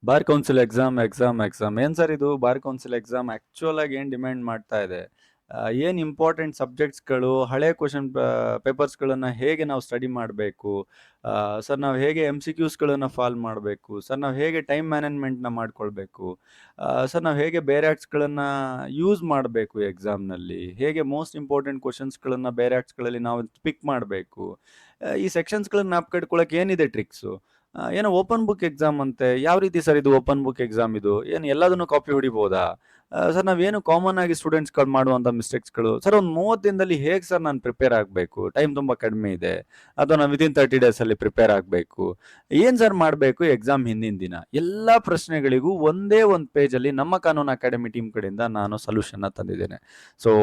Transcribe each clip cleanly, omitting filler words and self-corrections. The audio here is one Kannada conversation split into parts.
ಬಾರ್ ಕೌನ್ಸಿಲ್ ಎಕ್ಸಾಮ್ ಏನ್ ಸರ್ ಇದು? ಬಾರ್ ಕೌನ್ಸಿಲ್ ಎಕ್ಸಾಮ್ ಆಕ್ಚುಯಲ್ ಆಗಿ ಏನ್ ಡಿಮ್ಯಾಂಡ್ ಮಾಡ್ತಾ ಇದೆ? ಏನ್ ಇಂಪಾರ್ಟೆಂಟ್ ಸಬ್ಜೆಕ್ಟ್ಸ್ಗಳು, ಹಳೆ ಕ್ವಶನ್ ಪೇಪರ್ಸ್ಗಳನ್ನ ಹೇಗೆ ನಾವು ಸ್ಟಡಿ ಮಾಡಬೇಕು ಸರ್? ನಾವು ಹೇಗೆ MCQsಗಳನ್ನ ಫಾಲೋ ಮಾಡಬೇಕು ಸರ್? ನಾವು ಹೇಗೆ ಟೈಮ್ ಮ್ಯಾನೇಜ್ಮೆಂಟ್ನ ಮಾಡ್ಕೊಳ್ಬೇಕು ಸರ್? ನಾವು ಹೇಗೆ ಬೇರೆ ಆಕ್ಟ್ಸ್ಗಳನ್ನ ಯೂಸ್ ಮಾಡಬೇಕು ಎಕ್ಸಾಮ್ನಲ್ಲಿ? ಹೇಗೆ ಮೋಸ್ಟ್ ಇಂಪಾರ್ಟೆಂಟ್ ಕ್ವಶನ್ಸ್ಗಳನ್ನ ಬೇರೆ ಆಕ್ಟ್ಸ್ಗಳಲ್ಲಿ ನಾವು ಪಿಕ್ ಮಾಡಬೇಕು? ಈ ಸೆಕ್ಷನ್ಸ್ಗಳನ್ನ ಜ್ಞಾಪಕ ಏನಿದೆ ಟ್ರಿಕ್ಸು? ಏನೋ ಓಪನ್ ಬುಕ್ ಎಕ್ಸಾಮ್ ಅಂತೆ. ಯಾವ ರೀತಿ ಸರ್ ಇದು ಓಪನ್ ಬುಕ್ ಎಕ್ಸಾಮ್? ಇದು ಏನು ಎಲ್ಲದನ್ನು ಕಾಪಿ ಹೊಡಿಬೋದಾ ಸರ್? ನಾವೇನು ಕಾಮನ್ ಆಗಿ ಸ್ಟೂಡೆಂಟ್ಸ್ಗಳು ಮಾಡುವಂಥ ಮಿಸ್ಟೇಕ್ಸ್ಗಳು ಸರ್. ಒಂದು 30 ದಿನದಲ್ಲಿ ಹೇಗೆ ಸರ್ ನಾನು ಪ್ರಿಪೇರ್ ಆಗಬೇಕು? ಟೈಮ್ ತುಂಬ ಕಡಿಮೆ ಇದೆ, ಅಥವಾ ನಾನು ವಿತಿನ್ 30 ಡೇಸಲ್ಲಿ ಪ್ರಿಪೇರ್ ಆಗಬೇಕು. ಏನು ಸರ್ ಮಾಡಬೇಕು ಎಕ್ಸಾಮ್ ಹಿಂದಿನ ದಿನ? ಎಲ್ಲ ಪ್ರಶ್ನೆಗಳಿಗೂ ಒಂದೇ ಒಂದು ಪೇಜಲ್ಲಿ ನಮ್ಮ ಕಾನೂನು ಅಕಾಡೆಮಿ ಟೀಮ್ ಕಡೆಯಿಂದ ನಾನು ಸೊಲ್ಯೂಷನ್ನ ತಂದಿದ್ದೇನೆ. ಸೊ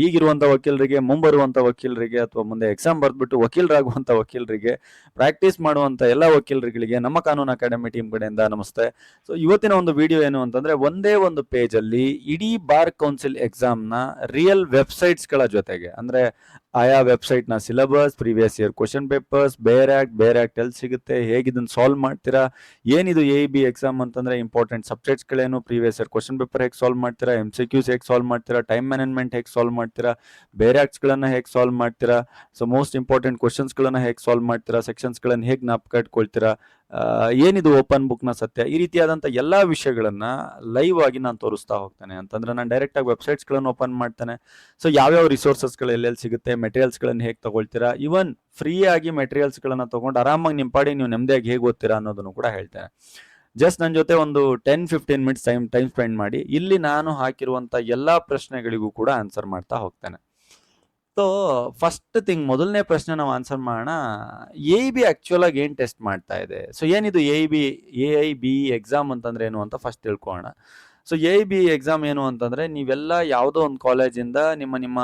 ಈಗಿರುವಂಥ ವಕೀಲರಿಗೆ, ಮುಂಬರುವಂಥ ವಕೀಲರಿಗೆ, ಅಥವಾ ಮುಂದೆ ಎಕ್ಸಾಮ್ ಬರೆದ್ಬಿಟ್ಟು ವಕೀಲರಾಗುವಂಥ ವಕೀಲರಿಗೆ, ಪ್ರಾಕ್ಟೀಸ್ ಮಾಡುವಂಥ ಎಲ್ಲ ವಕೀಲರುಗಳಿಗೆ ನಮ್ಮ ಕಾನೂನು ಅಕಾಡೆಮಿ ಟೀಮ್ ಕಡೆಯಿಂದ ನಮಸ್ತೆ. ಸೊ ಇವತ್ತಿನ ಒಂದು ವಿಡಿಯೋ ಏನು ಅಂತಂದ್ರೆ, ಒಂದೇ ಒಂದು ಪೇಜಲ್ಲಿ ಇಡೀ ಬಾರ್ ಕೌನ್ಸಿಲ್ ಎಕ್ಸಾಮ್ನ ರಿಯಲ್ ವೆಬ್ಸೈಟ್ಸ್ಗಳ ಜೊತೆಗೆ, ಅಂದ್ರೆ ಆಯಾ ವೆಬ್ಸೈಟ್ನ syllabus, previous year question papers, ಬೇರೆ ಆಕ್ಟ್ ಎಲ್ಲಿ ಸಿಗುತ್ತೆ, ಹೇಗೆ ಇದನ್ನ ಸಾಲ್ವ್ ಮಾಡ್ತೀರಾ, ಏನಿದು AEB ಎಕ್ಸಾಮ್ ಅಂತಂದ್ರೆ ಇಂಪಾರ್ಟೆಂಟ್ ಸಬ್ಜೆಕ್ಟ್ಸ್ಗಳೇನು, ಪ್ರೀವಿಯಸ್ ಇಯರ್ ಕ್ವಶನ್ ಪೇಪರ್ ಹೇಗೆ ಸಾಲ್ವ್ ಮಾಡ್ತೀರಾ, MCQs ಹೇಗೆ ಸಾಲ್ವ್ ಮಾಡ್ತೀರಾ, ಟೈಮ್ ಮ್ಯಾನೇಜ್ಮೆಂಟ್ ಹೇಗೆ ಸಾಲ್ವ್ ಮಾಡ್ತೀರಾ, ಬೇರೆ ಆಕ್ಟ್ಸ್ಗಳನ್ನ ಹೇಗೆ ಸಾಲ್ವ್ ಮಾಡ್ತೀರಾ, ಸೊ ಮೋಸ್ಟ್ ಇಂಪಾರ್ಟೆಂಟ್ ಕ್ವಶನ್ಸ್ಗಳನ್ನ ಹೇಗೆ ಸಾಲ್ವ್ ಮಾಡ್ತೀರಾ, ಸೆಕ್ಷನ್ಸ್ಗಳನ್ನ ಹೇಗೆ ಜ್ಞಾಪಕ ಇಟ್ಕೊಳ್ತೀರಾ, ಏನಿದು ಓಪನ್ ಬುಕ್ನ ಸತ್ಯ, ಈ ರೀತಿಯಾದಂಥ ಎಲ್ಲ ವಿಷಯಗಳನ್ನ ಲೈವ್ ಆಗಿ ನಾನು ತೋರಿಸ್ತಾ ಹೋಗ್ತೇನೆ. ಅಂತಂದ್ರೆ ನಾನು ಡೈರೆಕ್ಟ್ ಆಗಿ ವೆಬ್ಸೈಟ್ಸ್ಗಳನ್ನು ಓಪನ್ ಮಾಡ್ತೇನೆ. ಸೊ ಯಾವ್ಯಾವ ರಿಸೋರ್ಸಸ್ಗಳು ಎಲ್ಲೆಲ್ಲಿ ಸಿಗುತ್ತೆ, ಮೆಟೀರಿಯಲ್ಸ್ಗಳನ್ನು ಹೇಗೆ ತಗೊಳ್ತೀರಾ, ಇವನ್ ಫ್ರೀ ಆಗಿ ಮೆಟೀರಿಯಲ್ಸ್ಗಳನ್ನ ತಗೊಂಡು ಆರಾಮಾಗಿ ನಿಮ್ಮ ಪಾಡಿ ನೀವು ನೆಮ್ಮದಿಯಾಗಿ ಹೇಗೆ ಓದ್ತೀರಾ ಅನ್ನೋದನ್ನು ಕೂಡ ಹೇಳ್ತೇನೆ. ಜಸ್ಟ್ ನನ್ನ ಜೊತೆ ಒಂದು 10-15 ಮಿನಿಟ್ಸ್ ಟೈಮ್ ಸ್ಪೆಂಡ್ ಮಾಡಿ ಇಲ್ಲಿ ನಾನು ಹಾಕಿರುವಂಥ ಎಲ್ಲ ಪ್ರಶ್ನೆಗಳಿಗೂ ಕೂಡ ಆನ್ಸರ್ ಮಾಡ್ತಾ ಹೋಗ್ತೇನೆ. ಸೊ ಫಸ್ಟ್ ಥಿಂಗ್, ಮೊದಲನೇ ಪ್ರಶ್ನೆ ನಾವು ಆನ್ಸರ್ ಮಾಡೋಣ. AIB ಆಕ್ಚುಯಲ್ ಆಗಿ ಏನು ಟೆಸ್ಟ್ ಮಾಡ್ತಾ ಇದೆ? ಸೊ ಏನಿದು AIB ಎಕ್ಸಾಮ್ ಅಂತಂದ್ರೆ ಏನು ಅಂತ ಫಸ್ಟ್ ತಿಳ್ಕೊಳ್ಳೋಣ. ಸೊ AIB ಎಕ್ಸಾಮ್ ಏನು ಅಂತಂದ್ರೆ, ನೀವೆಲ್ಲ ಯಾವುದೋ ಒಂದು ಕಾಲೇಜಿಂದ ನಿಮ್ಮ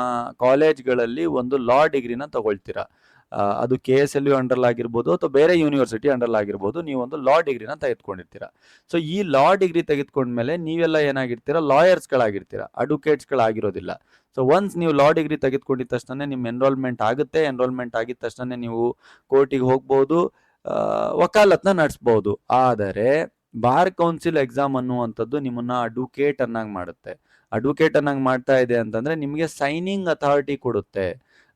ಕಾಲೇಜ್ಗಳಲ್ಲಿ ಒಂದು ಲಾ ಡಿಗ್ರಿನ ತಗೊಳ್ತೀರಾ. ಅದು KSLU ಅಂಡರ್ಲಾಗಿರ್ಬೋದು ಅಥವಾ ಬೇರೆ ಯೂನಿವರ್ಸಿಟಿ ಅಂಡರ್ಲಾಗಿರ್ಬೋದು, ನೀವು ಒಂದು ಲಾ ಡಿಗ್ರಿನ ತೆಗೆದುಕೊಂಡಿರ್ತೀರಾ. ಸೊ ಈ ಲಾ ಡಿಗ್ರಿ ತೆಗೆದುಕೊಂಡ್ಮೇಲೆ ನೀವೆಲ್ಲ ಏನಾಗಿರ್ತೀರಾ? ಲಾಯರ್ಸ್ಗಳಾಗಿರ್ತೀರಾ, ಅಡ್ವೊಕೇಟ್ಸ್ಗಳಾಗಿರೋದಿಲ್ಲ. ಸೊ ಒನ್ಸ್ ನೀವು ಲಾ ಡಿಗ್ರಿ ತೆಗೆದುಕೊಂಡಿದ ತಕ್ಷಣ ನಿಮ್ಮ ಎನ್ರೋಲ್ಮೆಂಟ್ ಆಗುತ್ತೆ. ಎನ್ರೋಲ್ಮೆಂಟ್ ಆಗಿದ ತಕ್ಷಣ ನೀವು ಕೋರ್ಟಿಗೆ ಹೋಗ್ಬೋದು, ವಕಾಲತ್ನ ನಡೆಸ್ಬೋದು. ಆದರೆ ಬಾರ್ ಕೌನ್ಸಿಲ್ ಎಕ್ಸಾಮ್ ಅನ್ನುವಂಥದ್ದು ನಿಮ್ಮನ್ನ ಅಡ್ವೊಕೇಟ್ ಅನ್ನಾಗಿ ಮಾಡುತ್ತೆ. ಅಡ್ವೊಕೇಟ್ ಅನ್ನಾಗಿ ಮಾಡ್ತಾ ಇದೆ ಅಂತಂದ್ರೆ ನಿಮಗೆ ಸೈನಿಂಗ್ ಅಥಾರಿಟಿ ಕೊಡುತ್ತೆ.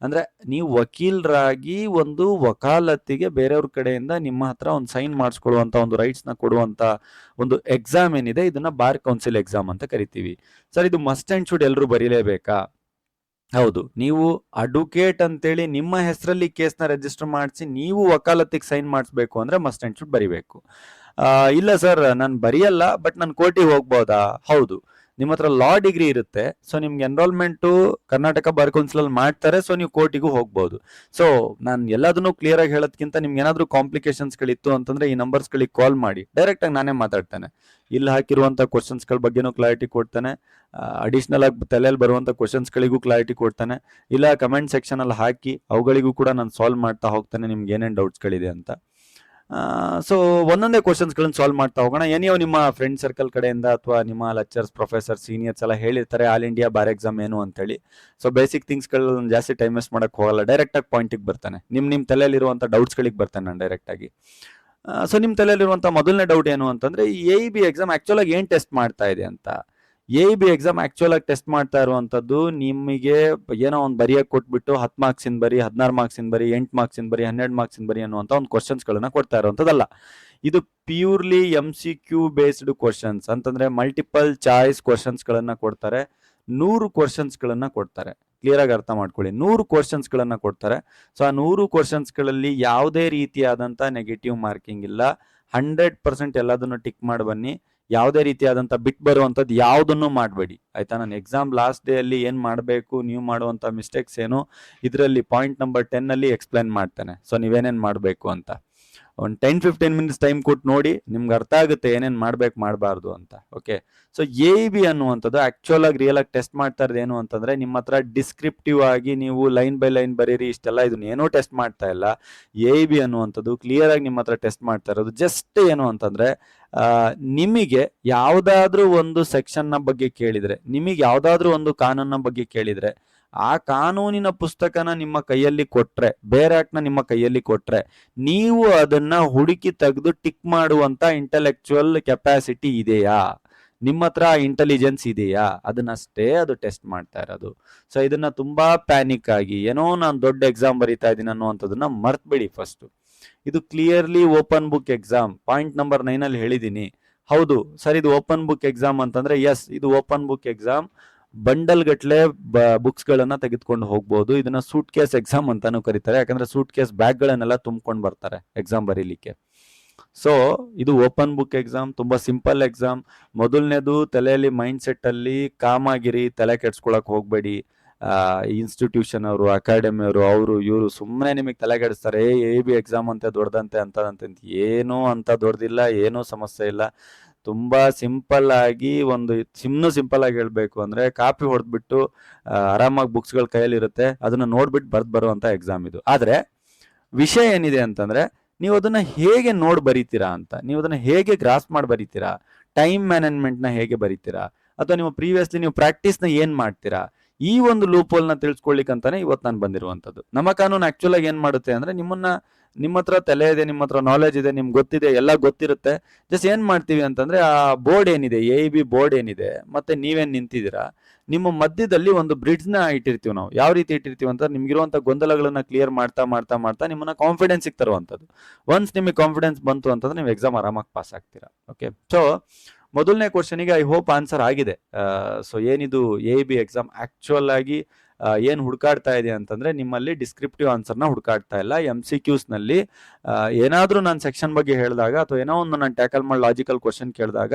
ಅಂದ್ರೆ ನೀವು ವಕೀಲರಾಗಿ ಒಂದು ವಕಾಲತ್ತಿಗೆ ಬೇರೆಯವ್ರ ಕಡೆಯಿಂದ ನಿಮ್ಮ ಹತ್ರ ಒಂದು ಸೈನ್ ಮಾಡಿಸ್ಕೊಳ್ಳುವಂತ ಒಂದು ರೈಟ್ಸ್ನ ಕೊಡುವಂತ ಒಂದು ಎಕ್ಸಾಮ್ ಏನಿದೆ, ಇದನ್ನ ಬಾರ್ ಕೌನ್ಸಿಲ್ ಎಕ್ಸಾಮ್ ಅಂತ ಕರಿತೀವಿ. ಸರ್ ಇದು ಮಸ್ಟ್ ಅಂಡ್ ಶುಡ್ ಎಲ್ಲರೂ ಬರೀಲೇಬೇಕಾ? ಹೌದು. ನೀವು ಅಡ್ವೊಕೇಟ್ ಅಂತೇಳಿ ನಿಮ್ಮ ಹೆಸರಲ್ಲಿ ಕೇಸ್ನ ರಿಜಿಸ್ಟರ್ ಮಾಡಿಸಿ ನೀವು ವಕಾಲತ್ತಿಗೆ ಸೈನ್ ಮಾಡಿಸ್ಬೇಕು ಅಂದ್ರೆ ಮಸ್ಟ್ ಅಂಡ್ ಶುಡ್ ಬರಿಬೇಕು. ಇಲ್ಲ ಸರ್ ನಾನು ಬರೆಯಲ್ಲ, ಬಟ್ ನಾನು ಕೋರ್ಟಿಗೆ ಹೋಗ್ಬೋದಾ? ಹೌದು. ನಿಮ್ಮ ಹತ್ರ ಲಾ ಡಿಗ್ರಿ ಇರುತ್ತೆ. ಸೊ ನಿಮ್ಗೆ ಎನ್ರೋಲ್ಮೆಂಟು ಕರ್ನಾಟಕ ಬಾರ್ ಕೌನ್ಸಿಲ್ ಅಲ್ಲಿ ಮಾಡ್ತಾರೆ. ಸೊ ನೀವು ಕೋರ್ಟಿಗೂ ಹೋಗ್ಬೋದು. ಸೊ ನಾನು ಎಲ್ಲದನ್ನು ಕ್ಲಿಯರ್ ಆಗಿ ಹೇಳೋದಕ್ಕಿಂತ ನಿಮ್ಗೆ ಏನಾದರೂ ಕಾಂಪ್ಲಿಕೇಶನ್ಸ್ಗಳಿತ್ತು ಅಂತಂದ್ರೆ ಈ ನಂಬರ್ಸ್ಗಳಿಗೆ ಕಾಲ್ ಮಾಡಿ, ಡೈರೆಕ್ಟ್ ಆಗಿ ನಾನೇ ಮಾತಾಡ್ತೇನೆ. ಇಲ್ಲಿ ಹಾಕಿರುವಂಥ ಕ್ವಶನ್ಸ್ಗಳ ಬಗ್ಗೆನೂ ಕ್ಲಾರಿಟಿ ಕೊಡ್ತಾನೆ, ಅಡಿಷನಲ್ ಆಗಿ ತಲೆಯಲ್ಲಿ ಬರುವಂಥ ಕ್ವಶನ್ಸ್ಗಳಿಗೂ ಕ್ಲಾರಿಟಿ ಕೊಡ್ತಾನೆ. ಇಲ್ಲ ಕಮೆಂಟ್ ಸೆಕ್ಷನ್ ಅಲ್ಲಿ ಹಾಕಿ, ಅವುಗಳಿಗೂ ಕೂಡ ನಾನು ಸಾಲ್ವ್ ಮಾಡ್ತಾ ಹೋಗ್ತಾನೆ ನಿಮ್ಗೆ ಏನೇನು ಡೌಟ್ಸ್ಗಳಿದೆ ಅಂತ. ಸೊ ಒಂದೊಂದೇ ಕ್ವಶನ್ಸ್ಗಳನ್ನ ಸಾಲ್ವ್ ಮಾಡ್ತಾ ಹೋಗೋಣ. ಏನಿಯೋ ನಿಮ್ಮ ಫ್ರೆಂಡ್ ಸರ್ಕಲ್ ಕಡೆಯಿಂದ ಅಥವಾ ನಿಮ್ಮ ಲೆಕ್ಚರ್ಸ್, ಪ್ರೊಫೆಸರ್, ಸೀನಿಯರ್ಸ್ ಎಲ್ಲ ಹೇಳಿರ್ತಾರೆ ಆಲ್ ಇಂಡಿಯಾ ಬಾರ್ ಎಕ್ಸಾಮ್ ಏನು ಅಂತೇಳಿ. ಸೊ ಬೇಸಿಕ್ ಥಿಂಗ್ಸ್ಗಳನ್ನ ಜಾಸ್ತಿ ಟೈಮ್ ವೇಸ್ಟ್ ಮಾಡಕ್ ಹೋಗಲ್ಲ, ಡೈರೆಕ್ಟ್ ಆಗಿ ಪಾಯಿಂಟಿಗೆ ಬರ್ತಾನೆ. ನಿಮ್ಮ ತಲೆಯಲ್ಲಿರುವಂಥ ಡೌಟ್ಸ್ಗಳಿಗೆ ಬರ್ತಾನೆ ನಾನು ಡೈರೆಕ್ಟ್ ಆಗಿ. ಸೊ ನಿಮ್ಮ ತಲೆಯಲ್ಲಿರುವಂಥ ಮೊದಲನೇ ಡೌಟ್ ಏನು ಅಂತಂದ್ರೆ, ಈ AIB ಎಕ್ಸಾಮ್ ಆಕ್ಚುಲ್ ಆಗಿ ಏನು ಟೆಸ್ಟ್ ಮಾಡ್ತಾ ಇದೆ ಅಂತ. AIB ಎಕ್ಸಾಮ್ ಆಕ್ಚುಲ್ ಆಗಿ ಟೆಸ್ಟ್ ಮಾಡ್ತಾ ಇರುವಂತದ್ದು, ನಿಮಗೆ ಏನೋ ಒಂದು ಬರಿಯಕ್ಕೆ ಕೊಟ್ಬಿಟ್ಟು 10 ಮಾರ್ಕ್ಸಿನ ಬರಿ, 16 ಮಾರ್ಕ್ಸಿನ ಬರಿ, 8 ಮಾರ್ಕ್ಸಿನ ಬರಿ, 12 ಮಾರ್ಕ್ಸಿನ ಬರಿ ಅನ್ನುವಂಥ ಒಂದು ಕ್ವಶನ್ಸ್ಗಳನ್ನ ಕೊಡ್ತಾ ಇರುವಂಥದ್ದಲ್ಲ. ಇದು ಪ್ಯೂರ್ಲಿ MCQ ಬೇಸ್ಡ್ ಕ್ವಶನ್ಸ್. ಅಂತಂದ್ರೆ ಮಲ್ಟಿಪಲ್ ಚಾಯ್ಸ್ ಕ್ವಶನ್ಸ್ಗಳನ್ನ ಕೊಡ್ತಾರೆ. 100 ಕ್ವಶನ್ಸ್ಗಳನ್ನ ಕೊಡ್ತಾರೆ. ಕ್ಲಿಯರ್ ಆಗಿ ಅರ್ಥ ಮಾಡ್ಕೊಳ್ಳಿ, 100 ಕ್ವಶನ್ಸ್ಗಳನ್ನ ಕೊಡ್ತಾರೆ. ಸೊ ಆ 100 ಕ್ವಶನ್ಸ್ಗಳಲ್ಲಿ ಯಾವುದೇ ರೀತಿಯಾದಂಥ ನೆಗೆಟಿವ್ ಮಾರ್ಕಿಂಗ್ ಇಲ್ಲ. 100% ಎಲ್ಲದನ್ನು ಟಿಕ್ ಮಾಡಿ ಬನ್ನಿ. ಯಾವುದೇ ರೀತಿಯಾದಂಥ ಬಿಟ್ಟು ಬರುವಂಥದ್ದು ಯಾವುದನ್ನು ಮಾಡಬೇಡಿ, ಆಯ್ತಾ? ನಾನು ಎಕ್ಸಾಮ್ ಲಾಸ್ಟ್ ಡೇ ಅಲ್ಲಿ ಏನು ಮಾಡಬೇಕು, ನೀವು ಮಾಡುವಂಥ ಮಿಸ್ಟೇಕ್ಸ್ ಏನು, ಇದರಲ್ಲಿ ಪಾಯಿಂಟ್ ನಂಬರ್ 10 ಅಲ್ಲಿ ಎಕ್ಸ್ಪ್ಲೈನ್ ಮಾಡ್ತೇನೆ. ಸೊ ನೀವೇನೇನು ಮಾಡಬೇಕು ಅಂತ ಒಂದು 10-15 ಮಿನಿಟ್ಸ್ ಟೈಮ್ ಕೊಟ್ಟು ನೋಡಿ, ನಿಮ್ಗೆ ಅರ್ಥ ಆಗುತ್ತೆ ಏನೇನು ಮಾಡ್ಬೇಕು ಮಾಡಬಾರ್ದು ಅಂತ. ಓಕೆ. ಸೊ AIB ಅನ್ನುವಂಥದ್ದು ಆಕ್ಚುಲ್ ಆಗಿ ರಿಯಲ್ ಆಗಿ ಟೆಸ್ಟ್ ಮಾಡ್ತಾ ಇರೋದು ಏನು ಅಂತಂದ್ರೆ, ನಿಮ್ಮ ಹತ್ರ ಡಿಸ್ಕ್ರಿಪ್ಟಿವ್ ಆಗಿ ನೀವು ಲೈನ್ ಬೈ ಲೈನ್ ಬರೀರಿ ಇಷ್ಟೆಲ್ಲ ಇದನ್ನ ಏನೂ ಟೆಸ್ಟ್ ಮಾಡ್ತಾ ಇಲ್ಲ. AIB ಅನ್ನುವಂಥದ್ದು ಕ್ಲಿಯರ್ ಆಗಿ ನಿಮ್ಮ ಹತ್ರ ಟೆಸ್ಟ್ ಮಾಡ್ತಾ ಇರೋದು ಜಸ್ಟ್ ಏನು ಅಂತಂದ್ರೆ, ನಿಮಗೆ ಯಾವುದಾದ್ರೂ ಒಂದು ಸೆಕ್ಷನ್ನ ಬಗ್ಗೆ ಕೇಳಿದ್ರೆ, ನಿಮಗೆ ಯಾವುದಾದ್ರೂ ಒಂದು ಕಾನೂನಿನ ಬಗ್ಗೆ ಕೇಳಿದ್ರೆ, ಆ ಕಾನೂನಿನ ಪುಸ್ತಕನ ನಿಮ್ಮ ಕೈಯಲ್ಲಿ ಕೊಟ್ರೆ, ಬೇರೆ ಆಕ್ಟ್ನ ನಿಮ್ಮ ಕೈಯಲ್ಲಿ ಕೊಟ್ರೆ, ನೀವು ಅದನ್ನ ಹುಡುಕಿ ತೆಗೆದು ಟಿಕ್ ಮಾಡುವಂತ ಇಂಟೆಲೆಕ್ಚುಯಲ್ ಕೆಪಾಸಿಟಿ ಇದೆಯಾ, ನಿಮ್ಮ ಹತ್ರ ಇಂಟೆಲಿಜೆನ್ಸ್ ಇದೆಯಾ, ಅದನ್ನಷ್ಟೇ ಅದು ಟೆಸ್ಟ್ ಮಾಡ್ತಾ ಇರೋದು. ಸೊ ಇದನ್ನ ತುಂಬಾ ಪ್ಯಾನಿಕ್ ಆಗಿ ಏನೋ ನಾನು ದೊಡ್ಡ ಎಕ್ಸಾಮ್ ಬರೀತಾ ಇದ್ದೀನಿ ಅನ್ನುವಂಥದ್ದನ್ನ ಮರ್ತ್ಬಿಡಿ. ಫಸ್ಟ್ ಇದು clearly open book exam. Point number 9 ಅಲ್ಲಿ ಹೇಳಿದ್ದೀನಿ. ಹೌದು ಸರ್, ಇದು ಓಪನ್ ಬುಕ್ ಎಕ್ಸಾಮ್ ಅಂತಂದ್ರೆ ಎಸ್, ಇದು ಓಪನ್ ಬುಕ್ ಎಕ್ಸಾಮ್. ಬಂಡಲ್ ಗಟ್ಲೆ ಬುಕ್ಸ್ ಗಳನ್ನ ತೆಗೆದುಕೊಂಡು ಹೋಗ್ಬೋದು. ಇದನ್ನ ಸೂಟ್ ಕೇಸ್ ಎಕ್ಸಾಮ್ ಅಂತಾನು ಕರೀತಾರೆ, ಯಾಕಂದ್ರೆ ಸೂಟ್ ಕೇಸ್ ಬ್ಯಾಗ್ ಗಳನ್ನೆಲ್ಲ ತುಂಬ್ಕೊಂಡು ಬರ್ತಾರೆ ಎಕ್ಸಾಮ್ ಬರೀಲಿಕ್ಕೆ. ಸೊ ಇದು ಓಪನ್ ಬುಕ್ ಎಕ್ಸಾಮ್, ತುಂಬಾ ಸಿಂಪಲ್ ಎಕ್ಸಾಮ್. ಮೊದಲನೇದು, ತಲೆಯಲ್ಲಿ ಮೈಂಡ್ ಸೆಟ್ ಅಲ್ಲಿ ಕಾಮಾಗಿರಿ, ತಲೆ ಕೆಡ್ಸ್ಕೊಳಕ್ ಹೋಗ್ಬೇಡಿ. ಇನ್ಸ್ಟಿಟ್ಯೂಷನ್ ಅವರು, ಅಕಾಡೆಮಿ ಅವರು, ಅವರು ಇವರು ಸುಮ್ಮನೆ ನಿಮಗೆ ತಲೆ ಕೆಡಿಸ್ತಾರೆ. ಎ ಬಿ ಎಕ್ಸಾಮ್ ಅಂತೆ ದೊಡ್ಡದಂತೆ ಅಂತದಂತೆ. ಏನೂ ಅಂತ ದೊಡ್ಡದಿಲ್ಲ, ಏನೂ ಸಮಸ್ಯೆ ಇಲ್ಲ. ತುಂಬಾ ಸಿಂಪಲ್ ಆಗಿ, ಒಂದು ಸಿಂಪಲ್ ಆಗಿ ಹೇಳ್ಬೇಕು ಅಂದ್ರೆ, ಕಾಪಿ ಹೊಡೆದ್ಬಿಟ್ಟು ಆರಾಮಾಗಿ ಬುಕ್ಸ್ಗಳ ಕೈಯಲ್ಲಿ ಇರುತ್ತೆ, ಅದನ್ನ ನೋಡ್ಬಿಟ್ಟು ಬರ್ದ್ ಬರುವಂತ ಎಕ್ಸಾಮ್ ಇದು. ಆದ್ರೆ ವಿಷಯ ಏನಿದೆ ಅಂತಂದ್ರೆ, ನೀವು ಅದನ್ನ ಹೇಗೆ ನೋಡ್ ಬರೀತೀರಾ ಅಂತ, ನೀವು ಅದನ್ನ ಹೇಗೆ ಗ್ರಾಸ್ ಮಾಡಿ ಬರೀತೀರಾ, ಟೈಮ್ ಮ್ಯಾನೇಜ್ಮೆಂಟ್ ನ ಹೇಗೆ ಬರೀತೀರಾ, ಅಥವಾ ನೀವು ಪ್ರೀವಿಯಸ್ಲಿ ನೀವು ಪ್ರಾಕ್ಟೀಸ್ ನ ಏನ್ ಮಾಡ್ತೀರಾ, ಈ ಒಂದು ಲೂಪ್ ಹೋಲ್ ನ ತಿಳ್ಸ್ಕೊಳ್ಲಿಕ್ಕಂತಾನೆ ಇವತ್ತು ನಾನು ಬಂದಿರುವಂತದ್ದು. ನಮ್ಮ ಕಾನೂನು ಆಕ್ಚುಲ್ ಆಗಿ ಏನ್ ಮಾಡುತ್ತೆ ಅಂದ್ರೆ, ನಿಮ್ಮ ಹತ್ರ ತಲೆ ಇದೆ, ನಿಮ್ಮ ಹತ್ರ ನಾಲೆಜ್ ಇದೆ, ನಿಮ್ಗೆ ಗೊತ್ತಿದೆ, ಎಲ್ಲ ಗೊತ್ತಿರುತ್ತೆ. ಜಸ್ಟ್ ಏನ್ ಮಾಡ್ತೀವಿ ಅಂತಂದ್ರೆ, ಆ ಬೋರ್ಡ್ ಏನಿದೆ, ಎ ಬಿ ಬೋರ್ಡ್ ಏನಿದೆ, ಮತ್ತೆ ನೀವೇನ್ ನಿಂತಿದ್ದೀರಾ, ನಿಮ್ಮ ಮಧ್ಯದಲ್ಲಿ ಒಂದು ಬ್ರಿಡ್ಜ್ ನ ಇಟ್ಟಿರ್ತೀವಿ ನಾವು. ಯಾವ ರೀತಿ ಇಟ್ಟಿರ್ತೀವಿ ಅಂತ, ನಿಮ್ಗಿರುವಂತ ಗೊಂದಲಗಳನ್ನ ಕ್ಲಿಯರ್ ಮಾಡ್ತಾ ಮಾಡ್ತಾ ಮಾಡ್ತಾ ನಿಮ್ಮನ್ನ ಕಾನ್ಫಿಡೆನ್ಸ್ ತರುವಂತದ್ದು. ಒನ್ಸ್ ನಿಮಗೆ ಕಾನ್ಫಿಡೆನ್ಸ್ ಬಂತು ಅಂತಂದ್ರೆ ನೀವು ಎಕ್ಸಾಮ್ ಆರಾಮಾಗಿ ಪಾಸ್ ಆಗ್ತೀರಾ. ಓಕೆ, ಸೊ ಮೊದಲನೇ ಕ್ವಶನಿಗೆ ಐ ಹೋಪ್ ಆನ್ಸರ್ ಆಗಿದೆ. ಸೊ ಏನಿದು ಎ ಬಿ ಎಕ್ಸಾಮ್ ಆಕ್ಚುಯಲ್ ಆಗಿ ಏನ್ ಹುಡುಕಾಡ್ತಾ ಇದೆ ಅಂತಂದ್ರೆ, ನಿಮ್ಮಲ್ಲಿ ಡಿಸ್ಕ್ರಿಪ್ಟಿವ್ ಆನ್ಸರ್ನ ಹುಡುಕಾಡ್ತಾ ಇಲ್ಲ. MCQs ನಲ್ಲಿ ಏನಾದ್ರೂ ನಾನು ಸೆಕ್ಷನ್ ಬಗ್ಗೆ ಹೇಳಿದಾಗ, ಅಥವಾ ಏನೋ ಒಂದು ನಾನು ಟ್ಯಾಕಲ್ ಮಾಡಿ ಲಾಜಿಕಲ್ ಕ್ವಶನ್ ಕೇಳಿದಾಗ,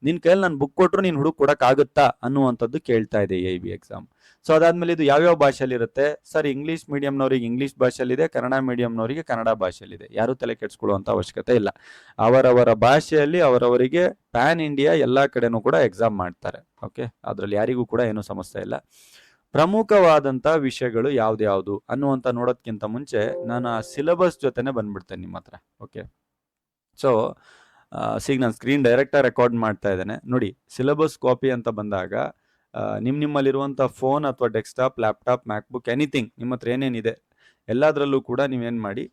ನಿನ್ ಕೈಯಲ್ಲಿ ನಾನು ಬುಕ್ ಕೊಟ್ಟರು ನೀನು ಹುಡುಕ್ ಕೊಡಕ್ ಆಗುತ್ತಾ ಅನ್ನುವಂಥದ್ದು ಕೇಳ್ತಾ ಇದೆ ಎ ಬಿ ಎಕ್ಸಾಮ್. ಸೊ ಅದಾದ್ಮೇಲೆ ಇದು ಯಾವ್ಯಾವ ಭಾಷೆಯಲ್ಲಿ ಇರುತ್ತೆ ಸರ್? ಇಂಗ್ಲಿಷ್ ಮೀಡಿಯಂನವರಿಗೆ ಇಂಗ್ಲಿಷ್ ಭಾಷೆಯಲ್ಲಿದೆ, ಕನ್ನಡ ಮೀಡಿಯಂನವರಿಗೆ ಕನ್ನಡ ಭಾಷೆಯಲ್ಲಿದೆ. ಯಾರು ತಲೆ ಕೆಡಿಸ್ಕೊಳ್ಳುವಂತ ಅವಶ್ಯಕತೆ ಇಲ್ಲ. ಅವರವರ ಭಾಷೆಯಲ್ಲಿ ಅವರವರಿಗೆ ಪ್ಯಾನ್ ಇಂಡಿಯಾ ಎಲ್ಲಾ ಕಡೆನೂ ಕೂಡ ಎಕ್ಸಾಮ್ ಮಾಡ್ತಾರೆ. ಓಕೆ, ಅದ್ರಲ್ಲಿ ಯಾರಿಗೂ ಕೂಡ ಏನೂ ಸಮಸ್ಯೆ ಇಲ್ಲ. ಪ್ರಮುಖವಾದಂತ ವಿಷಯಗಳು ಯಾವ್ದ್ಯಾವ್ದು ಅನ್ನುವಂತ ನೋಡೋದ್ಕಿಂತ ಮುಂಚೆ ನಾನು ಆ ಸಿಲೆಬಸ್ ಜೊತೆನೆ ಬಂದ್ಬಿಡ್ತೇನೆ ನಿಮ್ಮ ಹತ್ರ. ಓಕೆ, ಸೊ ಈಗ ನಾನು ಸ್ಕ್ರೀನ್ ಡೈರೆಕ್ಟ್ ರೆಕಾರ್ಡ್ ಮಾಡ್ತಾ ಇದ್ದೇನೆ ನೋಡಿ. ಸಿಲೆಬಸ್ ಕಾಪಿ ಅಂತ ಬಂದಾಗ ನಿಮ್ಮಲ್ಲಿರುವಂಥ ಫೋನ್ ಅಥವಾ ಡೆಸ್ಕ್ಟಾಪ್, ಲ್ಯಾಪ್ಟಾಪ್, ಮ್ಯಾಕ್ಬುಕ್, ಎನಿಥಿಂಗ್ ನಿಮ್ಮ ಹತ್ರ ಏನೇನಿದೆ ಎಲ್ಲದರಲ್ಲೂ ಕೂಡ ನೀವೇನು ಮಾಡಿ,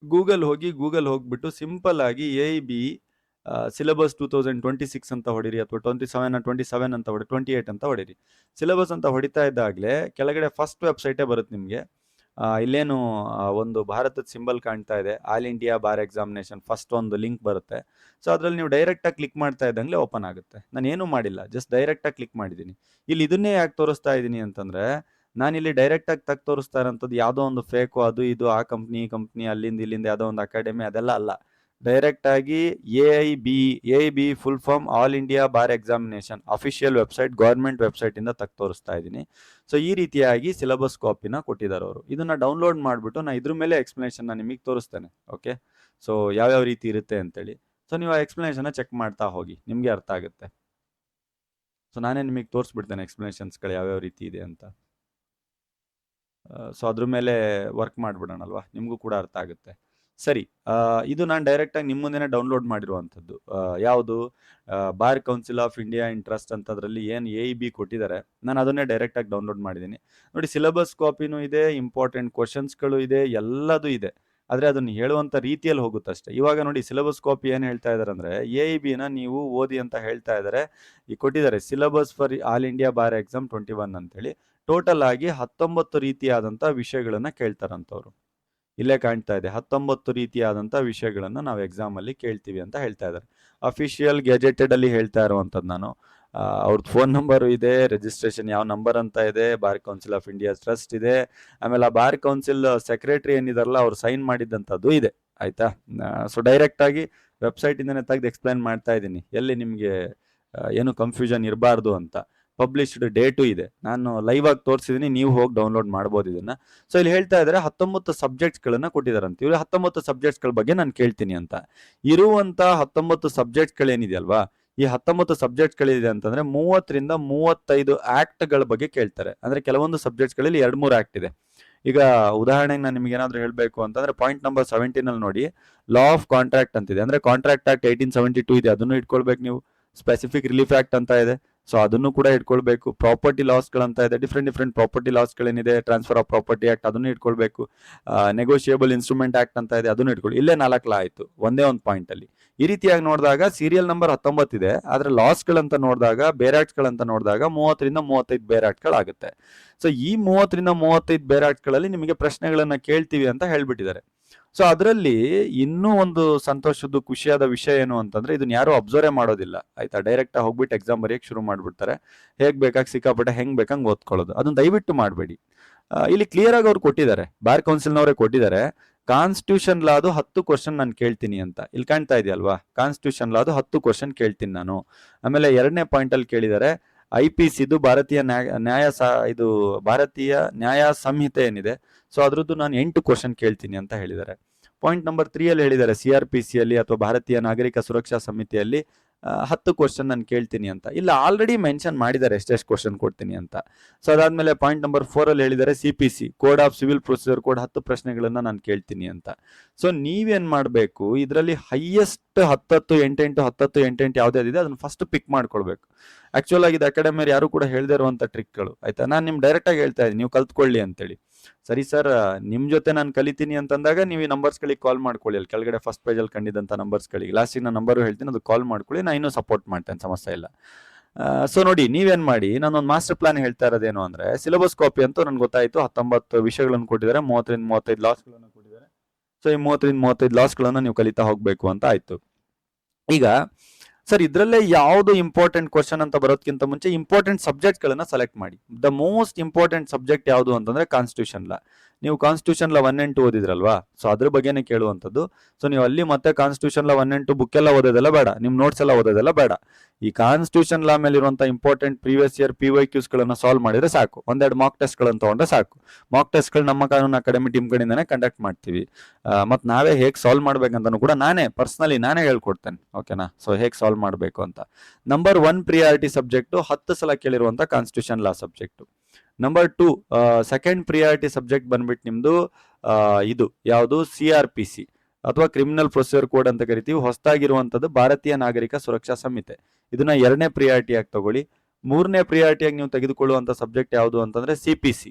ಗೂಗಲ್ ಹೋಗ್ಬಿಟ್ಟು ಸಿಂಪಲ್ ಆಗಿ ಎ.ಬಿ ಸಿಲೆಬಸ್ 2026 ಅಂತ ಹೊಡಿರಿ, ಅಥವಾ 27 ಅಂತ ಹೊಡಿ, 28 ಅಂತ ಹೊಡಿರಿ. ಸಿಲೆಬಸ್ ಅಂತ ಹೊಡಿತಾ ಇದ್ದಾಗಲೇ ಕೆಳಗಡೆ ಫಸ್ಟ್ ವೆಬ್ಸೈಟೇ ಬರುತ್ತೆ ನಿಮಗೆ. ಇಲ್ಲೇನು ಒಂದು ಭಾರತದ ಸಿಂಬಲ್ ಕಾಣ್ತಾ ಇದೆ, all India bar examination, first ಒಂದು ಲಿಂಕ್ ಬರುತ್ತೆ. ಸೊ ಅದ್ರಲ್ಲಿ ನೀವು ಡೈರೆಕ್ಟಾಗಿ ಕ್ಲಿಕ್ ಮಾಡ್ತಾ ಇದ್ದಂಗೆ ಓಪನ್ ಆಗುತ್ತೆ. ನಾನು ಏನೂ ಮಾಡಿಲ್ಲ, ಜಸ್ಟ್ ಡೈರೆಕ್ಟಾಗಿ ಕ್ಲಿಕ್ ಮಾಡಿದ್ದೀನಿ. ಇಲ್ಲಿ ಇದನ್ನೇ ಯಾಕೆ ತೋರಿಸ್ತಾ ಇದ್ದೀನಿ ಅಂತಂದ್ರೆ, ನಾನಿಲ್ಲಿ ಡೈರೆಕ್ಟಾಗಿ ತೋರಿಸ್ತಾ ಇರೋಂಥದ್ದು ಯಾವುದೋ ಒಂದು ಫೇಕು, ಅದು ಇದು, ಆ ಕಂಪ್ನಿ ಅಲ್ಲಿಂದ ಇಲ್ಲಿಂದ ಯಾವುದೋ ಒಂದು ಅಕಾಡೆಮಿ, ಅದೆಲ್ಲ ಅಲ್ಲ. ಡೈರೆಕ್ಟ್ ಆಗಿ AB full form all India bar examination official website, government website ಇಂದ ತೋರಿಸ್ತಾ ಇದ್ದೀನಿ. ಸೊ ಈ ರೀತಿಯಾಗಿ ಸಿಲೆಬಸ್ ಕಾಪಿನ ಕೊಟ್ಟಿದ್ದಾರೆ ಅವರು. ಇದನ್ನ ಡೌನ್ಲೋಡ್ ಮಾಡಿಬಿಟ್ಟು ನಾನು ಇದ್ರ ಮೇಲೆ ಎಕ್ಸ್ಪ್ಲನೇಷನ್ ನಿಮಗೆ ತೋರಿಸ್ತೇನೆ. ಓಕೆ, ಸೊ ಯಾವ್ಯಾವ ರೀತಿ ಇರುತ್ತೆ ಅಂತೇಳಿ. ಸೊ ನೀವು ಆ ಎಕ್ಸ್ಪ್ಲನೇಷನ್ ಚೆಕ್ ಮಾಡ್ತಾ ಹೋಗಿ, ನಿಮ್ಗೆ ಅರ್ಥ ಆಗುತ್ತೆ. ಸೊ ನಾನೇ ನಿಮಗೆ ತೋರಿಸ್ಬಿಡ್ತೇನೆ ಎಕ್ಸ್ಪ್ಲನೇಷನ್ಸ್ಗಳು ಯಾವ್ಯಾವ ರೀತಿ ಇದೆ ಅಂತ. ಸೊ ಅದ್ರ ಮೇಲೆ ವರ್ಕ್ ಮಾಡ್ಬಿಡೋಣಲ್ವಾ, ನಿಮಗೂ ಕೂಡ ಅರ್ಥ ಆಗುತ್ತೆ. ಸರಿ, ಇದು ನಾನು ಡೈರೆಕ್ಟಾಗಿ ನಿಮ್ಮ ಮುಂದೆನೇ ಡೌನ್ಲೋಡ್ ಮಾಡಿರುವಂಥದ್ದು. ಯಾವುದು, bar council of India interest ಅಂತದ್ರಲ್ಲಿ ಏನು ಎ.ಬಿ ಕೊಟ್ಟಿದ್ದಾರೆ, ನಾನು ಅದನ್ನೇ ಡೈರೆಕ್ಟಾಗಿ ಡೌನ್ಲೋಡ್ ಮಾಡಿದ್ದೀನಿ. ನೋಡಿ, ಸಿಲೆಬಸ್ ಕಾಪಿನೂ ಇದೆ, ಇಂಪಾರ್ಟೆಂಟ್ ಕ್ವಶನ್ಸ್ಗಳು ಇದೆ, ಎಲ್ಲದೂ ಇದೆ. ಆದರೆ ಅದನ್ನು ಹೇಳುವಂಥ ರೀತಿಯಲ್ಲಿ ಹೋಗುತ್ತಷ್ಟೇ. ಇವಾಗ ನೋಡಿ, ಸಿಲೆಬಸ್ ಕಾಪಿ ಏನು ಹೇಳ್ತಾ ಇದ್ದಾರೆ ಅಂದರೆ, ಎ.ಬಿ.ನ ನೀವು ಓದಿ ಅಂತ ಹೇಳ್ತಾ ಇದ್ದಾರೆ. ಈ ಕೊಟ್ಟಿದ್ದಾರೆ syllabus for all India bar exam 21 ಅಂತೇಳಿ. ಟೋಟಲ್ ಆಗಿ 19 ರೀತಿಯಾದಂಥ ವಿಷಯಗಳನ್ನು ಕೇಳ್ತಾರಂಥವ್ರು. ಇಲ್ಲೇ ಕಾಣ್ತಾ ಇದೆ, 19 ರೀತಿಯಾದಂಥ ವಿಷಯಗಳನ್ನು ನಾವು ಎಕ್ಸಾಮಲ್ಲಿ ಕೇಳ್ತೀವಿ ಅಂತ ಹೇಳ್ತಾ ಇದ್ದಾರೆ. ಅಫಿಷಿಯಲ್ ಗೆಜೆಟೆಡ್ ಅಲ್ಲಿ ಹೇಳ್ತಾ ಇರುವಂಥದ್ದು ನಾನು. ಅವ್ರದ್ದು ಫೋನ್ ನಂಬರು ಇದೆ, ರಿಜಿಸ್ಟ್ರೇಷನ್ ಯಾವ ನಂಬರ್ ಅಂತ ಇದೆ, bar council of India trust ಇದೆ, ಆಮೇಲೆ ಆ ಬಾರ್ ಕೌನ್ಸಿಲ್ ಸೆಕ್ರೆಟರಿ ಏನಿದಾರಲ್ಲ ಅವ್ರು ಸೈನ್ ಮಾಡಿದಂಥದ್ದು ಇದೆ. ಆಯ್ತಾ? ಸೊ ಡೈರೆಕ್ಟ್ ಆಗಿ ವೆಬ್ಸೈಟ್ ಇಂದನೇ ತೆಗೆದು ಎಕ್ಸ್ಪ್ಲೈನ್ ಮಾಡ್ತಾ ಇದ್ದೀನಿ, ಎಲ್ಲಿ ನಿಮಗೆ ಏನು ಕನ್ಫ್ಯೂಷನ್ ಇರಬಾರ್ದು ಅಂತ. ಪಬ್ಲಿಷ್ಡ್ ಡೇಟು ಇದೆ, ನಾನು ಲೈವ್ ಆಗಿ ತೋರಿಸಿದ್ದೀನಿ, ನೀವು ಹೋಗಿ ಡೌನ್ಲೋಡ್ ಮಾಡ್ಬೋದು ಇದನ್ನ. ಸೊ ಇಲ್ಲಿ ಹೇಳ್ತಾ ಇದ್ದಾರೆ 19 ಸಬ್ಜೆಕ್ಟ್ಸ್ಗಳನ್ನ ಕೊಟ್ಟಿದಾರಂತ. ಇವರು 19 ಸಬ್ಜೆಕ್ಟ್ಸ್ಗಳ ಬಗ್ಗೆ ನಾನು ಕೇಳ್ತೀನಿ ಅಂತ. ಇರುವಂತ 19 ಸಬ್ಜೆಕ್ಟ್ಸ್ಗಳೇನಿದೆ ಅಲ್ವಾ, ಈ 19 ಸಬ್ಜೆಕ್ಟ್ಸ್ಗಳಿದೆ ಅಂತಂದ್ರೆ 30 ರಿಂದ 35 ಆಕ್ಟ್ಗಳ ಬಗ್ಗೆ ಕೇಳ್ತಾರೆ. ಅಂದ್ರೆ ಕೆಲವೊಂದು ಸಬ್ಜೆಕ್ಟ್ಸ್ಗಳಲ್ಲಿ 2-3 ಆಕ್ಟ್ ಇದೆ. ಈಗ ಉದಾಹರಣೆಗೆ ನಾನು ನಿಮ್ಗೆ ಏನಾದ್ರು ಹೇಳಬೇಕು ಅಂತಂದ್ರೆ, ಪಾಯಿಂಟ್ ನಂಬರ್ 17 ಅಲ್ಲಿ ನೋಡಿ, ಲಾ ಆಫ್ ಕಾಂಟ್ರಾಕ್ಟ್ ಅಂತಿದೆ. ಅಂದ್ರೆ ಕಾಂಟ್ರಾಕ್ಟ್ ಆಕ್ಟ್ 1872 ಇದೆ, ಅದನ್ನು ಇಟ್ಕೊಳ್ಬೇಕು ನೀವು. ಸ್ಪೆಸಿಫಿಕ್ ರಿಲೀಫ್ ಆಕ್ಟ್ ಅಂತ ಇದೆ. ಸೊ ಅದನ್ನು ಕೂಡ ಇಟ್ಕೊಳ್ಬೇಕು. ಪ್ರಾಪರ್ಟಿ ಲಾಸ್ಗಳಂತ ಇದೆ, ಡಿಫ್ರೆಂಟ್ ಪ್ರಾಪರ್ಟಿ ಲಾಸ್ಗಳೇನಿದೆ, ಟ್ರಾನ್ಸ್ಫರ್ ಆಫ್ ಪ್ರಾಪರ್ಟಿ ಆಕ್ಟ್ ಅದನ್ನು ಇಟ್ಕೊಳ್ಬೇಕು. ನೆಗೋಷಿಯಬಲ್ ಇನ್ಸ್ಟ್ರೂಮೆಂಟ್ ಆಕ್ಟ್ ಅಂತ ಇದೆ, ಅದನ್ನು ಇಟ್ಕೊಳ್ಳಿ. ಇಲ್ಲೇ 4 ಲಾ ಆಯ್ತು ಒಂದೇ ಒಂದು ಪಾಯಿಂಟ್ ಅಲ್ಲಿ. ಈ ರೀತಿಯಾಗಿ ನೋಡಿದಾಗ ಸೀರಿಯಲ್ ನಂಬರ್ 19 ಇದೆ, ಆದ್ರೆ ಲಾಸ್ಗಳಂತ ನೋಡಿದಾಗ, ಬೇರಾಟ್ಸ್ಗಳಂತ ನೋಡಿದಾಗ 30ರಿಂದ 35 ಬೇರಾಟ್ಗಳಾಗುತ್ತೆ. ಸೊ ಈ 30ರಿಂದ 35 ಬೇರಾಟ್ಗಳಲ್ಲಿ ನಿಮಗೆ ಪ್ರಶ್ನೆಗಳನ್ನ ಕೇಳ್ತೀವಿ ಅಂತ ಹೇಳ್ಬಿಟ್ಟಿದ್ದಾರೆ. ಸೊ ಅದರಲ್ಲಿ ಇನ್ನೂ ಒಂದು ಸಂತೋಷದ್ದು ಖುಷಿಯಾದ ವಿಷಯ ಏನು ಅಂತಂದ್ರೆ, ಇದನ್ನ ಯಾರು ಅಬ್ಸರ್ವ್ ಮಾಡೋದಿಲ್ಲ ಆಯ್ತಾ. ಡೈರೆಕ್ಟ್ ಆಗಿ ಹೋಗ್ಬಿಟ್ಟು ಎಕ್ಸಾಮ್ ಬರೆಯಕ್ಕೆ ಶುರು ಮಾಡ್ಬಿಡ್ತಾರೆ. ಹೇಗ್ ಬೇಕಾಗಿ ಸಿಕ್ಕಾಪಟ್ಟೆ ಹೆಂಗ್ ಬೇಕಂಗ್ ಓದ್ಕೊಳ್ಳೋದು, ಅದನ್ನ ದಯವಿಟ್ಟು ಮಾಡಬೇಡಿ. ಇಲ್ಲಿ ಕ್ಲಿಯರ್ ಆಗಿ ಅವ್ರು ಕೊಟ್ಟಿದ್ದಾರೆ, ಬಾರ್ ಕೌನ್ಸಿಲ್ನವರೇ ಕೊಟ್ಟಿದ್ದಾರೆ. ಕಾನ್ಸ್ಟಿಟ್ಯೂಷನ್ ಲಾದು 10 ಕ್ವಶನ್ ನಾನು ಕೇಳ್ತೀನಿ ಅಂತ. ಇಲ್ಲಿ ಕಾಣ್ತಾ ಇದೆಯಲ್ವಾ, ಕಾನ್ಸ್ಟಿಟ್ಯೂಷನ್ ಲಾದು 10 ಕ್ವಶನ್ ಕೇಳ್ತೀನಿ ನಾನು. ಆಮೇಲೆ 2ನೇ ಪಾಯಿಂಟ್ ಅಲ್ಲಿ ಕೇಳಿದ್ದಾರೆ IPC ಭಾರತೀಯ ಇದು ಭಾರತೀಯ ನ್ಯಾಯ ಸಂಹಿತೆ ಏನಿದೆ, ಸೊ ಅದ್ರದ್ದು ನಾನು 8 ಕ್ವಶನ್ ಕೇಳ್ತೀನಿ ಅಂತ ಹೇಳಿದ್ದಾರೆ. ಪಾಯಿಂಟ್ ನಂಬರ್ 3 ಅಲ್ಲಿ ಹೇಳಿದ್ದಾರೆ CRPC ಅಲ್ಲಿ ಅಥವಾ ಭಾರತೀಯ ನಾಗರಿಕ ಸುರಕ್ಷಾ ಸಮಿತಿಯಲ್ಲಿ 10 ಕ್ವಶನ್ ನಾನು ಕೇಳ್ತೀನಿ ಅಂತ. ಇಲ್ಲ ಆಲ್ರೆಡಿ ಮೆನ್ಷನ್ ಮಾಡಿದ್ದಾರೆ ಎಷ್ಟೆಷ್ಟು ಕ್ವಶನ್ ಕೊಡ್ತೀನಿ ಅಂತ. ಸೊ ಅದಾದ್ಮೇಲೆ ಪಾಯಿಂಟ್ ನಂಬರ್ 4 ಅಲ್ಲಿ ಹೇಳಿದ್ದಾರೆ CPC code of civil procedure code 10 ಪ್ರಶ್ನೆಗಳನ್ನ ನಾನು ಕೇಳ್ತೀನಿ ಅಂತ. ಸೊ ನೀವೇನ್ ಮಾಡ್ಬೇಕು, ಇದರಲ್ಲಿ ಹೈಯೆಸ್ಟ್ 10 8 ಯಾವ್ದಾದಿದೆ ಅದನ್ನ ಫಸ್ಟ್ ಪಿಕ್ ಮಾಡ್ಕೊಳ್ಬೇಕು. ಆಕ್ಚುಲ್ ಆಗಿ ಇದು ಅಕಾಡೆಮಿಯರ್ ಯಾರು ಕೂಡ ಹೇಳ್ದೇ ಇರುವಂತ ಟ್ರಿಕ್ಗಳು ಆಯ್ತಾ. ನಾನು ನಿಮ್ ಡೈರೆಕ್ಟ್ ಆಗಿ ಹೇಳ್ತಾ ಇದ್ದೀನಿ, ನೀವು ಕಲ್ತ್ಕೊಳ್ಳಿ ಅಂತೇಳಿ. ಸರಿ ಸರ್, ನಿಮ್ ಜೊತೆ ನಾನು ಕಲಿತೀನಿ ಅಂತಂದಾಗ ನೀವು ಈ ನಂಬರ್ಸ್ಗಳಿಗೆ ಕಾಲ್ ಮಾಡ್ಕೊಳ್ಳಿ. ಅಲ್ಲಿ ಕೆಳಗಡೆ ಫಸ್ಟ್ ಪೇಜ್ ಅಲ್ಲಿ ಕಂಡಿದ್ದಂತ ನಂಬರ್ಸ್ಗಳಿಗೆ ಲಾಸ್ಟಿಗೆ ನಾನು ನಂಬರ್ ಹೇಳ್ತೀನಿ, ಅದು ಕಾಲ್ ಮಾಡ್ಕೊಳ್ಳಿ, ನಾನು ಇನ್ನೂ ಸಪೋರ್ಟ್ ಮಾಡ್ತೇನೆ, ಸಮಸ್ಯೆ ಇಲ್ಲ. ಸೊ ನೋಡಿ, ನೀವೇನ್ ಮಾಡಿ, ನಾನೊಂದು ಮಾಸ್ಟರ್ ಪ್ಲಾನ್ ಹೇಳ್ತಾ ಇರೋದೇನು ಅಂದ್ರೆ, ಸಿಲೆಬಸ್ ಕಾಪಿ ಅಂತೂ ನನ್ಗೆ ಗೊತ್ತಾಯ್ತು, 19 ವಿಷಯಗಳನ್ನು ಕೊಟ್ಟಿದ್ದಾರೆ, 30ರಿಂದ 35 ಲಾಸ್ಗಳನ್ನು ಕೊಟ್ಟಿದ್ದಾರೆ. ಸೊ ಈ 30ರಿಂದ 35 ಲಾಸ್ಗಳನ್ನ ನೀವು ಕಲಿತಾ ಹೋಗ್ಬೇಕು ಅಂತ ಆಯ್ತು. ಈಗ ಸರ್, ಇದ್ರಲ್ಲೇ ಯಾವುದು ಇಂಪಾರ್ಟೆಂಟ್ ಕ್ವಶನ್ ಅಂತ ಬರೋದಕ್ಕಿಂತ ಮುಂಚೆ ಇಂಪಾರ್ಟೆಂಟ್ ಸಬ್ಜೆಕ್ಟ್ ಗಳನ್ನ ಸೆಲೆಕ್ಟ್ ಮಾಡಿ. ದ ಮೋಸ್ಟ್ ಇಂಪಾರ್ಟೆಂಟ್ ಸಬ್ಜೆಕ್ಟ್ ಯಾವುದು ಅಂತಂದ್ರೆ ಕಾನ್ಸ್ಟಿಟ್ಯೂಷನ್ ಲಾ. ನೀವು ಕಾನ್ಸ್ಟಿಟ್ಯೂಷನ್ ಲಾ 1 and 2 ಓದಿದ್ರಲ್ವಾ, ಸೊ ಅದ್ರ ಬಗ್ಗೆನೇ ಕೇಳುವಂಥದ್ದು. ಸೊ ನೀವು ಅಲ್ಲಿ ಮತ್ತೆ ಕಾನ್ಸ್ಟಿಟ್ಯೂಷನ್ ಲಾ 1 and 2 ಬುಕ್ ಎಲ್ಲ ಓದೋದೆಲ್ಲ ಬೇಡ, ನಿಮ್ ನೋಟ್ಸ್ ಎಲ್ಲ ಓದೋದೆಲ್ಲ ಬೇಡ. ಈ ಕಾನ್ಸ್ಟಿಟ್ಯೂಷನ್ ಲಾ ಮೇಲೆ ಇರುವಂತಹ ಇಂಪಾರ್ಟೆಂಟ್ ಪ್ರೀವಿಯಸ್ ಇಯರ್ PYQs ಗಳನ್ನ ಸಾಲ್ವ್ ಮಾಡಿದ್ರೆ ಸಾಕು. ಒಂದೆರಡು ಮಾಕ್ ಟೆಸ್ಟ್ ಗಳನ್ನ ತಗೊಂಡ್ರೆ ಸಾಕು. ಮಾಕ್ ಟೆಸ್ಟ್ ಗಳು ನಮ್ಮ ಕಾನೂನು ಅಕಾಡೆಮಿ ಟೀಮ್ ಕಡೆಯಿಂದಾನೆ ಕಂಡಕ್ಟ್ ಮಾಡ್ತೀವಿ. ಮತ್ ನಾವೇ ಹೇಗೆ ಸಾಲ್ವ್ ಮಾಡ್ಬೇಕಂತಾನು ಕೂಡ ನಾನೇ ಹೇಳ್ಕೊಡ್ತೇನೆ. ಓಕೆನಾ. ಸೊ ಹೇಗೆ ಸಾಲ್ವ್ ಮಾಡಬೇಕು ಅಂತ. ನಂಬರ್ 1 ಪ್ರಿಯಾರಿಟಿ ಸಬ್ಜೆಕ್ಟ್ 10 ಸಲ ಕೇಳಿರುವಂತ constitution law subject. Number 2 second priority subject ಬಂದ್ಬಿಟ್ಟು ನಿಮ್ದು ಇದು ಯಾವುದು, CRPC ಅಥವಾ ಕ್ರಿಮಿನಲ್ ಪ್ರೊಸೀಜರ್ ಕೋಡ್ ಅಂತ ಕರಿತೀವಿ. ಹೊಸದಾಗಿರುವಂತದ್ದು ಭಾರತೀಯ ನಾಗರಿಕ ಸುರಕ್ಷಾ ಸಂಹಿತೆ. ಇದನ್ನ 2ನೇ ಪ್ರಿಯಾರಿಟಿ ಆಗಿ ತಗೊಳ್ಳಿ. 3ನೇ ಪ್ರಿಯಾರಿಟಿಯಾಗಿ ನೀವು ತೆಗೆದುಕೊಳ್ಳುವಂತ ಸಬ್ಜೆಕ್ಟ್ ಯಾವುದು ಅಂತಂದ್ರೆ CPC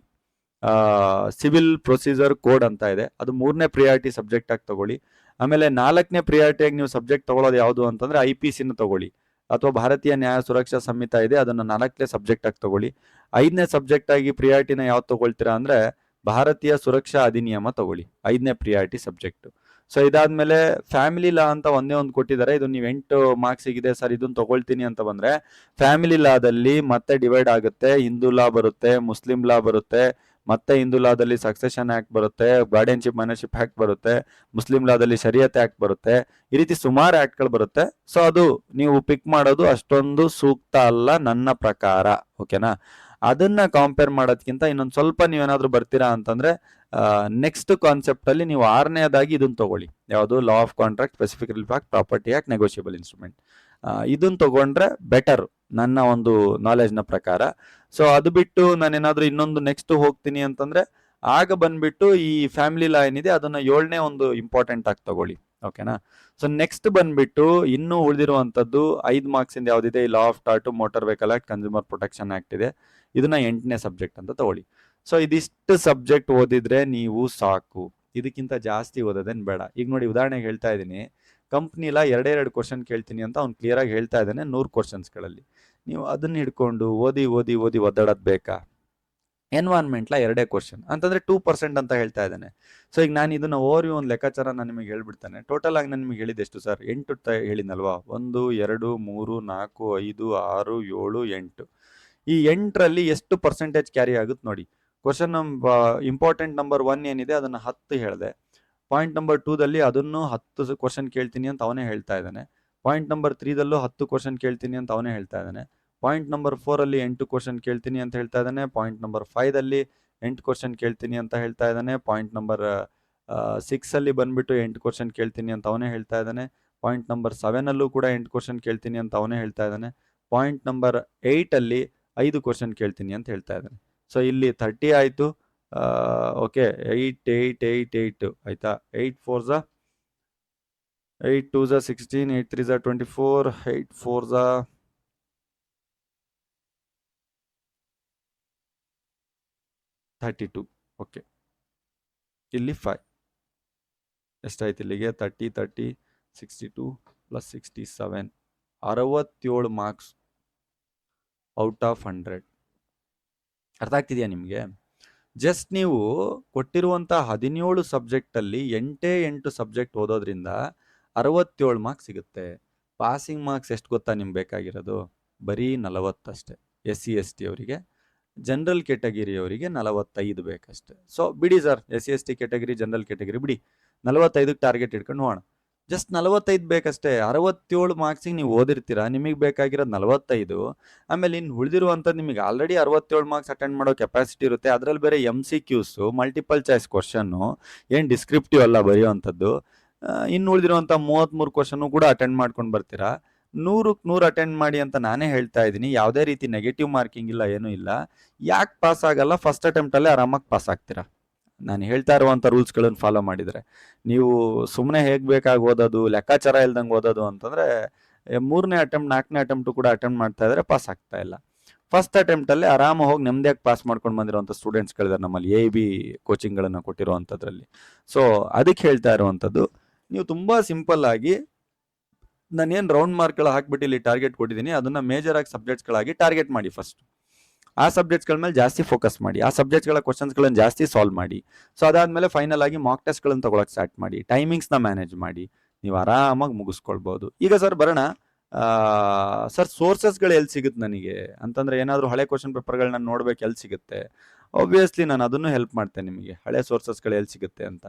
ಸಿವಿಲ್ ಪ್ರೊಸೀಜರ್ ಕೋಡ್ ಅಂತ ಇದೆ, ಅದು 3ನೇ ಪ್ರಿಯಾರಿಟಿ ಸಬ್ಜೆಕ್ಟ್ ಆಗಿ ತಗೊಳ್ಳಿ. ಆಮೇಲೆ 4ನೇ ಪ್ರಿಯಾರಿಟಿಯಾಗಿ ನೀವು ಸಬ್ಜೆಕ್ಟ್ ತಗೊಳ್ಳೋದು ಯಾವುದು ಅಂತಂದ್ರೆ IPC ತಗೊಳ್ಳಿ, ಅಥವಾ ಭಾರತೀಯ ನ್ಯಾಯ ಸುರಕ್ಷಾ ಸಂಹಿತ ಇದೆ, ಅದನ್ನ 4ನೇ ಸಬ್ಜೆಕ್ಟ್ ಆಗಿ ತಗೊಳ್ಳಿ. 5ನೇ ಸಬ್ಜೆಕ್ಟ್ ಆಗಿ ಪ್ರಿಯಾರಿಟಿನ ಯಾವ್ದು ತಗೊಳ್ತೀರಾ ಅಂದ್ರೆ ಭಾರತೀಯ ಸುರಕ್ಷಾ ಅಧಿನಿಯಮ ತಗೊಳ್ಳಿ, 5ನೇ ಪ್ರಿಯಾರಿಟಿ ಸಬ್ಜೆಕ್ಟ್. ಸೊ ಇದಾದ್ಮೇಲೆ ಫ್ಯಾಮಿಲಿ ಲಾ ಅಂತ ಒಂದೇ ಒಂದು ಕೊಟ್ಟಿದ್ದಾರೆ, ಇದು ನೀವು 8 ಮಾರ್ಕ್ಸಿಗಿದೆ ಸರ್ ಇದನ್ನ ತಗೊಳ್ತೀನಿ ಅಂತ ಬಂದ್ರೆ, ಫ್ಯಾಮಿಲಿ ಲಾದಲ್ಲಿ ಮತ್ತೆ ಡಿವೈಡ್ ಆಗುತ್ತೆ. ಹಿಂದೂ ಲಾ ಬರುತ್ತೆ, ಮುಸ್ಲಿಂ ಲಾ ಬರುತ್ತೆ, ಮತ್ತೆ ಹಿಂದೂ ಲಾದಲ್ಲಿ ಸಕ್ಸೆಷನ್ ಆಕ್ಟ್ ಬರುತ್ತೆ, ಗಾರ್ಡಿಯನ್ಶಿಪ್ ಮೈನರ್ಶಿಪ್ ಆಕ್ಟ್ ಬರುತ್ತೆ, ಮುಸ್ಲಿಂ ಲಾದಲ್ಲಿ ಶರಿಯತ್ ಆಕ್ಟ್ ಬರುತ್ತೆ. ಈ ರೀತಿ ಸುಮಾರು ಆಕ್ಟ್ಗಳು ಬರುತ್ತೆ. ಸೊ ಅದು ನೀವು ಪಿಕ್ ಮಾಡೋದು ಅಷ್ಟೊಂದು ಸೂಕ್ತ ಅಲ್ಲ ನನ್ನ ಪ್ರಕಾರ. ಓಕೆನಾ. ಅದನ್ನ ಕಂಪೇರ್ ಮಾಡೋದ್ಕಿಂತ ಇನ್ನೊಂದು ಸ್ವಲ್ಪ ನೀವೇನಾದ್ರೂ ಬರ್ತೀರಾ ಅಂತಂದ್ರೆ ನೆಕ್ಸ್ಟ್ ಕಾನ್ಸೆಪ್ಟ್ ಅಲ್ಲಿ ನೀವು 6ನೇದಾಗಿ ಇದನ್ನ ತಗೊಳ್ಳಿ, ಯಾವುದು law of contract, specific relief act, property act, negotiable instrument. ಇದನ್ನ ತಗೊಂಡ್ರೆ ಬೆಟರ್ ನನ್ನ ಒಂದು ನಾಲೆಜ್ ನ ಪ್ರಕಾರ. ಸೊ ಅದು ಬಿಟ್ಟು ನಾನೇನಾದ್ರೂ ಇನ್ನೊಂದು ನೆಕ್ಸ್ಟ್ ಹೋಗ್ತೀನಿ ಅಂತಂದ್ರೆ ಆಗ ಬಂದ್ಬಿಟ್ಟು ಈ ಫ್ಯಾಮಿಲಿ ಲಾ ಏನಿದೆ ಅದನ್ನ 7ನೇ ಒಂದು ಇಂಪಾರ್ಟೆಂಟ್ ಆಗಿ ತಗೊಳ್ಳಿ. ಓಕೆನಾ. ಸೊ ನೆಕ್ಸ್ಟ್ ಬಂದ್ಬಿಟ್ಟು ಇನ್ನು ಉಳಿದಿರುವಂತದ್ದು 5 ಮಾರ್ಕ್ಸ್ ಇಂದ ಯಾವ್ದಿದೆ, ಈ law of tattoo, motor vehicle act, consumer protection act ಇದೆ, ಇದನ್ನ 8ನೇ ಸಬ್ಜೆಕ್ಟ್ ಅಂತ ತಗೊಳ್ಳಿ. ಸೊ ಇದಿಷ್ಟು ಸಬ್ಜೆಕ್ಟ್ ಓದಿದ್ರೆ ನೀವು ಸಾಕು, ಇದಕ್ಕಿಂತ ಜಾಸ್ತಿ ಓದೋದೇನ್ ಬೇಡ. ಈಗ ನೋಡಿ, ಉದಾಹರಣೆಗೆ ಹೇಳ್ತಾ ಇದ್ದೀನಿ, ಕಂಪ್ನಿಲ 2 ಕ್ವಶನ್ ಕೇಳ್ತೀನಿ ಅಂತ ಅವ್ನು ಕ್ಲಿಯರ್ ಆಗಿ ಹೇಳ್ತಾ ಇದ್ದಾನೆ 100 ಕ್ವಶನ್ಸ್ಗಳಲ್ಲಿ. ನೀವು ಅದನ್ನ ಹಿಡ್ಕೊಂಡು ಓದಿ ಓದಿ ಓದಿ ಒದ್ದಾಡೋದ್ ಬೇಕಾ? ಎನ್ವೈರನ್ಮೆಂಟ್ಲ 2 ಕ್ವಶನ್ ಅಂತಂದ್ರೆ 2% ಅಂತ ಹೇಳ್ತಾ ಇದ್ದಾನೆ. ಸೊ ಈಗ ನಾನು ಇದನ್ನ ಓವರ್ವ್ಯೂ ಒಂದು ಲೆಕ್ಕಾಚಾರ ನಾನು ನಿಮಗೆ ಹೇಳ್ಬಿಡ್ತಾನೆ. ಟೋಟಲ್ ಆಗಿ ನಾನು ನಿಮಗೆ ಹೇಳಿದೆಷ್ಟು ಸರ್, 8 ಹೇಳಿದ್ನಲ್ವಾ, 1 2 3 4 5 6 7 8. ಈ 8ರಲ್ಲಿ ಎಷ್ಟು ಪರ್ಸೆಂಟೇಜ್ ಕ್ಯಾರಿ ಆಗುತ್ತೆ ನೋಡಿ. ಕ್ವಶನ್ ಇಂಪಾರ್ಟೆಂಟ್ ನಂಬರ್ 1 ಏನಿದೆ ಅದನ್ನ 10 ಹೇಳಿದೆ. ಪಾಯಿಂಟ್ ನಂಬರ್ 2ದಲ್ಲಿ ಅದನ್ನು 10 ಕ್ವಶನ್ ಕೇಳ್ತೀನಿ ಅಂತ ಅವನೇ ಹೇಳ್ತಾ ಇದ್ದಾನೆ. ಪಾಯಿಂಟ್ ನಂಬರ್ 3ದಲ್ಲೂ 10 ಕ್ವಶನ್ ಕೇಳ್ತೀನಿ ಅಂತ ಅವನೇ ಹೇಳ್ತಾ ಇದ್ದಾನೆ. ಪಾಯಿಂಟ್ ನಂಬರ್ 4ಅಲ್ಲಿ 8 ಕ್ವಶನ್ ಕೇಳ್ತೀನಿ ಅಂತ ಹೇಳ್ತಾ ಇದ್ದಾನೆ. ಪಾಯಿಂಟ್ ನಂಬರ್ 5ದಲ್ಲಿ 8 ಕ್ವಶನ್ ಕೇಳ್ತೀನಿ ಅಂತ ಹೇಳ್ತಾ ಇದ್ದಾನೆ. ಪಾಯಿಂಟ್ ನಂಬರ್ 6ಅಲ್ಲಿ ಬಂದ್ಬಿಟ್ಟು 8 ಕ್ವಶನ್ ಕೇಳ್ತೀನಿ ಅಂತ ಅವನೇ ಹೇಳ್ತಾ ಇದ್ದಾನೆ. ಪಾಯಿಂಟ್ ನಂಬರ್ 7ಅಲ್ಲೂ ಕೂಡ 8 ಕ್ವಶನ್ ಕೇಳ್ತೀನಿ ಅಂತ ಅವನೇ ಹೇಳ್ತಾ ಇದ್ದಾನೆ. ಪಾಯಿಂಟ್ ನಂಬರ್ 8ಅಲ್ಲಿ 5 ಕ್ವಶನ್ ಕೇಳ್ತೀನಿ ಅಂತ ಹೇಳ್ತಾ ಇದ್ದಾನೆ. ಸೊ ಇಲ್ಲಿ 30 ಆಯ್ತು. ಓಕೆ, 8 8 8 8 ಆಯ್ತಾ. 8 4 8 2 16, 8 3 24, 8 4 32. ಓಕೆ, ಇಲ್ಲಿ 5 ಎಷ್ಟಾಯ್ತು ಇಲ್ಲಿಗೆ? 30 62 + 67 67 ಮಾರ್ಕ್ಸ್ ಔಟ್ ಆಫ್ 100. ಅರ್ಥ ಆಗ್ತಿದೆಯಾ ನಿಮಗೆ? ಜಸ್ಟ್ ನೀವು ಕೊಟ್ಟಿರುವಂಥ 17 ಸಬ್ಜೆಕ್ಟಲ್ಲಿ 8 ಸಬ್ಜೆಕ್ಟ್ ಓದೋದ್ರಿಂದ 67 ಮಾರ್ಕ್ಸ್ ಸಿಗುತ್ತೆ. ಪಾಸಿಂಗ್ ಮಾರ್ಕ್ಸ್ ಎಷ್ಟು ಗೊತ್ತಾ ನಿಮ್ಗೆ ಬೇಕಾಗಿರೋದು? ಬರೀ 40 ಅಷ್ಟೇ. SC/ST ಅವರಿಗೆ, ಜನರಲ್ ಕೆಟಗರಿ ಅವರಿಗೆ 45 ಬೇಕಷ್ಟೆ. ಸೊ ಬಿಡಿ sir, SC/ST category, general category ಬಿಡಿ, 45ಕ್ಕೆ ಟಾರ್ಗೆಟ್ ಇಟ್ಕೊಂಡು ಹೋಗೋಣ. ಜಸ್ಟ್ 45 ಬೇಕಷ್ಟೇ. 67 ಮಾರ್ಕ್ಸಿಗೆ ನೀವು ಓದಿರ್ತೀರಾ, ನಿಮಗೆ ಬೇಕಾಗಿರೋದು 45. ಆಮೇಲೆ ಇನ್ನು ಉಳಿದಿರುವಂಥದ್ದು ನಿಮಗೆ ಆಲ್ರೆಡಿ 67 ಮಾರ್ಕ್ಸ್ ಅಟೆಂಡ್ ಮಾಡೋ ಕೆಪಾಸಿಟಿ ಇರುತ್ತೆ. ಅದರಲ್ಲಿ ಬೇರೆ MCQs, ಮಲ್ಟಿಪಲ್ ಚಾಯ್ಸ್ ಕ್ವಶನ್ನು, ಏನು ಡಿಸ್ಕ್ರಿಪ್ಟಿವ್ ಅಲ್ಲ ಬರೆಯೋವಂಥದ್ದು. ಇನ್ನು ಉಳಿದಿರುವಂಥ 33 ಕ್ವಶನ್ನು ಕೂಡ ಅಟೆಂಡ್ ಮಾಡ್ಕೊಂಡು ಬರ್ತೀರಾ. 100ಕ್ಕೆ 100 ಅಟೆಂಡ್ ಮಾಡಿ ಅಂತ ನಾನೇ ಹೇಳ್ತಾ ಇದ್ದೀನಿ. ಯಾವುದೇ ರೀತಿ ನೆಗೆಟಿವ್ ಮಾರ್ಕಿಂಗ್ ಇಲ್ಲ, ಏನೂ ಇಲ್ಲ. ಯಾಕೆ ಪಾಸ್ ಆಗಲ್ಲ? ಫಸ್ಟ್ ಅಟೆಂಪ್ಟಲ್ಲೇ ಆರಾಮಾಗಿ ಪಾಸ್ ಆಗ್ತೀರಾ. ನಾನು ಹೇಳ್ತಾ ಇರುವಂಥ ರೂಲ್ಸ್ಗಳನ್ನು ಫಾಲೋ ಮಾಡಿದರೆ. ನೀವು ಸುಮ್ಮನೆ ಹೇಗೆ ಬೇಕಾಗಿ ಓದೋದು, ಲೆಕ್ಕಾಚಾರ ಇಲ್ದಂಗೆ ಓದೋದು ಅಂತಂದರೆ 3ನೇ ಅಟೆಂಪ್ಟ್ 4ನೇ ಅಟೆಂಪ್ಟು ಕೂಡ ಅಟೆಂಪ್ಟ್ ಮಾಡ್ತಾ ಇದ್ದಾರೆ, ಪಾಸ್ ಆಗ್ತಾ ಇಲ್ಲ. ಫಸ್ಟ್ ಅಟೆಂಪ್ಟಲ್ಲೇ ಆರಾಮ ಹೋಗಿ ನೆಮ್ಮದಿಯಾಗಿ ಪಾಸ್ ಮಾಡ್ಕೊಂಡು ಬಂದಿರೋಂಥ ಸ್ಟೂಡೆಂಟ್ಸ್ಗಳಿದ್ದಾರೆ ನಮ್ಮಲ್ಲಿ, AIB ಕೋಚಿಂಗ್ಗಳನ್ನು ಕೊಟ್ಟಿರೋವಂಥದ್ರಲ್ಲಿ. ಸೊ ಅದಕ್ಕೆ ಹೇಳ್ತಾ ಇರುವಂಥದ್ದು, ನೀವು ತುಂಬ ಸಿಂಪಲ್ಲಾಗಿ ನಾನೇನು ರೌಂಡ್ ಮಾರ್ಕ್ಗಳು ಹಾಕ್ಬಿಟ್ಟು ಇಲ್ಲಿ ಟಾರ್ಗೆಟ್ ಕೊಟ್ಟಿದ್ದೀನಿ, ಅದನ್ನು ಮೇಜರಾಗಿ ಸಬ್ಜೆಕ್ಟ್ಸ್ಗಳಾಗಿ ಟಾರ್ಗೆಟ್ ಮಾಡಿ. ಫಸ್ಟ್ ಆ ಸಬ್ಜೆಕ್ಟ್ಸ್ಗಳ ಮೇಲೆ ಜಾಸ್ತಿ ಫೋಕಸ್ ಮಾಡಿ, ಆ ಸಬ್ಜೆಕ್ಟ್ಗಳ ಕ್ವಶನ್ಸ್ಗಳನ್ನು ಜಾಸ್ತಿ ಸಾಲ್ವ್ ಮಾಡಿ. ಸೊ ಅದಾದಮೇಲೆ ಫೈನಲ್ ಆಗಿ ಮಾಕ್ ಟೆಸ್ಟ್ಗಳನ್ನು ತೊಗೊಳಕ್ಕೆ ಸ್ಟಾರ್ಟ್ ಮಾಡಿ, ಟೈಮಿಂಗ್ಸ್ನ ಮ್ಯಾನೇಜ್ ಮಾಡಿ, ನೀವು ಆರಾಮಾಗಿ ಮುಗಿಸ್ಕೊಳ್ಬೋದು. ಈಗ ಸರ್ ಬರೋಣ, ಸರ್ ಸೋರ್ಸಸ್ಗಳು ಎಲ್ಲಿ ಸಿಗುತ್ತೆ ನನಗೆ ಅಂತಂದರೆ, ಏನಾದರೂ ಹಳೆ ಕ್ವಶನ್ ಪೇಪರ್ಗಳನ್ನ ನೋಡ್ಬೇಕು, ಎಲ್ಲಿ ಸಿಗುತ್ತೆ? ಆಬ್ವಿಯಸ್ಲಿ ನಾನು ಅದನ್ನು ಹೆಲ್ಪ್ ಮಾಡ್ತೇನೆ ನಿಮಗೆ, ಹಳೆ ಸೋರ್ಸಸ್ಗಳು ಎಲ್ಲಿ ಸಿಗುತ್ತೆ ಅಂತ.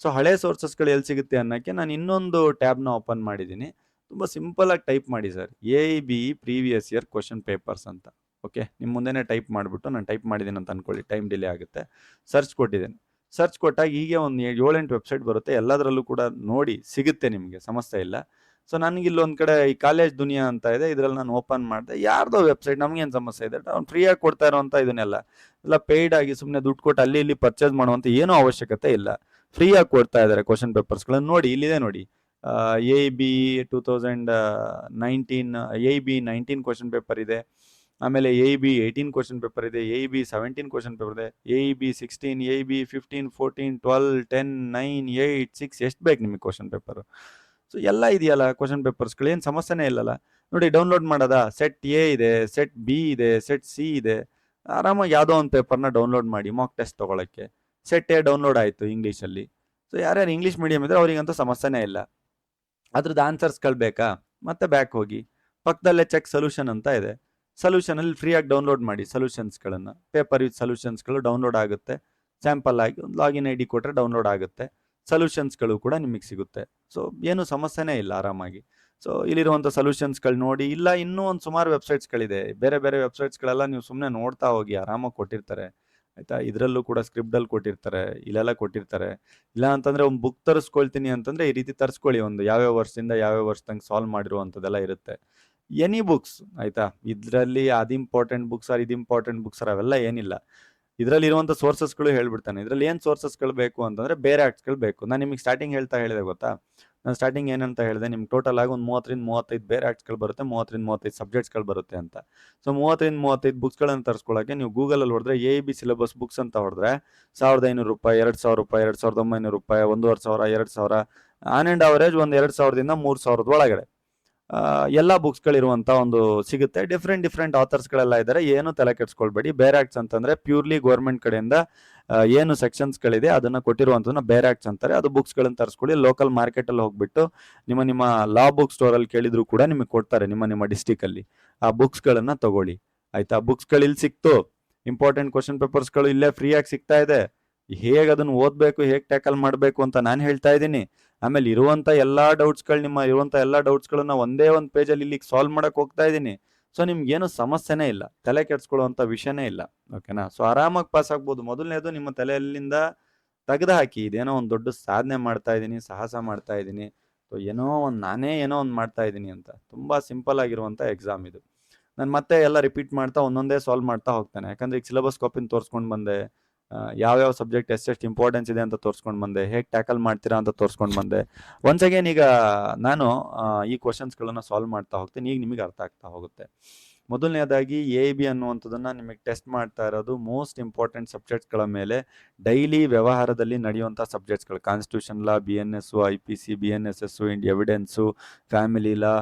ಸೊ ಹಳೆ ಸೋರ್ಸಸ್ಗಳು ಎಲ್ಲಿ ಸಿಗುತ್ತೆ ಅನ್ನೋಕ್ಕೆ ನಾನು ಇನ್ನೊಂದು ಟ್ಯಾಬ್ನ ಓಪನ್ ಮಾಡಿದ್ದೀನಿ. ತುಂಬ ಸಿಂಪಲಾಗಿ ಟೈಪ್ ಮಾಡಿ sir, AIB previous year question papers ಅಂತ. ಓಕೆ, ನಿಮ್ಮ ಮುಂದೆನೇ ಟೈಪ್ ಮಾಡಿಬಿಟ್ಟು, ನಾನು ಟೈಪ್ ಮಾಡಿದ್ದೀನಿ ಅಂತ ಅಂದ್ಕೊಳ್ಳಿ, ಟೈಮ್ ಡಿಲೇ ಆಗುತ್ತೆ. ಸರ್ಚ್ ಕೊಟ್ಟಿದ್ದೇನೆ. ಸರ್ಚ್ ಕೊಟ್ಟಾಗ ಹೀಗೆ ಒಂದು 7-8 ವೆಬ್ಸೈಟ್ ಬರುತ್ತೆ, ಎಲ್ಲದರಲ್ಲೂ ಕೂಡ ನೋಡಿ ಸಿಗುತ್ತೆ ನಿಮಗೆ, ಸಮಸ್ಯೆ ಇಲ್ಲ. ಸೊ ನನಗೆ ಇಲ್ಲೊಂದು ಕಡೆ ಈ ಕಾಲೇಜ್ ದುನಿಯಾ ಅಂತ ಇದೆ, ಇದರಲ್ಲಿ ನಾನು ಓಪನ್ ಮಾಡಿದೆ. ಯಾರ್ದೋ ವೆಬ್ಸೈಟ್, ನಮಗೇನು ಸಮಸ್ಯೆ ಇದೆ? ಅವ್ನು ಫ್ರೀಯಾಗಿ ಕೊಡ್ತಾ ಇರೋವಂಥ ಇದನ್ನೆಲ್ಲ ಎಲ್ಲ ಪೇಯ್ಡ್ ಆಗಿ ಸುಮ್ಮನೆ ದುಡ್ಡು ಕೊಟ್ಟು ಅಲ್ಲಿ ಇಲ್ಲಿ ಪರ್ಚೇಸ್ ಮಾಡುವಂಥ ಏನೂ ಅವಶ್ಯಕತೆ ಇಲ್ಲ. ಫ್ರೀಯಾಗಿ ಕೊಡ್ತಾ ಇದ್ದಾರೆ ಕ್ವಶನ್ ಪೇಪರ್ಸ್ಗಳನ್ನು. ನೋಡಿ, ಇಲ್ಲಿದೆ ನೋಡಿ, AIB 2019 AIB 19 ಕ್ವಶನ್ ಪೇಪರ್ ಇದೆ. ಆಮೇಲೆ AIB 18 ಕ್ವಶನ್ ಪೇಪರ್ ಇದೆ, AIB 17 ಕ್ವಶನ್ ಪೇಪರ್ ಇದೆ, AIB 16, AIB 15, 14, 12, 10, 9, 8, 6 ಎಷ್ಟು ಬೇಕು ನಿಮಗೆ ಕ್ವಶನ್ ಪೇಪರು? ಸೊ ಎಲ್ಲ ಇದೆಯಲ್ಲ ಕ್ವಶನ್ ಪೇಪರ್ಸ್ಗಳು, ಏನು ಸಮಸ್ಯೆನೇ ಇಲ್ಲಲ್ಲ. ನೋಡಿ, ಡೌನ್ಲೋಡ್ ಮಾಡೋದಾ? ಸೆಟ್ A ಇದೆ, ಸೆಟ್ B ಇದೆ, ಸೆಟ್ C ಇದೆ. ಆರಾಮಾಗಿ ಯಾವುದೋ ಒಂದು ಪೇಪರ್ನ ಡೌನ್ಲೋಡ್ ಮಾಡಿ ಮಾಕ್ ಟೆಸ್ಟ್ ತೊಗೊಳಕ್ಕೆ. ಸೆಟ್ A ಡೌನ್ಲೋಡ್ ಆಯಿತು ಇಂಗ್ಲೀಷಲ್ಲಿ. ಸೊ ಯಾರ್ಯಾರು ಇಂಗ್ಲೀಷ್ ಮೀಡಿಯಮ್ ಇದ್ದರೆ ಅವರಿಗಂತೂ ಸಮಸ್ಯೆನೇ ಇಲ್ಲ. ಅದ್ರದ್ದು ಆನ್ಸರ್ಸ್ಗಳು ಬೇಕಾ? ಮತ್ತೆ ಬ್ಯಾಕ್ ಹೋಗಿ ಪಕ್ಕದಲ್ಲೇ ಚೆಕ್ ಸೊಲ್ಯೂಷನ್ ಅಂತ ಇದೆ. ಸೊಲ್ಯೂಷನಲ್ಲಿ ಫ್ರೀಯಾಗಿ ಡೌನ್ಲೋಡ್ ಮಾಡಿ ಸೊಲ್ಯೂಷನ್ಸ್ಗಳನ್ನು. ಪೇಪರ್ ವಿತ್ ಸೊಲ್ಯೂಷನ್ಸ್ಗಳು ಡೌನ್ಲೋಡ್ ಆಗುತ್ತೆ. ಸ್ಯಾಂಪಲ್ ಆಗಿ ಒಂದು ಲಾಗಿನ್ ID ಕೊಟ್ಟರೆ ಡೌನ್ಲೋಡ್ ಆಗುತ್ತೆ. ಸೊಲ್ಯೂಷನ್ಸ್ಗಳು ಕೂಡ ನಿಮಗೆ ಸಿಗುತ್ತೆ. ಸೊ ಏನು ಸಮಸ್ಯೆನೇ ಇಲ್ಲ, ಆರಾಮಾಗಿ. ಸೊ ಇಲ್ಲಿರುವಂಥ ಸೊಲ್ಯೂಷನ್ಸ್ಗಳು ನೋಡಿ. ಇಲ್ಲ ಇನ್ನೂ ಒಂದು ಸುಮಾರು ವೆಬ್ಸೈಟ್ಸ್ಗಳಿದೆ, ಬೇರೆ ಬೇರೆ ವೆಬ್ಸೈಟ್ಸ್ಗಳೆಲ್ಲ ನೀವು ಸುಮ್ಮನೆ ನೋಡ್ತಾ ಹೋಗಿ, ಆರಾಮಾಗಿ ಕೊಟ್ಟಿರ್ತಾರೆ, ಆಯಿತಾ? ಇದರಲ್ಲೂ ಕೂಡ ಸ್ಕ್ರಿಪ್ಟಲ್ಲಿ ಕೊಟ್ಟಿರ್ತಾರೆ, ಇಲ್ಲೆಲ್ಲ ಕೊಟ್ಟಿರ್ತಾರೆ. ಇಲ್ಲ ಅಂತಂದರೆ ಒಂದು ಬುಕ್ ತರಿಸ್ಕೊಳ್ತೀನಿ ಅಂತಂದರೆ ಈ ರೀತಿ ತರಿಸ್ಕೊಳ್ಳಿ, ಒಂದು ಯಾವ್ಯಾವ ವರ್ಷದಿಂದ ಯಾವ್ಯಾವ ವರ್ಷದಂಗೆ ಸಾಲ್ವ್ ಮಾಡಿರುವಂಥದ್ದೆಲ್ಲ ಇರುತ್ತೆ. ಎನಿ ಬುಕ್ಸ್, ಆಯಿತಾ? ಇದರಲ್ಲಿ ಅದು ಇಂಪಾರ್ಟೆಂಟ್ ಬುಕ್ಸ್ ಆರ್, ಇದು ಇಂಪಾರ್ಟೆಂಟ್ ಬುಕ್ಸ್ ಆರ್, ಅವೆಲ್ಲ ಏನಿಲ್ಲ. ಇದರಲ್ಲಿ ಇರುವಂಥ ಸೋರ್ಸಸ್ಗಳು ಹೇಳ್ಬಿಡ್ತಾನೆ. ಇದರಲ್ಲಿ ಏನು ಸೋರ್ಸಸ್ಗಳು ಬೇಕು ಅಂತಂದರೆ ಬೇರೆ ಆ್ಯಕ್ಟ್ಸ್ಗಳು ಬೇಕು. ನಾನು ನಿಮಗೆ ಸ್ಟಾರ್ಟಿಂಗ್ ಹೇಳಿದೆ ಗೊತ್ತಾ? ನಾನು ಸ್ಟಾರ್ಟಿಂಗ್ ಏನಂತ ಹೇಳಿದೆ, ನಿಮ್ಗೆ ಟೋಟಲ್ ಆಗಿ ಒಂದು 30-35 ಬೇರೆ ಆ್ಯಕ್ಟ್ಸ್ಗಳು ಬರುತ್ತೆ, 30-35 ಸಬ್ಜೆಕ್ಟ್ಸ್ಗಳು ಬರುತ್ತೆ ಅಂತ. ಸೊ 30-35 ಬುಕ್ಸ್ಗಳನ್ನು ತರಿಸ್ಕೊಳ್ಳೋಕ್ಕೆ ನೀವು ಗೂಗಲಲ್ಲಿ ಹೊಡೆದ್ರೆ AIB ಸಿಲೆಬಸ್ ಬುಕ್ಸ್ ಅಂತ ಹೊಡೆದ್ರೆ ₹1,500, ₹2,000, ₹2,900, ₹1,500, 2,000, ಆನ್ ಆ್ಯಂಡ್ ಅವರೇಜ್ ಒಂದು 2,000ದಿಂದ 3,000 ಒಳಗಡೆ ಎಲ್ಲ ಬುಕ್ಸ್ಗಳಿರುವಂಥ ಒಂದು ಸಿಗುತ್ತೆ. ಡಿಫ್ರೆಂಟ್ ಆಥರ್ಸ್ಗಳೆಲ್ಲ ಇದ್ದಾರೆ, ಏನು ತಲೆ ಕೆಡಿಸ್ಕೊಳ್ಬೇಡಿ. ಬೇರೆ ಆ್ಯಕ್ಟ್ಸ್ ಅಂತಂದರೆ ಪ್ಯೂರ್ಲಿ ಗೌರ್ಮೆಂಟ್ ಕಡೆಯಿಂದ ಏನು ಸೆಕ್ಷನ್ಸ್ಗಳಿದೆ ಅದನ್ನು ಕೊಟ್ಟಿರುವಂಥದ್ದನ್ನ ಬೇರೆ ಆ್ಯಕ್ಟ್ಸ್ ಅಂತಾರೆ. ಅದು ಬುಕ್ಸ್ಗಳನ್ನು ತರಿಸ್ಕೊಳ್ಳಿ. ಲೋಕಲ್ ಮಾರ್ಕೆಟಲ್ಲಿ ಹೋಗ್ಬಿಟ್ಟು ನಿಮ್ಮ ಲಾ ಬುಕ್ ಸ್ಟೋರಲ್ಲಿ ಕೇಳಿದ್ರು ಕೂಡ ನಿಮಗೆ ಕೊಡ್ತಾರೆ, ನಿಮ್ಮ ಡಿಸ್ಟಿಕಲ್ಲಿ. ಆ ಬುಕ್ಸ್ಗಳನ್ನು ತಗೊಳ್ಳಿ, ಆಯಿತಾ? ಬುಕ್ಸ್ಗಳು ಇಲ್ಲಿ ಸಿಕ್ತು, ಇಂಪಾರ್ಟೆಂಟ್ ಕ್ವಶನ್ ಪೇಪರ್ಸ್ಗಳು ಇಲ್ಲೇ ಫ್ರೀಯಾಗಿ ಸಿಗ್ತಾ ಇದೆ. ಹೇಗೆ ಅದನ್ನು ಓದಬೇಕು, ಹೇಗೆ ಟ್ಯಾಕಲ್ ಮಾಡಬೇಕು ಅಂತ ನಾನು ಹೇಳ್ತಾ ಇದ್ದೀನಿ. ಆಮೇಲೆ ಇರುವಂಥ ಎಲ್ಲ ಡೌಟ್ಸ್ಗಳನ್ನ ಒಂದೇ ಒಂದು ಪೇಜಲ್ಲಿ ಇಲ್ಲಿಗೆ ಸಾಲ್ವ್ ಮಾಡೋಕ್ಕೆ ಹೋಗ್ತಾ ಇದ್ದೀನಿ. ಸೊ ನಿಮ್ಗೇನು ಸಮಸ್ಯೆನೇ ಇಲ್ಲ, ತಲೆ ಕೆಡಿಸ್ಕೊಳ್ಳುವಂಥ ವಿಷಯನೇ ಇಲ್ಲ, ಓಕೆನಾ? ಸೊ ಆರಾಮಾಗಿ ಪಾಸ್ ಆಗ್ಬೋದು. ಮೊದಲನೇದು ನಿಮ್ಮ ತಲೆಯಲ್ಲಿಂದ ತೆಗೆದು ಹಾಕಿ, ಇದೇನೋ ಒಂದು ದೊಡ್ಡ ಸಾಧನೆ ಮಾಡ್ತಾ ಇದ್ದೀನಿ, ಸಾಹಸ ಮಾಡ್ತಾ ಇದ್ದೀನಿ, ಸೊ ನಾನೇ ಏನೋ ಒಂದು ಮಾಡ್ತಾ ಇದ್ದೀನಿ ಅಂತ. ತುಂಬ ಸಿಂಪಲ್ ಆಗಿರುವಂಥ ಎಕ್ಸಾಮ್ ಇದು. ನಾನು ಮತ್ತೆ ಎಲ್ಲ ರಿಪೀಟ್ ಮಾಡ್ತಾ ಒಂದೊಂದೇ ಸಾಲ್ವ್ ಮಾಡ್ತಾ ಹೋಗ್ತಾನೆ. ಯಾಕಂದರೆ ಈಗ ಸಿಲೆಬಸ್ ಕಾಪಿನ ತೋರಿಸ್ಕೊಂಡು ಬಂದೆ, ಯಾವ್ಯಾವ ಸಬ್ಜೆಕ್ಟ್ ಎಷ್ಟೆಷ್ಟು ಇಂಪಾರ್ಟೆನ್ಸ್ ಇದೆ ಅಂತ ತೋರಿಸ್ಕೊಂಡು ಬಂದೆ, ಹೇಗೆ ಟ್ಯಾಕಲ್ ಮಾಡ್ತೀರಾ ಅಂತ ತೋರಿಸ್ಕೊಂಡು ಬಂದೆ. ಒನ್ಸ್ ಅಗೇನ್ ಈಗ ನಾನು ಈ ಕ್ವಶನ್ಸ್ಗಳನ್ನು ಸಾಲ್ವ್ ಮಾಡ್ತಾ ಹೋಗ್ತೀನಿ. ಈಗ ನಿಮಗೆ ಅರ್ಥ ಆಗ್ತಾ ಹೋಗುತ್ತೆ. ಮೊದಲನೇದಾಗಿ AIB ಅನ್ನುವಂಥದ್ದನ್ನು ನಿಮಗೆ ಟೆಸ್ಟ್ ಮಾಡ್ತಾ ಇರೋದು ಮೋಸ್ಟ್ ಇಂಪಾರ್ಟೆಂಟ್ ಸಬ್ಜೆಕ್ಟ್ಸ್ಗಳ ಮೇಲೆ, ಡೈಲಿ ವ್ಯವಹಾರದಲ್ಲಿ ನಡೆಯುವಂಥ ಸಬ್ಜೆಕ್ಟ್ಸ್ಗಳು, constitution law, BNS, IPC, BNSS, evidence, family law,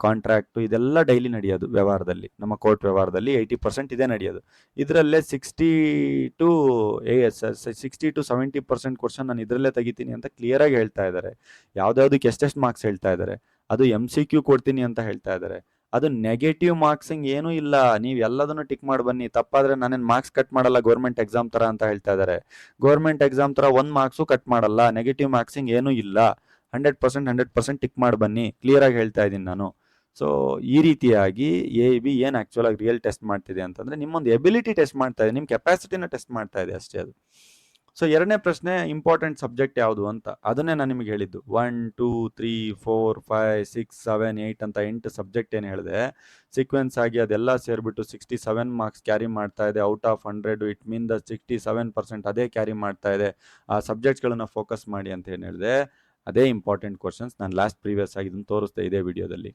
contract, ಇದೆಲ್ಲ ಡೈಲಿ ನಡೆಯೋದು ವ್ಯವಹಾರದಲ್ಲಿ. ನಮ್ಮ ಕೋರ್ಟ್ ವ್ಯವಹಾರದಲ್ಲಿ 80% ಇದೇ ನಡೆಯೋದು. ಇದರಲ್ಲೇ 60-70% ಕ್ವಶನ್ ನಾನು ಇದರಲ್ಲೇ ತೆಗಿತೀನಿ ಅಂತ ಕ್ಲಿಯರಾಗಿ ಹೇಳ್ತಾ ಇದ್ದಾರೆ. ಯಾವುದ್ಯಾವುದಕ್ಕೆ ಎಷ್ಟೆಷ್ಟು ಮಾರ್ಕ್ಸ್ ಹೇಳ್ತಾ ಇದ್ದಾರೆ, ಅದು MCQ ಕೊಡ್ತೀನಿ ಅಂತ ಹೇಳ್ತಾ ಇದ್ದಾರೆ. ಅದು ನೆಗೆಟಿವ್ ಮಾರ್ಕ್ಸಿಂಗ್ ಏನೂ ಇಲ್ಲ, ನೀವು ಎಲ್ಲದನ್ನು ಟಿಕ್ ಮಾಡಿ ಬನ್ನಿ, ತಪ್ಪಾದರೆ ನಾನೇನು ಮಾರ್ಕ್ಸ್ ಕಟ್ ಮಾಡಲ್ಲ ಗೌರ್ಮೆಂಟ್ ಎಕ್ಸಾಮ್ ಥರ ಅಂತ ಹೇಳ್ತಾ ಇದ್ದಾರೆ. ಗೌರ್ಮೆಂಟ್ ಎಕ್ಸಾಮ್ ಥರ 1 ಮಾರ್ಕ್ಸು ಕಟ್ ಮಾಡಲ್ಲ, ನೆಗೆಟಿವ್ ಮಾರ್ಕ್ಸಿಂಗ್ ಏನೂ ಇಲ್ಲ. 100% ಟಿಕ್ ಮಾಡಿ ಬನ್ನಿ, ಕ್ಲಿಯರಾಗಿ ಹೇಳ್ತಾ ಇದ್ದೀನಿ ನಾನು. ಸೊ ಈ ರೀತಿಯಾಗಿ AIB ಏನು ಆ್ಯಕ್ಚುಲಾಗಿ ರಿಯಲ್ ಟೆಸ್ಟ್ ಮಾಡ್ತಿದೆ ಅಂತಂದರೆ ನಿಮ್ಮೊಂದು ಎಬಿಲಿಟಿ ಟೆಸ್ಟ್ ಮಾಡ್ತಾ ಇದೆ, ನಿಮ್ಮ ಕೆಪಾಸಿಟಿನ ಟೆಸ್ಟ್ ಮಾಡ್ತಾ ಇದೆ ಅಷ್ಟೇ ಅದು. ಸೊ ಎರಡನೇ ಪ್ರಶ್ನೆ, ಇಂಪಾರ್ಟೆಂಟ್ ಸಬ್ಜೆಕ್ಟ್ ಯಾವುದು ಅಂತ, ಅದನ್ನೇ ನಾನು ನಿಮಗೆ ಹೇಳಿದ್ದು. 1, 2, 3, 4, 5, 6, 7, 8 ಅಂತ 8 ಸಬ್ಜೆಕ್ಟ್ ಏನು ಹೇಳಿದೆ, ಸೀಕ್ವೆನ್ಸ್ ಆಗಿ ಅದೆಲ್ಲ ಸೇರಿಬಿಟ್ಟು 67 ಮಾರ್ಕ್ಸ್ ಕ್ಯಾರಿ ಮಾಡ್ತಾ ಇದೆ out of 100. It mean the 67% ಅದೇ ಕ್ಯಾರಿ ಮಾಡ್ತಾ ಇದೆ. ಆ ಸಬ್ಜೆಕ್ಟ್ಸ್ಗಳನ್ನು ಫೋಕಸ್ ಮಾಡಿ ಅಂತ ಏನು ಹೇಳಿದೆ, ಅದೇ ಇಂಪಾರ್ಟೆಂಟ್ ಕ್ವಶನ್ಸ್. ನಾನು ಲಾಸ್ಟ್ ಪ್ರೀವಿಯಸ್ ಆಗಿ ಇದನ್ನು ತೋರಿಸ್ದೆ ಇದೇ ವಿಡಿಯೋದಲ್ಲಿ.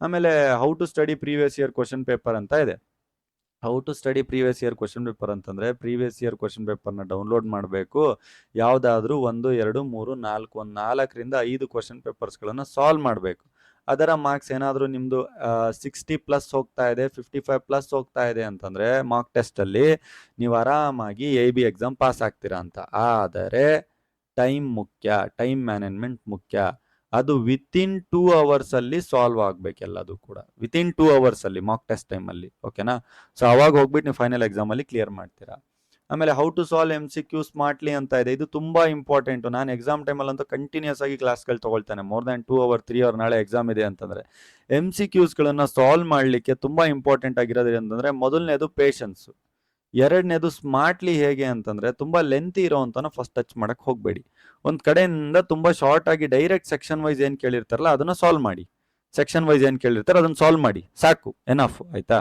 ಆಮೇಲೆ how to study previous year question paper ಅಂತ ಇದೆ. How to study previous year question paper ಅಂತಂದರೆ, ಪ್ರೀವಿಯಸ್ ಇಯರ್ ಕ್ವಶನ್ ಪೇಪರ್ನ ಡೌನ್ಲೋಡ್ ಮಾಡಬೇಕು. ಯಾವುದಾದ್ರೂ 1, 2, 3, 4 ಒಂದು 4ರಿಂದ 5 ಕ್ವಶನ್ ಪೇಪರ್ಸ್ಗಳನ್ನು ಸಾಲ್ವ್ ಮಾಡಬೇಕು. ಅದರ ಮಾರ್ಕ್ಸ್ ಏನಾದರೂ ನಿಮ್ಮದು 60+ ಹೋಗ್ತಾ ಇದೆ, 55+ ಹೋಗ್ತಾ ಇದೆ ಅಂತಂದರೆ ಮಾರ್ಕ್ ಟೆಸ್ಟಲ್ಲಿ ನೀವು ಆರಾಮಾಗಿ AIB ಎಕ್ಸಾಮ್ ಪಾಸ್ ಆಗ್ತೀರಾ ಅಂತ. ಆದರೆ ಟೈಮ್ ಮುಖ್ಯ, ಟೈಮ್ ಮ್ಯಾನೇಜ್ಮೆಂಟ್ ಮುಖ್ಯ. ಅದು ವಿತಿನ್ 2 ಅವರ್ಸಲ್ಲಿ ಸಾಲ್ವ್ ಆಗಬೇಕೆಲ್ಲದು ಕೂಡ, ವಿತಿನ್ 2 ಅವರ್ಸಲ್ಲಿ ಮಾರ್ಕ್ ಟೆಸ್ಟ್ ಟೈಮಲ್ಲಿ, ಓಕೆನಾ. ಸೊ ಅವಾಗ ಹೋಗ್ಬಿಟ್ಟು ನೀವು ಫೈನಲ್ ಎಕ್ಸಾಮಲ್ಲಿ ಕ್ಲಿಯರ್ ಮಾಡ್ತೀರಾ. ಆಮೇಲೆ how to solve MCQ smartly ಅಂತ ಇದೆ. ಇದು ತುಂಬ ಇಂಪಾರ್ಟೆಂಟು. ನಾನು ಎಕ್ಸಾಮ್ ಟೈಮಲ್ಲಂತೂ ಕಂಟಿನ್ಯೂಸ್ ಆಗಿ ಕ್ಲಾಸ್ಗಳು ತೊಗೊಳ್ತೇನೆ. ಮೋರ್ ದ್ಯಾನ್ 2 ಅವರ್ 3 ಅವರ್ ನಾಳೆ ಎಕ್ಸಾಮ್ ಇದೆ ಅಂತಂದರೆ MCQಸ್ಗಳನ್ನು ಸಾಲ್ವ್ ಮಾಡಲಿಕ್ಕೆ ತುಂಬ ಇಂಪಾರ್ಟೆಂಟ್ ಆಗಿರೋದು ಅಂತಂದರೆ, ಮೊದಲನೇದು ಪೇಷನ್ಸು, ಎರಡನೇದು ಸ್ಮಾರ್ಟ್ಲಿ. ಹೇಗೆ ಅಂತಂದರೆ, ತುಂಬ ಲೆಂತಿ ಇರೋವಂಥನ ಫಸ್ಟ್ ಟಚ್ ಮಾಡೋಕ್ಕೆ ಹೋಗಬೇಡಿ. ಒಂದು ಕಡೆಯಿಂದ ತುಂಬ ಶಾರ್ಟ್ ಆಗಿ ಡೈರೆಕ್ಟ್ ಸೆಕ್ಷನ್ ವೈಸ್ ಏನು ಕೇಳಿರ್ತಾರಲ್ಲ ಅದನ್ನು ಸಾಲ್ವ್ ಮಾಡಿ. ಸೆಕ್ಷನ್ ವೈಸ್ ಏನು ಕೇಳಿರ್ತಾರೆ ಅದನ್ನು ಸಾಲ್ವ್ ಮಾಡಿ, ಸಾಕು, ಎನಫ್, ಆಯಿತಾ.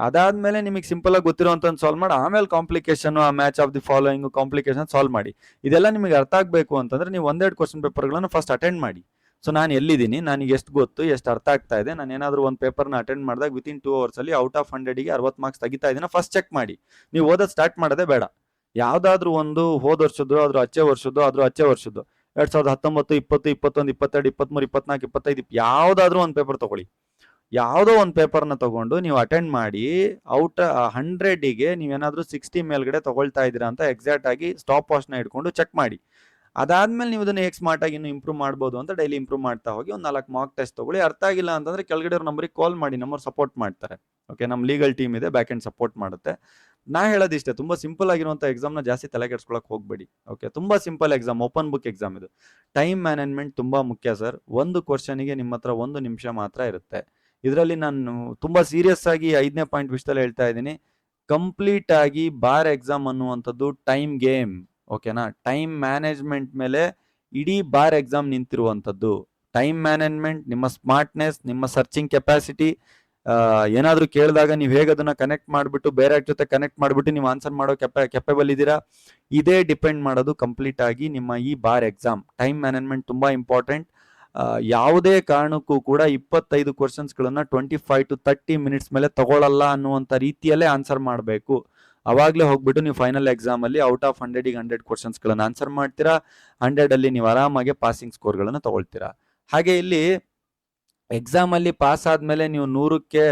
ಅದಾದಮೇಲೆ ನಿಮಗೆ ಸಿಂಪಲಾಗಿ ಗೊತ್ತಿರೋವಂಥದ್ದು ಸಾಲ್ವ್ ಮಾಡಿ, ಆಮೇಲೆ ಕಾಂಪ್ಲಿಕೇಶನು, ಆ match of the following, complication solve ಮಾಡಿ. ಇದೆಲ್ಲ ನಿಮಗೆ ಅರ್ಥ ಆಗಬೇಕು ಅಂತಂದರೆ ನೀವು 1-2 ಕ್ವಶನ್ ಪೇಪರ್ಗಳನ್ನು ಫಸ್ಟ್ ಅಟೆಂಡ್ ಮಾಡಿ. ಸೊ ನಾನು ಎಲ್ಲಿದ್ದೀನಿ, ನನಗೆ ಎಷ್ಟು ಗೊತ್ತು, ಎಷ್ಟು ಅರ್ಥ ಆಗ್ತಾ ಇದೆ, ನಾನು ಏನಾದರೂ ಒಂದು ಪೇಪರ್ನ ಅಟೆಂಡ್ ಮಾಡಿದಾಗ ವಿತಿನ್ 2 ಅವರ್ಸಲ್ಲಿ ಔಟ್ ಆಫ್ 100ಗೆ 60 ಮಾರ್ಕ್ಸ್ ತೆಗಿತಾ ಇದ್ದೀನಿ, ಫಸ್ಟ್ ಚೆಕ್ ಮಾಡಿ. ನೀವು ಓದೋದು ಸ್ಟಾರ್ಟ್ ಮಾಡೋದೇ ಬೇಡ. ಯಾವುದಾದ್ರೂ ಒಂದು ಹೋದ ವರ್ಷದ್ದು, ಆದರೂ ಅಚ್ಚೆ ವರ್ಷದ್ದು, 2019, 20, 21, 22, 23, 24, 25 ಯಾವುದಾದ್ರೂ ಒಂದು ಪೇಪರ್ ತೊಗೊಳ್ಳಿ. ಯಾವುದೋ ಒಂದು ಪೇಪರ್ನ ತೊಗೊಂಡು ನೀವು ಅಟೆಂಡ್ ಮಾಡಿ, ಔಟ್ 100ಗೆ ನೀವೇನಾದರೂ 60 ಮೇಲ್ಗಡೆ ತೊಗೊಳ್ತಾ ಇದ್ದೀರಾ ಅಂತ ಎಕ್ಸಾಕ್ಟ್ ಆಗಿ ಸ್ಟಾಪ್ ವಾಚ್ನ ಇಟ್ಕೊಂಡು ಚೆಕ್ ಮಾಡಿ. ಅದಾದ್ಮೇಲೆ ನೀವು ಇದನ್ನು ಹೇಗೆ ಸ್ಮಾರ್ಟಾಗಿ ಇನ್ನೂ ಇಂಪ್ರೂವ್ ಮಾಡ್ಬೋದು ಅಂತ ಡೈಲಿ ಇಂಪ್ರೂವ್ ಮಾಡ್ತಾ ಹೋಗಿ. ಒಂದು 4 ಮಾರ್ಕ್ ಟೆಸ್ಟ್ ತೊಗೊಳ್ಳಿ. ಅರ್ಥ ಆಗಿಲ್ಲ ಅಂತಂದರೆ ಕೆಳಗಡೆ ಅವ್ರ ನಂಬರಿಗೆ ಕಾಲ್ ಮಾಡಿ, ನಮ್ಮವ್ರು ಸಪೋರ್ಟ್ ಮಾಡ್ತಾರೆ. ಓಕೆ, ನಮ್ಮ ಲೀಗಲ್ ಟೀಮ್ ಇದೆ, ಬ್ಯಾಕ್ ಎಂಡ್ ಸಪೋರ್ಟ್ ಮಾಡುತ್ತೆ. ನಾ ಹೇಳೋದಿಷ್ಟೇ, ತುಂಬ ಸಿಂಪಲ್ ಆಗಿರುವಂಥ ಎಕ್ಸಾಮ್ನ ಜಾಸ್ತಿ ತಲೆ ಕೆಡ್ಸ್ಕೊಳಕ್ಕೆ ಹೋಗಬೇಡಿ. ಓಕೆ, ತುಂಬ simple exam, open book exam ಇದು. ಟೈಮ್ ಮ್ಯಾನೇಜ್ಮೆಂಟ್ ತುಂಬ ಮುಖ್ಯ ಸರ್. ಒಂದು ಕ್ವಶನಿಗೆ ನಿಮ್ಮ ಹತ್ರ 1 ನಿಮಿಷ ಮಾತ್ರ ಇರುತ್ತೆ. ಇದರಲ್ಲಿ ನಾನು ತುಂಬ ಸೀರಿಯಸ್ ಆಗಿ 5ನೇ ಪಾಯಿಂಟ್ ವಿಷಯದಲ್ಲಿ ಹೇಳ್ತಾ ಇದ್ದೀನಿ. ಕಂಪ್ಲೀಟ್ ಆಗಿ ಬಾರ್ ಎಕ್ಸಾಮ್ ಅನ್ನುವಂಥದ್ದು ಟೈಮ್ ಗೇಮ್, ಓಕೆನಾ. ಟೈಮ್ ಮ್ಯಾನೇಜ್ಮೆಂಟ್ ಮೇಲೆ ಇಡೀ ಬಾರ್ ಎಕ್ಸಾಮ್ ನಿಂತಿರುವಂಥದ್ದು. ಟೈಮ್ ಮ್ಯಾನೇಜ್ಮೆಂಟ್, ನಿಮ್ಮ ಸ್ಮಾರ್ಟ್ನೆಸ್, ನಿಮ್ಮ ಸರ್ಚಿಂಗ್ ಕೆಪಾಸಿಟಿ, ಏನಾದರೂ ಕೇಳಿದಾಗ ನೀವು ಹೇಗೆ ಅದನ್ನು ಕನೆಕ್ಟ್ ಮಾಡಿಬಿಟ್ಟು ಬೇರೆ ಜೊತೆ ಕನೆಕ್ಟ್ ಮಾಡಿಬಿಟ್ಟು ನೀವು ಆನ್ಸರ್ ಮಾಡೋ ಕೆಪೇಬಲ್ ಇದ್ದೀರಾ, ಇದೇ ಡಿಪೆಂಡ್ ಮಾಡೋದು ಕಂಪ್ಲೀಟ್ ಆಗಿ ನಿಮ್ಮ ಈ ಬಾರ್ ಎಕ್ಸಾಮ್. ಟೈಮ್ ಮ್ಯಾನೇಜ್ಮೆಂಟ್ ತುಂಬ ಇಂಪಾರ್ಟೆಂಟ್. ಯಾವುದೇ ಕಾರಣಕ್ಕೂ ಕೂಡ 25 ಕ್ವಶನ್ಸ್ಗಳನ್ನು 25 to 30 ಮಿನಿಟ್ಸ್ ಮೇಲೆ ತಗೊಳ್ಳಲ್ಲ ಅನ್ನುವಂಥ ರೀತಿಯಲ್ಲೇ ಆನ್ಸರ್ ಮಾಡಬೇಕು. ಅವಾಗಲೇ ಹೋಗ್ಬಿಟ್ಟು ನೀವು ಫೈನಲ್ ಎಕ್ಸಾಮಲ್ಲಿ ಔಟ್ ಆಫ್ 100ಗೆ 100 ಕ್ವಶನ್ಸ್ಗಳನ್ನು ಆನ್ಸರ್ ಮಾಡ್ತೀರಾ. 100ಅಲ್ಲಿ ನೀವು ಆರಾಮಾಗಿ ಪಾಸಿಂಗ್ ಸ್ಕೋರ್ಗಳನ್ನು ತಗೊಳ್ತೀರಾ. ಹಾಗೆ ಇಲ್ಲಿ ಎಕ್ಸಾಮಲ್ಲಿ ಪಾಸ್ ಆದಮೇಲೆ ನೀವು 100ಕ್ಕೆ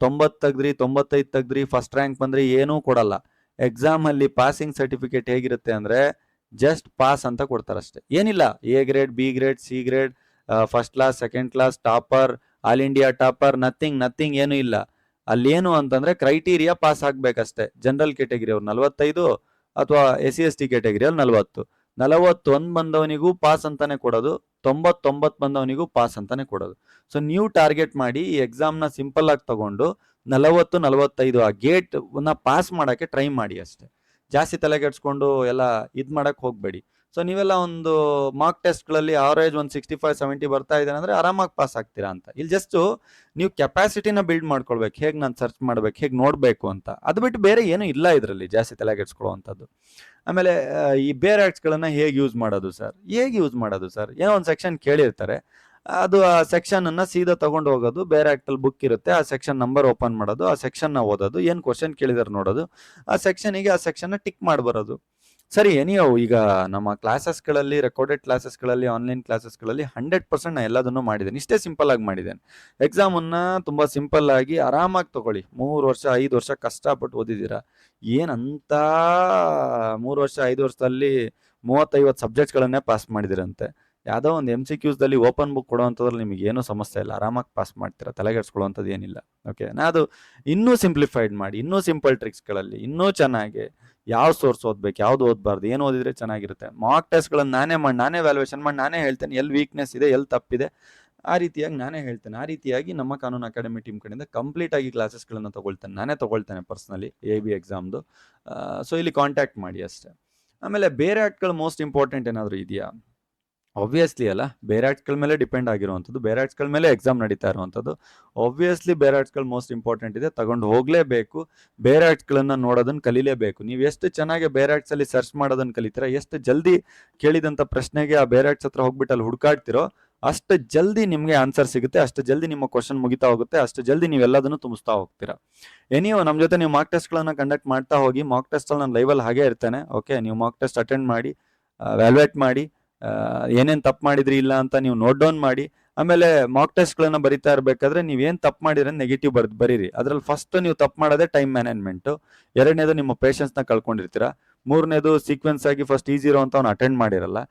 90 ತೆಗೆದ್ರಿ, 95 ತೆಗೆದ್ರಿ, ಫಸ್ಟ್ ರ್ಯಾಂಕ್ ಬಂದರೆ ಏನೂ ಕೊಡಲ್ಲ. ಎಕ್ಸಾಮಲ್ಲಿ ಪಾಸಿಂಗ್ ಸರ್ಟಿಫಿಕೇಟ್ ಹೇಗಿರುತ್ತೆ ಅಂದರೆ ಜಸ್ಟ್ ಪಾಸ್ ಅಂತ ಕೊಡ್ತಾರಷ್ಟೇ, ಏನಿಲ್ಲ A grade, B grade, C grade, first class, second class, topper, all India topper, nothing ಏನೂ ಇಲ್ಲ. ಅಲ್ಲೇನು ಅಂತಂದರೆ ಕ್ರೈಟೀರಿಯಾ ಪಾಸ್ ಆಗಬೇಕಷ್ಟೇ. ಜನರಲ್ ಕ್ಯಾಟಗರಿ ಅವ್ರು 45 ಅಥವಾ SC/ST ಕ್ಯಾಟಗರಿಯಲ್ಲಿ 40, 41 ಬಂದವನಿಗೂ ಪಾಸ್ ಅಂತಾನೆ ಕೊಡೋದು, 99 ಬಂದವನಿಗೂ ಪಾಸ್ ಅಂತಾನೆ ಕೊಡೋದು. ಸೊ ನೀವು ಟಾರ್ಗೆಟ್ ಮಾಡಿ ಈ ಎಕ್ಸಾಮ್ನ ಸಿಂಪಲ್ ಆಗಿ ತಗೊಂಡು 40, 45 ಆ ಗೇಟ್ನ ಪಾಸ್ ಮಾಡೋಕ್ಕೆ ಟ್ರೈ ಮಾಡಿ ಅಷ್ಟೇ. ಜಾಸ್ತಿ ತಲೆಗೆಡ್ಸ್ಕೊಂಡು ಎಲ್ಲ ಇದು ಮಾಡೋಕ್ಕೆ ಹೋಗಬೇಡಿ. ಸೊ ನೀವೆಲ್ಲ ಒಂದು ಮಾರ್ಕ್ ಟೆಸ್ಟ್ಗಳಲ್ಲಿ ಆವರೇಜ್ ಒಂದು 65-70 ಬರ್ತಾ ಇದ್ದಾರೆ ಅಂದರೆ ಆರಾಮಾಗಿ ಪಾಸ್ ಆಗ್ತೀರಾ ಅಂತ. ಇಲ್ಲಿ ಜಸ್ಟು ನೀವು ಕೆಪಾಸಿಟಿನ ಬಿಲ್ಡ್ ಮಾಡ್ಕೊಳ್ಬೇಕು, ಹೇಗೆ ನಾನು ಸರ್ಚ್ ಮಾಡಬೇಕು, ಹೇಗೆ ನೋಡಬೇಕು ಅಂತ. ಅದು ಬಿಟ್ಟು ಬೇರೆ ಏನೂ ಇಲ್ಲ ಇದರಲ್ಲಿ ಜಾಸ್ತಿ ತಲೆಗೆಡ್ಸ್ಕೊಳ್ಳೋವಂಥದ್ದು. ಆಮೇಲೆ ಈ ಬೇರೆ ಆ್ಯಕ್ಟ್ಸ್ಗಳನ್ನು ಹೇಗೆ ಯೂಸ್ ಮಾಡೋದು ಸರ್, ಏನೋ ಒಂದು ಸೆಕ್ಷನ್ ಕೇಳಿರ್ತಾರೆ, ಅದು ಆ ಸೆಕ್ಷನನ್ನು ಸೀದಾ ತಗೊಂಡು ಹೋಗೋದು, ಬೇರೆ ಆ್ಯಕ್ಟಲ್ಲಿ ಬುಕ್ ಇರುತ್ತೆ, ಆ ಸೆಕ್ಷನ್ ನಂಬರ್ ಓಪನ್ ಮಾಡೋದು, ಆ ಸೆಕ್ಷನ್ನ ಓದೋದು, ಏನು ಕ್ವಶನ್ ಕೇಳಿದಾರೆ ನೋಡೋದು, ಆ ಸೆಕ್ಷನಿಗೆ ಆ ಸೆಕ್ಷನ್ನ ಟಿಕ್ ಮಾಡಿ ಬರೋದು. ಸರಿ, ಎನಿಯೋ ಈಗ ನಮ್ಮ ಕ್ಲಾಸಸ್ಗಳಲ್ಲಿ, ರೆಕಾರ್ಡೆಡ್ ಕ್ಲಾಸಸ್ಗಳಲ್ಲಿ, ಆನ್ಲೈನ್ ಕ್ಲಾಸಸ್ಗಳಲ್ಲಿ 100% ನಾನು ಎಲ್ಲದನ್ನು ಮಾಡಿದ್ದೇನೆ. ಇಷ್ಟೇ ಸಿಂಪಲ್ ಆಗಿ ಮಾಡಿದ್ದೇನೆ. ಎಕ್ಸಾಮನ್ನು ತುಂಬ ಸಿಂಪಲ್ ಆಗಿ ಆರಾಮಾಗಿ ತಗೊಳ್ಳಿ. 3 ವರ್ಷ 5 ವರ್ಷ ಕಷ್ಟಪಟ್ಟು ಓದಿದ್ದೀರಾ, ಏನಂತ 3 ವರ್ಷ 5 ವರ್ಷದಲ್ಲಿ 30-50 ಸಬ್ಜೆಕ್ಟ್ಸ್ಗಳನ್ನೇ ಪಾಸ್ ಮಾಡಿದಿರಂತೆ. ಯಾವುದೋ ಒಂದು MCQsದಲ್ಲಿ ಓಪನ್ ಬುಕ್ ಕೊಡೋವಂಥದ್ರಲ್ಲಿ ನಿಮಗೆ ಏನೂ ಸಮಸ್ಯೆ ಇಲ್ಲ, ಆರಾಮಾಗಿ ಪಾಸ್ ಮಾಡ್ತೀರಾ, ತಲೆಗೆಡ್ಸ್ಕೊಳ್ಳೋವಂಥದ್ದು ಏನಿಲ್ಲ. ಓಕೆ, ಅದು ಇನ್ನೂ ಸಿಂಪ್ಲಿಫೈಡ್ ಮಾಡಿ, ಇನ್ನೂ ಸಿಂಪಲ್ ಟ್ರಿಕ್ಸ್ಗಳಲ್ಲಿ ಇನ್ನೂ ಚೆನ್ನಾಗಿ ಯಾವ ಸೋರ್ಸ್ ಓದ್ಬೇಕು, ಯಾವ್ದು ಓದಬಾರ್ದು, ಏನು ಓದಿದ್ರೆ ಚೆನ್ನಾಗಿರುತ್ತೆ, ಮಾಕ್ ಟೆಸ್ಟ್ಗಳನ್ನು ನಾನೇ ಮಾಡಿ, ನಾನೇ ವ್ಯಾಲ್ಯೂಯೇಷನ್ ಮಾಡಿ, ನಾನೇ ಹೇಳ್ತೇನೆ ಎಲ್ಲಿ ವೀಕ್ನೆಸ್ ಇದೆ, ಎಲ್ಲಿ ತಪ್ಪಿದೆ, ಆ ರೀತಿಯಾಗಿ ನಾನೇ ಹೇಳ್ತೇನೆ. ಆ ರೀತಿಯಾಗಿ ನಮ್ಮ ಕಾನೂನು ಅಕಾಡೆಮಿ ಟೀಮ್ ಕಡೆಯಿಂದ ಕಂಪ್ಲೀಟಾಗಿ ಕ್ಲಾಸಸ್ಗಳನ್ನು ತಗೊಳ್ತೇನೆ, ನಾನೇ ತಗೊಳ್ತೇನೆ ಪರ್ಸ್ನಲಿ AB ಎಕ್ಸಾಮ್ದು. ಸೊ ಇಲ್ಲಿ ಕಾಂಟ್ಯಾಕ್ಟ್ ಮಾಡಿ ಅಷ್ಟೇ. ಆಮೇಲೆ ಬೇರೆ ಆ್ಯಕ್ಟ್ಗಳು ಮೋಸ್ಟ್ ಇಂಪಾರ್ಟೆಂಟ್ ಏನಾದರೂ ಇದೆಯಾ? ಆಬ್ವಿಯಸ್ಲಿ ಅಲ್ಲ, ಬೇರೆ ಆರ್ಟ್ಸ್ಗಳ ಮೇಲೆ ಡಿಪೆಂಡ್ ಆಗಿರುವಂಥದ್ದು, ಬೇರೆ ಆರ್ಟ್ಸ್ಗಳ ಮೇಲೆ ಎಕ್ಸಾಮ್ ನಡೀತಾ ಇರುವಂಥದ್ದು. ಆಬ್ವಿಯಸ್ಲಿ ಬೇರೆ ಆರ್ಟ್ಸ್ಗಳು ಮೋಸ್ಟ್ ಇಂಪಾರ್ಟೆಂಟ್ ಇದೆ, ತಗೊಂಡು ಹೋಗಲೇಬೇಕು. ಬೇರೆ ಆರ್ಟ್ಸ್ಗಳನ್ನು ನೋಡೋದನ್ನು ಕಲೀಲೇಬೇಕು. ನೀವು ಎಷ್ಟು ಚೆನ್ನಾಗಿ ಬೇರೆ ಆರ್ಟ್ಸಲ್ಲಿ ಸರ್ಚ್ ಮಾಡೋದನ್ನು ಕಲಿತೀರಾ, ಎಷ್ಟು ಜಲ್ದಿ ಕೇಳಿದಂಥ ಪ್ರಶ್ನೆಗೆ ಆ ಬೇರೆ ಆರ್ಟ್ಸ್ ಹತ್ರ ಹೋಗ್ಬಿಟ್ಟು ಅಲ್ಲಿ ಹುಡುಕಾಡ್ತಿರೋ, ಅಷ್ಟು ಜಲ್ದಿ ನಿಮಗೆ ಆನ್ಸರ್ ಸಿಗುತ್ತೆ, ಅಷ್ಟು ಜಲ್ದಿ ನಿಮ್ಮ ಕ್ವಶನ್ ಮುಗಿತಾ ಹೋಗುತ್ತೆ, ಅಷ್ಟು ಜಲ್ದಿ ನೀವೆಲ್ಲದನ್ನು ತುಂಬಿಸ್ತಾ ಹೋಗ್ತೀರಾ. ಎನಿಯೋ ನಮ್ಮ ಜೊತೆ ನೀವು ಮಾಕ್ ಟೆಸ್ಟ್ಗಳನ್ನು ಕಂಡಕ್ಟ್ ಮಾಡ್ತಾ ಹೋಗಿ. ಮಾಕ್ ಟೆಸ್ಟಲ್ಲಿ ನಾನು ಲೈವಲ್ಲಿ ಹಾಗೆ ಇರ್ತೇನೆ. ಓಕೆ, ನೀವು ಮಾಕ್ ಟೆಸ್ಟ್ ಅಟೆಂಡ್ ಮಾಡಿ, ವ್ಯಾಲ್ಯೂಯೇಟ್ ಮಾಡಿ, ಏನೇನು ತಪ್ಪು ಮಾಡಿದ್ರಿ ಇಲ್ಲ ಅಂತ ನೀವು ನೋಟ್ ಡೌನ್ ಮಾಡಿ. ಆಮೇಲೆ ಮಾಕ್ ಟೆಸ್ಟ್ಗಳನ್ನು ಬರಿತಾ ಇರಬೇಕಾದ್ರೆ ನೀವೇನು ತಪ್ಪು ಮಾಡಿದ್ರೆ ನೆಗೆಟಿವ್ ಬರೀರಿ. ಅದರಲ್ಲಿ ಫಸ್ಟ್ ನೀವು ತಪ್ಪು ಮಾಡೋದೇ ಟೈಮ್ ಮ್ಯಾನೇಜ್ಮೆಂಟು, ಎರಡನೇದು ನಿಮ್ಮ ಪೇಷನ್ಸ್ನ ಕಳ್ಕೊಂಡಿರ್ತೀರ, ಮೂರನೇದು ಸೀಕ್ವೆನ್ಸ್ ಆಗಿ ಫಸ್ಟ್ ಈಸಿ ಇರೋ ಅಂತ ಅವ್ನು ಅಟೆಂಡ್ ಮಾಡಿರಲ್ಲ,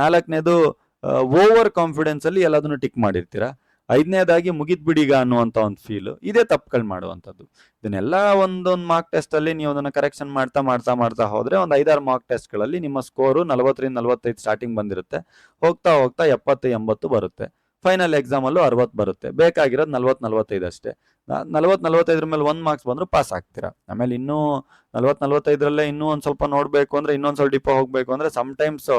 ನಾಲ್ಕನೇದು ಓವರ್ ಕಾನ್ಫಿಡೆನ್ಸಲ್ಲಿ ಎಲ್ಲದನ್ನು ಟಿಕ್ ಮಾಡಿರ್ತೀರ, ಐದನೇದಾಗಿ ಮುಗಿದ್ಬಿಡೀಗ ಅನ್ನುವಂಥ ಒಂದು ಫೀಲು. ಇದೇ ತಪ್ಪುಗಳು ಮಾಡುವಂಥದ್ದು. ಇದನ್ನೆಲ್ಲ ಒಂದೊಂದು ಮಾರ್ಕ್ ಟೆಸ್ಟಲ್ಲಿ ನೀವು ಅದನ್ನು ಕರೆಕ್ಷನ್ ಮಾಡ್ತಾ ಮಾಡ್ತಾ ಮಾಡ್ತಾ ಹೋದರೆ ಒಂದು 5-6 ಮಾರ್ಕ್ ಟೆಸ್ಟ್ಗಳಲ್ಲಿ ನಿಮ್ಮ ಸ್ಕೋರು 40-45 ಸ್ಟಾರ್ಟಿಂಗ್ ಬಂದಿರುತ್ತೆ, ಹೋಗ್ತಾ ಹೋಗ್ತಾ 70-80 ಬರುತ್ತೆ, ಫೈನಲ್ ಎಕ್ಸಾಮಲ್ಲೂ 60 ಬರುತ್ತೆ. ಬೇಕಾಗಿರೋದು 40-45 ಅಷ್ಟೇ. 40-45 ಮೇಲೆ 1 ಮಾರ್ಕ್ಸ್ ಬಂದರೂ ಪಾಸ್ ಆಗ್ತೀರಾ. ಆಮೇಲೆ ಇನ್ನೂ 40-45ರಲ್ಲೇ ಇನ್ನೂ ಒಂದು ಸ್ವಲ್ಪ ನೋಡಬೇಕು ಅಂದರೆ, ಇನ್ನೊಂದು ಸ್ವಲ್ಪ ಡಿಪ್ಪ ಹೋಗಬೇಕು ಅಂದರೆ ಸಮ್ಟೈಮ್ಸ್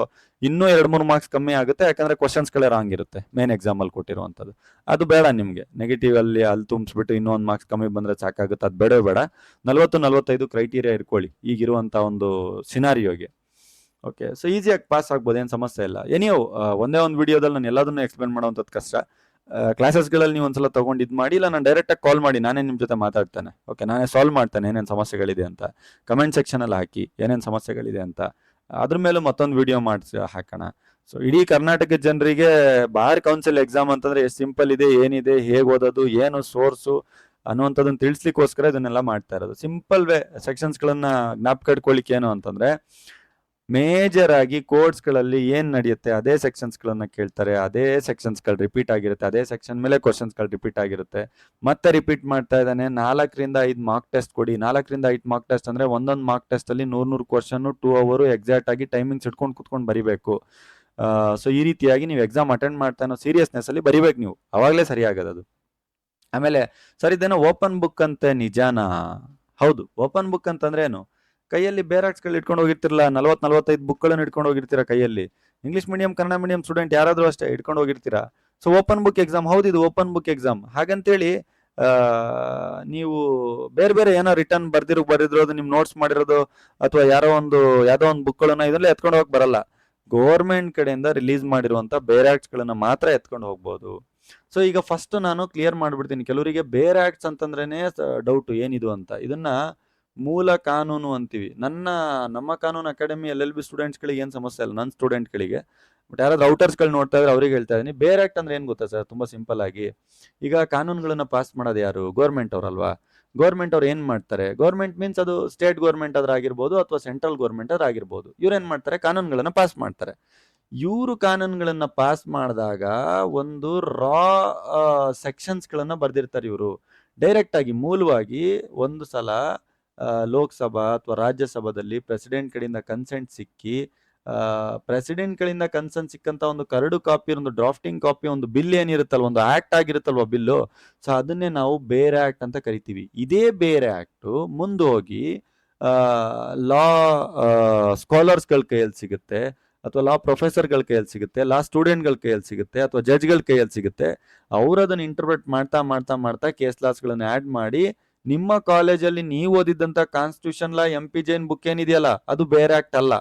ಇನ್ನೂ 2-3 ಮಾರ್ಕ್ಸ್ ಕಮ್ಮಿ ಆಗುತ್ತೆ, ಯಾಕಂದರೆ ಕ್ವಶನ್ಸ್ಗಳೇ ರಾಂಗ್ ಇರುತ್ತೆ ಮೇನ್ ಎಕ್ಸಾಮಲ್ಲಿ ಕೊಟ್ಟಿರುವಂಥದ್ದು. ಅದು ಬೇಡ ನಿಮಗೆ. ನೆಗೆಟಿವಲ್ಲಿ ಅಲ್ಲಿ ತುಂಬಿಸ್ಬಿಟ್ಟು ಇನ್ನೂ 1 ಮಾರ್ಕ್ಸ್ ಕಮ್ಮಿ ಬಂದರೆ ಸಾಕಾಗುತ್ತೆ, ಅದು ಬೇಡ ಬೇಡ. 40-45 ಕ್ರೈಟೀರಿಯಾ ಇಟ್ಕೊಳ್ಳಿ ಈಗಿರುವಂಥ ಒಂದು ಸಿನಾರಿಯೋಗೆ. ಓಕೆ, ಸೊ ಈಸಿಯಾಗಿ ಪಾಸ್ ಆಗ್ಬೋದು, ಏನು ಸಮಸ್ಯೆ ಇಲ್ಲ. ಎನಿಯೋ ಒಂದೇ ಒಂದು ವಿಡಿಯೋದಲ್ಲಿ ನಾನು ಎಲ್ಲದನ್ನೂ ಎಕ್ಸ್ಪ್ಲೇನ್ ಮಾಡೋವಂಥದ್ದು ಕಷ್ಟ. ಕ್ಲಾಸಸ್ಗಳಲ್ಲಿ ನೀವು ಒಂದ್ಸಲ ತೊಗೊಂಡು ಇದು ಮಾಡಿ, ಇಲ್ಲ ನಾನು ಡೈರೆಕ್ಟಾಗಿ ಕಾಲ್ ಮಾಡಿ ನಾನೇ ನಿಮ್ಮ ಜೊತೆ ಮಾತಾಡ್ತೇನೆ. ಓಕೆ, ನಾನೇ ಸಾಲ್ವ್ ಮಾಡ್ತೇನೆ ಏನೇನು ಸಮಸ್ಯೆಗಳಿದೆ ಅಂತ. ಕಮೆಂಟ್ ಸೆಕ್ಷನಲ್ಲಿ ಹಾಕಿ ಏನೇನು ಸಮಸ್ಯೆಗಳಿದೆ ಅಂತ, ಅದ್ರ ಮೇಲೂ ಮತ್ತೊಂದು ವಿಡಿಯೋ ಮಾಡಿಸಿ ಹಾಕೋಣ. ಸೊ ಇಡೀ ಕರ್ನಾಟಕದ ಜನರಿಗೆ ಬಾರ್ ಕೌನ್ಸಿಲ್ ಎಕ್ಸಾಮ್ ಅಂತಂದರೆ ಎಷ್ಟು ಸಿಂಪಲ್ ಇದೆ, ಏನಿದೆ, ಹೇಗೆ ಓದೋದು, ಏನು ಸೋರ್ಸು ಅನ್ನುವಂಥದ್ದನ್ನು ತಿಳಿಸ್ಲಿಕ್ಕೋಸ್ಕರ ಇದನ್ನೆಲ್ಲ ಮಾಡ್ತಾ ಇರೋದು. ಸಿಂಪಲ್ ವೇ ಸೆಕ್ಷನ್ಸ್ಗಳನ್ನು ಜ್ಞಾಪಕ ಇಟ್ಕೊಳ್ಳಿಕ್ಕೆ ಏನು ಅಂತಂದರೆ, ಮೇಜರ್ ಆಗಿ ಕೋರ್ಸ್ಗಳಲ್ಲಿ ಏನು ನಡೆಯುತ್ತೆ ಅದೇ ಸೆಕ್ಷನ್ಸ್ಗಳನ್ನು ಕೇಳ್ತಾರೆ, ಅದೇ ಸೆಕ್ಷನ್ಸ್ಗಳು ರಿಪೀಟ್ ಆಗಿರುತ್ತೆ, ಅದೇ ಸೆಕ್ಷನ್ ಮೇಲೆ ಕ್ವಶನ್ಸ್ಗಳು ರಿಪೀಟ್ ಆಗಿರುತ್ತೆ, ಮತ್ತೆ ರಿಪೀಟ್ ಮಾಡ್ತಾ ಇದ್ದಾನೆ. 4-5 ಮಾರ್ಕ್ ಟೆಸ್ಟ್ ಕೊಡಿ. 4-5 ಮಾರ್ಕ್ ಟೆಸ್ಟ್ ಅಂದರೆ ಒಂದೊಂದು ಮಾರ್ಕ್ ಟೆಸ್ಟಲ್ಲಿ 100 ಕ್ವಶನ್ನು 2 ಅವರ್ ಎಕ್ಸಾಕ್ಟ್ ಆಗಿ ಟೈಮಿಂಗ್ಸ್ ಇಟ್ಕೊಂಡು ಕುತ್ಕೊಂಡು ಬರಿಬೇಕು. ಸೊ ಈ ರೀತಿಯಾಗಿ ನೀವು ಎಕ್ಸಾಮ್ ಅಟೆಂಡ್ ಮಾಡ್ತಾ ಅನ್ನೋ ಸೀರಿಯಸ್ನೆಸ್ಸಲ್ಲಿ ಬರಿಬೇಕು ನೀವು, ಅವಾಗಲೇ ಸರಿಯಾಗೋದು ಅದು. ಆಮೇಲೆ ಸರ್ ಇದೇನೋ ಓಪನ್ ಬುಕ್ ಅಂತೆ, ನಿಜಾನಾ? ಹೌದು, ಓಪನ್ ಬುಕ್ ಅಂತಂದ್ರೆ ಏನು? ಕೈಯಲ್ಲಿ ಬೇರಾಕ್ಸ್ಗಳು ಇಟ್ಕೊಂಡು ಹೋಗಿರ್ತಿರಲ್ಲ, 40-45 ಬುಕ್ಗಳನ್ನು ಇಟ್ಕೊಂಡು ಹೋಗಿರ್ತೀರಾ ಕೈಯಲ್ಲಿ. English medium Kannada medium student ಯಾರಾದರೂ ಅಷ್ಟೇ ಇಟ್ಕೊಂಡು ಹೋಗಿರ್ತೀರಾ. ಸೊ ಓಪನ್ ಬುಕ್ ಎಕ್ಸಾಮ್, ಹೌದು ಇದು ಓಪನ್ ಬುಕ್ ಎಕ್ಸಾಮ್. ಹಾಗಂತೇಳಿ ನೀವು ಬೇರೆ ಬೇರೆ ಏನೋ ರಿಟರ್ನ್ ಬರೆದಿರೋದು, ನಿಮ್ಮ ನೋಟ್ಸ್ ಮಾಡಿರೋದು, ಅಥವಾ ಯಾವುದೋ ಒಂದು ಬುಕ್ಗಳನ್ನು ಇದೆಲ್ಲ ಎತ್ಕೊಂಡು ಹೋಗಕ್ಕೆ ಬರಲ್ಲ. ಗೌರ್ಮೆಂಟ್ ಕಡೆಯಿಂದ ರಿಲೀಸ್ ಮಾಡಿರುವಂಥ ಬೇರೆ ಆಕ್ಟ್ಸ್ಗಳನ್ನು ಮಾತ್ರ ಎತ್ಕೊಂಡು ಹೋಗ್ಬೋದು. ಸೊ ಈಗ ಫಸ್ಟ್ ನಾನು ಕ್ಲಿಯರ್ ಮಾಡಿಬಿಡ್ತೀನಿ. ಕೆಲವರಿಗೆ ಬೇರೆ ಆಕ್ಟ್ಸ್ ಅಂತಂದ್ರೇ ಡೌಟು ಏನಿದು ಅಂತ. ಇದನ್ನ ಮೂಲ ಕಾನೂನು ಅಂತೀವಿ. ನಮ್ಮ ಕಾನೂನು ಅಕಾಡೆಮಿ LLB ಸ್ಟೂಡೆಂಟ್ಸ್ಗಳಿಗೆ ಏನು ಸಮಸ್ಯೆ ಇಲ್ಲ, ನನ್ನ ಸ್ಟೂಡೆಂಟ್ಗಳಿಗೆ. ಬಟ್ ಯಾರಾದ್ರೂ ಔಟರ್ಸ್ಗಳು ನೋಡ್ತಾ ಇದ್ರೆ ಅವ್ರಿಗೆ ಹೇಳ್ತಾ ಇದ್ದೀನಿ, ಬೇರೆ ಆಕ್ಟ್ ಅಂದ್ರೆ ಏನು ಗೊತ್ತಾ ಸರ್? ತುಂಬ ಸಿಂಪಲ್ ಆಗಿ, ಈಗ ಕಾನೂನುಗಳನ್ನು ಪಾಸ್ ಮಾಡೋದು ಯಾರು? ಗೌರ್ಮೆಂಟ್ ಅವರಲ್ವಾ? ಗೌರ್ಮೆಂಟ್ ಅವ್ರು ಏನು ಮಾಡ್ತಾರೆ? ಗೌರ್ಮೆಂಟ್ ಮೀನ್ಸ್ ಅದು ಸ್ಟೇಟ್ ಗೌರ್ಮೆಂಟ್ ಆದ್ರೂ ಆಗಿರ್ಬೋದು ಅಥವಾ ಸೆಂಟ್ರಲ್ ಗೌರ್ಮೆಂಟ್ ಆದ್ರೂ ಆಗಿರ್ಬೋದು. ಇವ್ರು ಏನು ಮಾಡ್ತಾರೆ? ಕಾನೂನುಗಳನ್ನು ಪಾಸ್ ಮಾಡ್ತಾರೆ. ಇವರು ಕಾನೂನುಗಳನ್ನು ಪಾಸ್ ಮಾಡಿದಾಗ ಒಂದು ರಾ ಸೆಕ್ಷನ್ಸ್ಗಳನ್ನು ಬರೆದಿರ್ತಾರೆ ಇವರು. ಡೈರೆಕ್ಟಾಗಿ ಮೂಲವಾಗಿ ಒಂದು ಸಲ ಲೋಕಸಭಾ ಅಥವಾ ರಾಜ್ಯಸಭಾದಲ್ಲಿ ಪ್ರೆಸಿಡೆಂಟ್ ಕಡೆಯಿಂದ ಕನ್ಸೆಂಟ್ ಸಿಕ್ಕಿ, ಪ್ರೆಸಿಡೆಂಟ್ ಕಡೆಯಿಂದ ಕನ್ಸೆಂಟ್ ಸಿಕ್ಕಂತ ಒಂದು ಕರಡು ಕಾಪಿ, ಒಂದು ಡ್ರಾಫ್ಟಿಂಗ್ ಕಾಪಿ, ಒಂದು ಬಿಲ್ ಏನಿರುತ್ತಲ್ವ, ಒಂದು ಆಕ್ಟ್ ಆಗಿರುತ್ತಲ್ವ ಬಿಲ್ಲು, ಸೊ ಅದನ್ನೇ ನಾವು ಬೇರೆ ಆಕ್ಟ್ ಅಂತ ಕರಿತೀವಿ. ಇದೇ ಬೇರೆ ಆಕ್ಟು ಮುಂದೆ ಹೋಗಿ ಲಾ ಸ್ಕಾಲರ್ಸ್ಗಳ ಕೈಯಲ್ಲಿ ಸಿಗುತ್ತೆ, ಅಥವಾ ಲಾ ಪ್ರೊಫೆಸರ್ಗಳ ಕೈಯಲ್ಲಿ ಸಿಗುತ್ತೆ, ಲಾ ಸ್ಟೂಡೆಂಟ್ಗಳ ಕೈಯಲ್ಲಿ ಸಿಗುತ್ತೆ, ಅಥವಾ ಜಡ್ಜ್ಗಳ ಕೈಯಲ್ಲಿ ಸಿಗುತ್ತೆ. ಅವರು ಅದನ್ನು ಇಂಟರ್ಪ್ರೆಟ್ ಮಾಡ್ತಾ ಮಾಡ್ತಾ ಮಾಡ್ತಾ ಕೇಸ್ ಲಾಸ್ಗಳನ್ನು ಆ್ಯಡ್ ಮಾಡಿ ನಿಮ್ಮ ಕಾಲೇಜಲ್ಲಿ ನೀವು ಓದಿದ್ದಂಥ ಕಾನ್ಸ್ಟಿಟ್ಯೂಷನ್ ಲಾ MP ಜೈನ್ ಬುಕ್ ಏನಿದೆಯಲ್ಲ ಅದು ಬೇರೆ ಆಕ್ಟ್ ಅಲ್ಲ.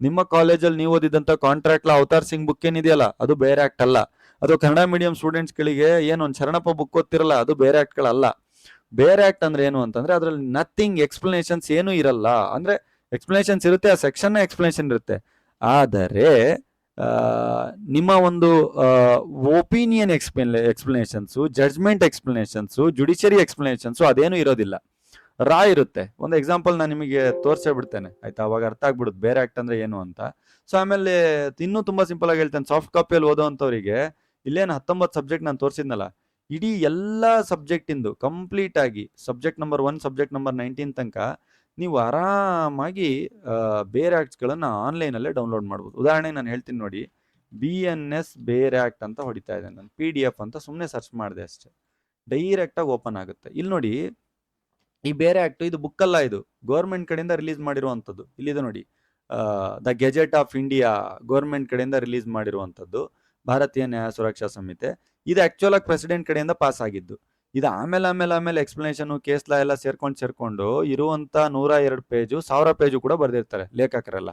ನಿಮ್ಮ ಕಾಲೇಜಲ್ಲಿ ನೀವು ಓದಿದ್ದಂಥ contract law avatar Singh book ಏನಿದೆಯಲ್ಲ ಅದು ಬೇರೆ ಆಕ್ಟ್ ಅಲ್ಲ. ಅಥವಾ ಕನ್ನಡ ಮೀಡಿಯಂ ಸ್ಟೂಡೆಂಟ್ಸ್ಗಳಿಗೆ ಏನು ಒಂದು ಶರಣಪ್ಪ ಬುಕ್ ಓದ್ತಿರಲ್ಲ, ಅದು ಬೇರೆ ಆಕ್ಟ್ಗಳಲ್ಲ. ಬೇರೆ ಆಕ್ಟ್ ಅಂದ್ರೆ ಏನು ಅಂತಂದ್ರೆ ಅದ್ರಲ್ಲಿ ನಥಿಂಗ್ ಎಕ್ಸ್ಪ್ಲನೇಷನ್ಸ್ ಏನು ಇರಲ್ಲ. ಅಂದ್ರೆ ಎಕ್ಸ್ಪ್ಲನೇಷನ್ಸ್ ಇರುತ್ತೆ, ಆ ಸೆಕ್ಷನ್ ಎಕ್ಸ್ಪ್ಲನೇಷನ್ ಇರುತ್ತೆ, ಆದರೆ ನಿಮ್ಮ ಒಂದು ಒಪಿನಿಯನ್ ಎಕ್ಸ್ಪ್ಲನೇಷನ್ಸು, ಜಡ್ಜ್ಮೆಂಟ್ ಎಕ್ಸ್ಪ್ಲನೇಷನ್ಸು, ಜುಡಿಷಿಯರಿ ಎಕ್ಸ್ಪ್ಲನೇಷನ್ಸು ಅದೇನು ಇರೋದಿಲ್ಲ, ರಾ ಇರುತ್ತೆ. ಒಂದು ಎಕ್ಸಾಂಪಲ್ ನಾನು ನಿಮಗೆ ತೋರಿಸೇ ಬಿಡ್ತೇನೆ, ಆಯ್ತಾ? ಅವಾಗ ಅರ್ಥ ಆಗ್ಬಿಡುತ್ತೆ ಬೇರೆ ಆಕ್ಟ್ ಅಂದ್ರೆ ಏನು ಅಂತ. ಸೊ ಆಮೇಲೆ ಇನ್ನೂ ತುಂಬಾ ಸಿಂಪಲ್ ಆಗಿ ಹೇಳ್ತೇನೆ, ಸಾಫ್ಟ್ ಕಾಪಿಯಲ್ಲಿ ಓದೋವಂಥವ್ರಿಗೆ ಇಲ್ಲೇನು 19 ಸಬ್ಜೆಕ್ಟ್ ನಾನು ತೋರಿಸಿದ್ನಲ್ಲ, ಇಡೀ ಎಲ್ಲ ಸಬ್ಜೆಕ್ಟ್ ಇಂದು ಕಂಪ್ಲೀಟ್ ಆಗಿ ಸಬ್ಜೆಕ್ಟ್ ನಂಬರ್ 1 ಸಬ್ಜೆಕ್ಟ್ ನಂಬರ್ 19 ತನಕ ನೀವು ಆರಾಮಾಗಿ ಬೇರೆ ಆಕ್ಟ್ಸ್ಗಳನ್ನು ಆನ್ಲೈನಲ್ಲೇ ಡೌನ್ಲೋಡ್ ಮಾಡ್ಬೋದು. ಉದಾಹರಣೆಗೆ ನಾನು ಹೇಳ್ತೀನಿ ನೋಡಿ, BNS ಬೇರೆ ಆಕ್ಟ್ ಅಂತ ಹೊಡಿತಾ ಇದ್ದೇನೆ ನಾನು, PDF ಅಂತ ಸುಮ್ಮನೆ ಸರ್ಚ್ ಮಾಡಿದೆ ಅಷ್ಟೇ, ಡೈರೆಕ್ಟಾಗಿ ಓಪನ್ ಆಗುತ್ತೆ. ಇಲ್ಲಿ ನೋಡಿ, ಈ ಬೇರೆ ಆಕ್ಟ್ ಇದು ಬುಕ್ ಅಲ್ಲ, ಇದು ಗೌರ್ಮೆಂಟ್ ಕಡೆಯಿಂದ ರಿಲೀಸ್ ಮಾಡಿರುವಂಥದ್ದು. ಇಲ್ಲಿದೆ ನೋಡಿ, the gazette of India, government ಕಡೆಯಿಂದ ರಿಲೀಸ್ ಮಾಡಿರುವಂಥದ್ದು, ಭಾರತೀಯ ನ್ಯಾಯ ಸುರಕ್ಷಾ ಸಂಹಿತೆ. ಇದು ಆಕ್ಚುಲ್ ಆಗಿ ಪ್ರೆಸಿಡೆಂಟ್ ಕಡೆಯಿಂದ ಪಾಸ್ ಆಗಿದ್ದು. ಇದು ಆಮೇಲೆ ಎಕ್ಸ್ಪ್ಲನೇಷನ್, ಕೇಸ್ ಲಾ ಎಲ್ಲ ಸೇರ್ಕೊಂಡು ಇರುವಂತ 102 ಪೇಜು, 1000 ಪೇಜು ಕೂಡ ಬರ್ದಿರ್ತಾರೆ ಲೇಖಕರೆಲ್ಲ.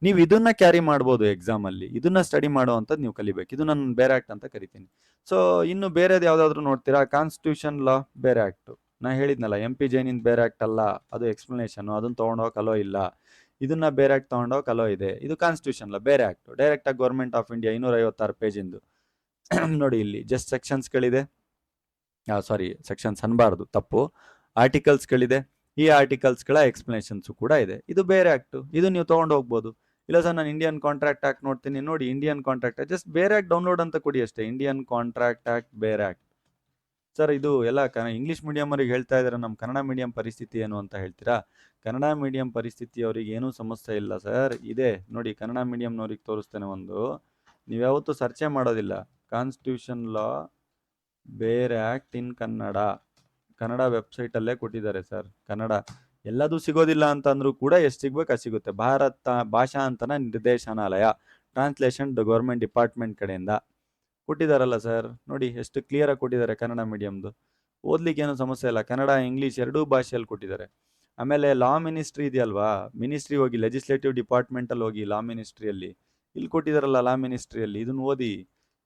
ನೀವು ಇದನ್ನ ಕ್ಯಾರಿ ಮಾಡ್ಬೋದು ಎಕ್ಸಾಮ್ ಅಲ್ಲಿ, ಇದನ್ನ ಸ್ಟಡಿ ಮಾಡುವಂಥದ್ದು ನೀವು ಕಲಿಬೇಕು. ಇದು ನಾನು ಬೇರೆ ಆಕ್ಟ್ ಅಂತ ಕರಿತೀನಿ. ಸೊ ಇನ್ನು ಬೇರೆದು ಯಾವ್ದಾದ್ರು ನೋಡ್ತೀರಾ? ಕಾನ್ಸ್ಟಿಟ್ಯೂಷನ್ ಲಾ ಬೇರೆ ಆಕ್ಟ್, ನಾ ಹೇಳಿದ್ನಲ್ಲ, MP ಜೈನಿಂದ ಬೇರೆ ಆಕ್ಟ್ ಅಲ್ಲ, ಅದು ಎಕ್ಸ್ಪ್ಲನೇಷನ್, ಅದನ್ನ ತೊಗೊಂಡೋಗಕ್ಕೆ ಅಲೋ ಇಲ್ಲ. ಇದನ್ನ ಬೇರೆ ಆಕ್ಟ್ ತೊಗೊಂಡೋಗಕ್ಕೆ ಅಲೋ ಇದೆ. ಇದು ಕಾನ್ಸ್ಟಿಟ್ಯೂಷನ್ ಲಾ ಬೇರೆ ಆಕ್ಟ್, ಡೈರೆಕ್ಟ್ ಆಗಿ ಗೌರ್ಮೆಂಟ್ ಆಫ್ ಇಂಡಿಯಾ 256 ಪೇಜಿಂದು. ನೋಡಿ ಇಲ್ಲಿ ಜಸ್ಟ್ ಸೆಕ್ಷನ್ಸ್ಗಳಿದೆ, ಸಾರಿ ಸೆಕ್ಷನ್ಸ್ ಅನ್ಬಾರ್ದು, ತಪ್ಪು, ಆರ್ಟಿಕಲ್ಸ್ಗಳಿದೆ. ಈ ಆರ್ಟಿಕಲ್ಸ್ಗಳ ಎಕ್ಸ್ಪ್ಲನೇಷನ್ಸು ಕೂಡ ಇದೆ. ಇದು ಬೇರೆ ಆಕ್ಟ್, ಇದು ನೀವು ತೊಗೊಂಡು ಹೋಗ್ಬೋದು. ಇಲ್ಲ ಸರ್ ನಾನು ಇಂಡಿಯನ್ ಕಾಂಟ್ರಾಕ್ಟ್ ಆಕ್ಟ್ ನೋಡ್ತೀನಿ, ನೋಡಿ ಇಂಡಿಯನ್ ಕಾಂಟ್ರಾಕ್ಟ್ ಜಸ್ಟ್ ಬೇರೆ ಆಕ್ಟ್ ಡೌನ್ಲೋಡ್ ಅಂತ ಕೊಡಿ ಅಷ್ಟೇ, ಇಂಡಿಯನ್ ಕಾಂಟ್ರಾಕ್ಟ್ ಆಕ್ಟ್ ಬೇರೆ ಆಕ್ಟ್. ಸರ್ ಇದು ಎಲ್ಲ ಇಂಗ್ಲೀಷ್ ಮೀಡಿಯಮರಿಗೆ ಹೇಳ್ತಾ ಇದ್ದಾರೆ, ನಮ್ಮ ಕನ್ನಡ ಮೀಡಿಯಂ ಪರಿಸ್ಥಿತಿ ಏನು ಅಂತ ಹೇಳ್ತೀರಾ? ಕನ್ನಡ ಮೀಡಿಯಂ ಪರಿಸ್ಥಿತಿ ಅವ್ರಿಗೆ ಏನೂ ಸಮಸ್ಯೆ ಇಲ್ಲ ಸರ್, ಇದೆ ನೋಡಿ, ಕನ್ನಡ ಮೀಡಿಯಂನವ್ರಿಗೆ ತೋರಿಸ್ತೇನೆ ಒಂದು, ನೀವು ಯಾವತ್ತೂ ಸರ್ಚೇ ಮಾಡೋದಿಲ್ಲ, ಕಾನ್ಸ್ಟಿಟ್ಯೂಷನ್ ಲಾ ಬೇರೆ ಆಕ್ಟ್ ಇನ್ ಕನ್ನಡ ವೆಬ್ಸೈಟಲ್ಲೇ ಕೊಟ್ಟಿದ್ದಾರೆ ಸರ್. ಕನ್ನಡ ಎಲ್ಲದೂ ಸಿಗೋದಿಲ್ಲ ಅಂತ ಅಂದ್ರೂ ಕೂಡ ಎಷ್ಟು ಸಿಗ್ಬೇಕು ಅದು ಸಿಗುತ್ತೆ. ಭಾರತ ಭಾಷಾಂತರ ನಿರ್ದೇಶನಾಲಯ, ಟ್ರಾನ್ಸ್ಲೇಷನ್ ಗೌರ್ಮೆಂಟ್ ಡಿಪಾರ್ಟ್ಮೆಂಟ್ ಕಡೆಯಿಂದ ಕೊಟ್ಟಿದ್ದಾರಲ್ಲ ಸರ್, ನೋಡಿ ಎಷ್ಟು ಕ್ಲಿಯರಾಗಿ ಕೊಟ್ಟಿದ್ದಾರೆ. ಕನ್ನಡ ಮೀಡಿಯಮ್ದು ಓದ್ಲಿಕ್ಕೆ ಏನೂ ಸಮಸ್ಯೆ ಇಲ್ಲ, ಕನ್ನಡ ಇಂಗ್ಲೀಷ್ ಎರಡೂ ಭಾಷೆಯಲ್ಲಿ ಕೊಟ್ಟಿದ್ದಾರೆ. ಆಮೇಲೆ ಲಾ ಮಿನಿಸ್ಟ್ರಿ ಇದೆಯಲ್ವಾ, ಮಿನಿಸ್ಟ್ರಿ ಹೋಗಿ, ಲೆಜಿಸ್ಲೇಟಿವ್ ಡಿಪಾರ್ಟ್ಮೆಂಟಲ್ಲಿ ಹೋಗಿ, ಲಾ ಮಿನಿಸ್ಟ್ರಿಯಲ್ಲಿ ಇಲ್ಲಿ ಕೊಟ್ಟಿದ್ದಾರಲ್ಲ, ಲಾ ಮಿನಿಸ್ಟ್ರಿಯಲ್ಲಿ ಇದನ್ನು ಓದಿ.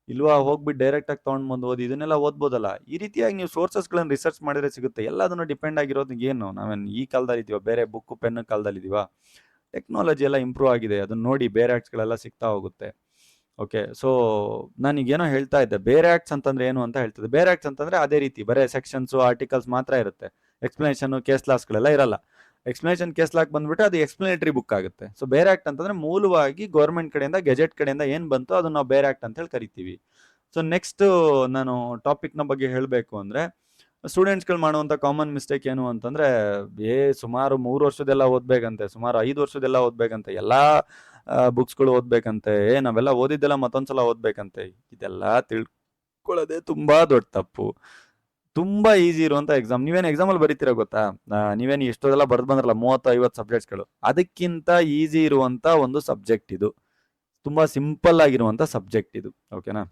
ಇಲ್ವಾ ಹೋಗ್ಬಿಟ್ಟು ಡೈರೆಕ್ಟಾಗಿ ತೊಗೊಂಡ್ಬಂದು ಓದಿ, ಇದನ್ನೆಲ್ಲ ಓದ್ಬೋದಲ್ಲ. ಈ ರೀತಿಯಾಗಿ ನೀವು ಸೋರ್ಸಸ್ಗಳನ್ನು ರಿಸರ್ಚ್ ಮಾಡಿದ್ರೆ ಸಿಗುತ್ತೆ. ಎಲ್ಲದನ್ನು ಡಿಪೆಂಡ್ ಆಗಿರೋದು ಏನು, ನಾವೇನು ಈ ಕಾಲದಲ್ಲಿ ಇದೀವ, ಬೇರೆ ಬುಕ್ಕು ಪೆನ್ ಕಾಲದಲ್ಲಿ ಇದೀವ? ಟೆಕ್ನಾಲಜಿ ಎಲ್ಲ ಇಂಪ್ರೂವ್ ಆಗಿದೆ, ಅದನ್ನ ನೋಡಿ ಬೇರೆ ಆಕ್ಟ್ಸ್ಗಳೆಲ್ಲ ಸಿಗ್ತಾ ಹೋಗುತ್ತೆ. ಓಕೆ, ಸೊ ನಾನೀಗೇನೋ ಹೇಳ್ತಾ ಇದ್ದೆ, ಬೇರೆ ಆಕ್ಟ್ಸ್ ಅಂತಂದ್ರೆ ಏನು ಅಂತ ಹೇಳ್ತದೆ. ಬೇರೆ ಆಕ್ಟ್ಸ್ ಅಂತಂದ್ರೆ ಅದೇ ರೀತಿ ಬರೀ ಸೆಕ್ಷನ್ಸು, ಆರ್ಟಿಕಲ್ಸ್ ಮಾತ್ರ ಇರುತ್ತೆ, ಎಕ್ಸ್ಪ್ಲನೇಷನ್, ಕೇಸ್ ಲಾಸ್ಗಳೆಲ್ಲ ಇರಲ್ಲ. ಎಕ್ಸ್ಪ್ಲನೇಷನ್, ಕೇಸ್ ಲಾಕ್ ಬಂದ್ಬಿಟ್ಟು ಅದು ಎಕ್ಸ್ಪ್ಲನೇಟರಿ ಬುಕ್ ಆಗುತ್ತೆ. ಸೊ ಬೇರೆ ಆಕ್ಟ್ ಅಂತಂದ್ರೆ ಮೂಲವಾಗಿ ಗೌರ್ಮೆಂಟ್ ಕಡೆಯಿಂದ, ಗೆಜೆಟ್ ಕಡೆಯಿಂದ ಏನು ಬಂತು ಅದನ್ನ ನಾವು ಬೇರೆ ಆಕ್ಟ್ ಅಂತ ಹೇಳಿ ಕರಿತೀವಿ. ಸೊ ನೆಕ್ಸ್ಟ್ ನಾನು ಟಾಪಿಕ್ನ ಬಗ್ಗೆ ಹೇಳಬೇಕು ಅಂದರೆ, ಸ್ಟೂಡೆಂಟ್ಸ್ಗಳು ಮಾಡುವಂಥ ಕಾಮನ್ ಮಿಸ್ಟೇಕ್ ಏನು ಅಂತಂದರೆ, ಸುಮಾರು 3 ವರ್ಷದೆಲ್ಲ ಓದಬೇಕಂತೆ, ಸುಮಾರು 5 ವರ್ಷದೆಲ್ಲ ಓದಬೇಕಂತೆ, ಎಲ್ಲ ಬುಕ್ಸ್ಗಳು ಓದಬೇಕಂತೆ, ನಾವೆಲ್ಲ ಓದಿದ್ದೆಲ್ಲ ಮತ್ತೊಂದ್ಸಲ ಓದಬೇಕಂತೆ. ಇದೆಲ್ಲ ತಿಳ್ಕೊಳ್ಳೋದೇ ತುಂಬ ದೊಡ್ಡ ತಪ್ಪು. ತುಂಬ ಈಸಿ ಇರುವಂಥ ಎಕ್ಸಾಮ್, ನೀವೇನು ಎಕ್ಸಾಮಲ್ಲಿ ಬರೀತೀರ ಗೊತ್ತಾ? ನೀವೇನು ಎಷ್ಟೋದೆಲ್ಲ ಬರೆದು ಬಂದ್ರಲ್ಲ 30-50 ಸಬ್ಜೆಕ್ಟ್ಸ್ಗಳು, ಅದಕ್ಕಿಂತ ಈಸಿ ಇರುವಂಥ ಒಂದು ಸಬ್ಜೆಕ್ಟ್ ಇದು, ತುಂಬ ಸಿಂಪಲ್ ಆಗಿರುವಂಥ ಸಬ್ಜೆಕ್ಟ್ ಇದು. ಓಕೆನಾ?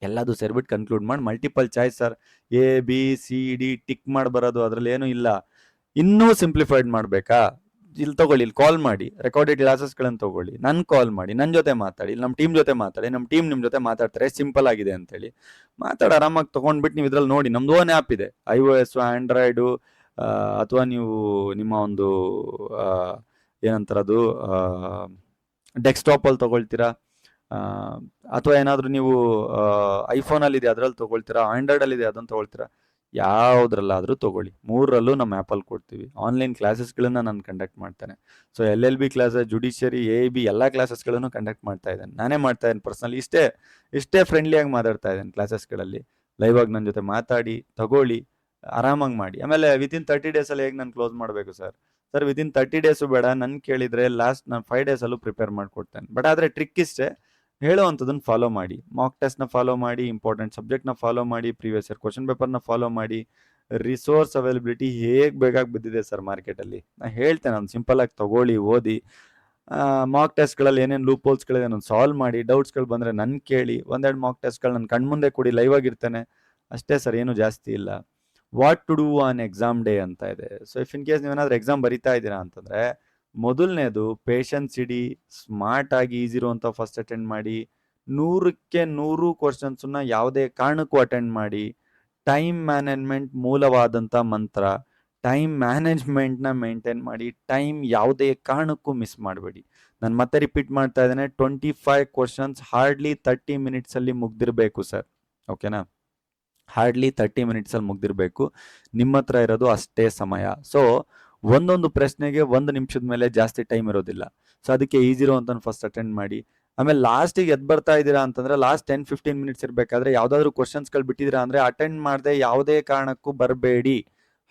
ಎಲ್ಲದು ಸೇರ್ಬಿಟ್ಟು ಕನ್ಕ್ಲೂಡ್ ಮಾಡಿ, multiple choice sir, ABCD tick ಮಾಡಿ ಬರೋದು, ಅದರಲ್ಲಿ ಏನೂ ಇಲ್ಲ. ಇನ್ನೂ ಸಿಂಪ್ಲಿಫೈಡ್ ಮಾಡಬೇಕಾ? ಇಲ್ಲಿ ತಗೊಳ್ಳಿ, ಇಲ್ಲಿ ಕಾಲ್ ಮಾಡಿ, ರೆಕಾರ್ಡೆಡ್ ಕ್ಲಾಸಸ್ಗಳನ್ನು ತಗೊಳ್ಳಿ, ನನ್ನ ಕಾಲ್ ಮಾಡಿ, ನನ್ನ ಜೊತೆ ಮಾತಾಡಿ, ನಮ್ಮ ಟೀಮ್ ಜೊತೆ ಮಾತಾಡಿ, ನಮ್ಮ ಟೀಮ್ ನಿಮ್ಮ ಜೊತೆ ಮಾತಾಡ್ತಾರೆ, ಸಿಂಪಲ್ ಆಗಿದೆ ಅಂತೇಳಿ ಮಾತಾಡಿ ಆರಾಮಾಗಿ ತೊಗೊಂಡ್ಬಿಟ್ಟು ನೀವು ಇದ್ರಲ್ಲಿ ನೋಡಿ. ನಮ್ದು ಓನ್ ಆ್ಯಪ್ ಇದೆ, iOS, ಆ್ಯಂಡ್ರಾಯ್ಡು, ಅಥವಾ ನೀವು ನಿಮ್ಮ ಒಂದು ಏನಂತಾರದು ಡೆಸ್ಕ್ಟಾಪಲ್ಲಿ ತೊಗೊಳ್ತೀರಾ, ಅಥವಾ ಏನಾದರೂ ನೀವು ಐಫೋನಲ್ಲಿದೆ ಅದರಲ್ಲಿ ತೊಗೊಳ್ತೀರಾ, ಆಂಡ್ರಾಯ್ಡಲ್ಲಿದೆ ಅದನ್ನು ತೊಗೊಳ್ತೀರಾ, ಯಾವುದ್ರಲ್ಲಾದರೂ ತೊಗೊಳ್ಳಿ, 3ರಲ್ಲೂ ನಮ್ಮ ಆ್ಯಪಲ್ಲಿ ಕೊಡ್ತೀವಿ. ಆನ್ಲೈನ್ ಕ್ಲಾಸಸ್ಗಳನ್ನು ನಾನು ಕಂಡಕ್ಟ್ ಮಾಡ್ತೇನೆ. So LLB classes, judiciary, AIB ಎಲ್ಲ ಕ್ಲಾಸಸ್ಗಳನ್ನು ಕಂಡಕ್ಟ್ ಮಾಡ್ತಾ ಇದ್ದೇನೆ, ನಾನೇ ಮಾಡ್ತಾ ಇದ್ದೇನೆ ಪರ್ಸನಲಿ. ಇಷ್ಟೇ ಫ್ರೆಂಡ್ಲಿಯಾಗಿ ಮಾತಾಡ್ತಾ ಇದ್ದೇನೆ ಕ್ಲಾಸಸ್ಗಳಲ್ಲಿ. ಲೈವ್ ಆಗಿ ನನ್ನ ಜೊತೆ ಮಾತಾಡಿ, ತಗೊಳ್ಳಿ, ಆರಾಮಾಗಿ ಮಾಡಿ. ಆಮೇಲೆ ವಿತಿನ್ 30 ಡೇಸಲ್ಲಿ ಹೇಗೆ ನಾನು ಕ್ಲೋಸ್ ಮಾಡಬೇಕು ಸರ್? ವಿತಿನ್ 30 ಡೇಸು ಬೇಡ, ನನ್ನ ಕೇಳಿದರೆ ಲಾಸ್ಟ್ ನಾನು 5 ಡೇಸಲ್ಲೂ ಪ್ರಿಪೇರ್ ಮಾಡಿಕೊಡ್ತೇನೆ. ಬಟ್ ಆದರೆ ಟ್ರಿಕ್ ಇಷ್ಟೇ, ಹೇಳೋವಂಥದ್ದನ್ನು ಫಾಲೋ ಮಾಡಿ, ಮಾಕ್ ಟೆಸ್ಟ್ನ ಫಾಲೋ ಮಾಡಿ, ಇಂಪಾರ್ಟೆಂಟ್ ಸಬ್ಜೆಕ್ಟ್ನ ಫಾಲೋ ಮಾಡಿ, ಪ್ರೀವಿಯಸ್ ಇಯರ್ ಕ್ವಶನ್ ಪೇಪರ್ನ ಫಾಲೋ ಮಾಡಿ. ರಿಸೋರ್ಸ್ ಅವೈಲಬಿಲಿಟಿ ಹೇಗೆ ಬೇಕಾಗಿ ಬಿದ್ದಿದೆ ಸರ್ ಮಾರ್ಕೆಟಲ್ಲಿ, ನಾನು ಹೇಳ್ತೇನೆ, ನಾನು ಸಿಂಪಲಾಗಿ ತೊಗೊಳ್ಳಿ, ಓದಿ. ಮಾಕ್ ಟೆಸ್ಟ್ಗಳಲ್ಲಿ ಏನೇನು ಲೂಪ್ ಹೋಲ್ಸ್ಗಳಿದೆ ನಾನು ಸಾಲ್ವ್ ಮಾಡಿ, ಡೌಟ್ಸ್ಗಳು ಬಂದರೆ ನನ್ನ ಕೇಳಿ, 1-2 ಮಾಕ್ ಟೆಸ್ಟ್ಗಳು ನನ್ನ ಕಣ್ಮುಂದೆ ಕೊಡಿ, ಲೈವ್ ಆಗಿರ್ತೇನೆ, ಅಷ್ಟೇ ಸರ್, ಏನು ಜಾಸ್ತಿ ಇಲ್ಲ. What to do on exam day ಅಂತ ಇದೆ. ಸೊ ಇಫ್ ಇನ್ ಕೇಸ್ ನೀವೇನಾದ್ರೂ ಎಕ್ಸಾಮ್ ಬರಿತಾ ಇದ್ದೀರಾ ಅಂತಂದರೆ, ಮೊದಲನೇದು ಪೇಷನ್ಸ್ ಇಡಿ, ಸ್ಮಾರ್ಟ್ ಆಗಿ ಈಸಿ ಇರುವಂಥ ಫಸ್ಟ್ ಅಟೆಂಡ್ ಮಾಡಿ, 100ಕ್ಕೆ 100 ಕ್ವಶನ್ಸನ್ನ ಯಾವುದೇ ಕಾರಣಕ್ಕೂ ಅಟೆಂಡ್ ಮಾಡಿ. ಟೈಮ್ ಮ್ಯಾನೇಜ್ಮೆಂಟ್ ಮೂಲವಾದಂಥ ಮಂತ್ರ. ಟೈಮ್ ಮ್ಯಾನೇಜ್ಮೆಂಟ್ನ ಮೇಂಟೈನ್ ಮಾಡಿ. ಟೈಮ್ ಯಾವುದೇ ಕಾರಣಕ್ಕೂ ಮಿಸ್ ಮಾಡಬೇಡಿ. ನಾನು ಮತ್ತೆ ರಿಪೀಟ್ ಮಾಡ್ತಾ ಇದ್ದೇನೆ, 25 ಕ್ವಶನ್ಸ್ ಹಾರ್ಡ್ಲಿ 30 ಮಿನಿಟ್ಸಲ್ಲಿ ಮುಗ್ದಿರಬೇಕು ಸರ್. ಓಕೆನಾ? ಹಾರ್ಡ್ಲಿ 30 ಮಿನಿಟ್ಸಲ್ಲಿ ಮುಗ್ದಿರಬೇಕು. ನಿಮ್ಮ ಹತ್ರ ಇರೋದು ಅಷ್ಟೇ ಸಮಯ. ಸೊ ಒಂದೊಂದು ಪ್ರಶ್ನೆಗೆ 1 ನಿಮಿಷದ ಮೇಲೆ ಜಾಸ್ತಿ ಟೈಮ್ ಇರೋದಿಲ್ಲ. ಸೊ ಅದಕ್ಕೆ ಈಸಿರೋ ಅಂತ ಫಸ್ಟ್ ಅಟೆಂಡ್ ಮಾಡಿ. ಆಮೇಲೆ ಲಾಸ್ಟಿಗೆ ಎದ್ದು ಬರ್ತಾ ಇದ್ದೀರಾ ಅಂತಂದ್ರೆ ಲಾಸ್ಟ್ 10-15 ಮಿನಿಟ್ಸ್ ಇರಬೇಕಾದ್ರೆ ಯಾವುದಾದ್ರೂ ಕ್ವಶನ್ಸ್ಗಳು ಬಿಟ್ಟಿದ್ದೀರಾ ಅಂದರೆ ಅಟೆಂಡ್ ಮಾಡದೆ ಯಾವುದೇ ಕಾರಣಕ್ಕೂ ಬರಬೇಡಿ.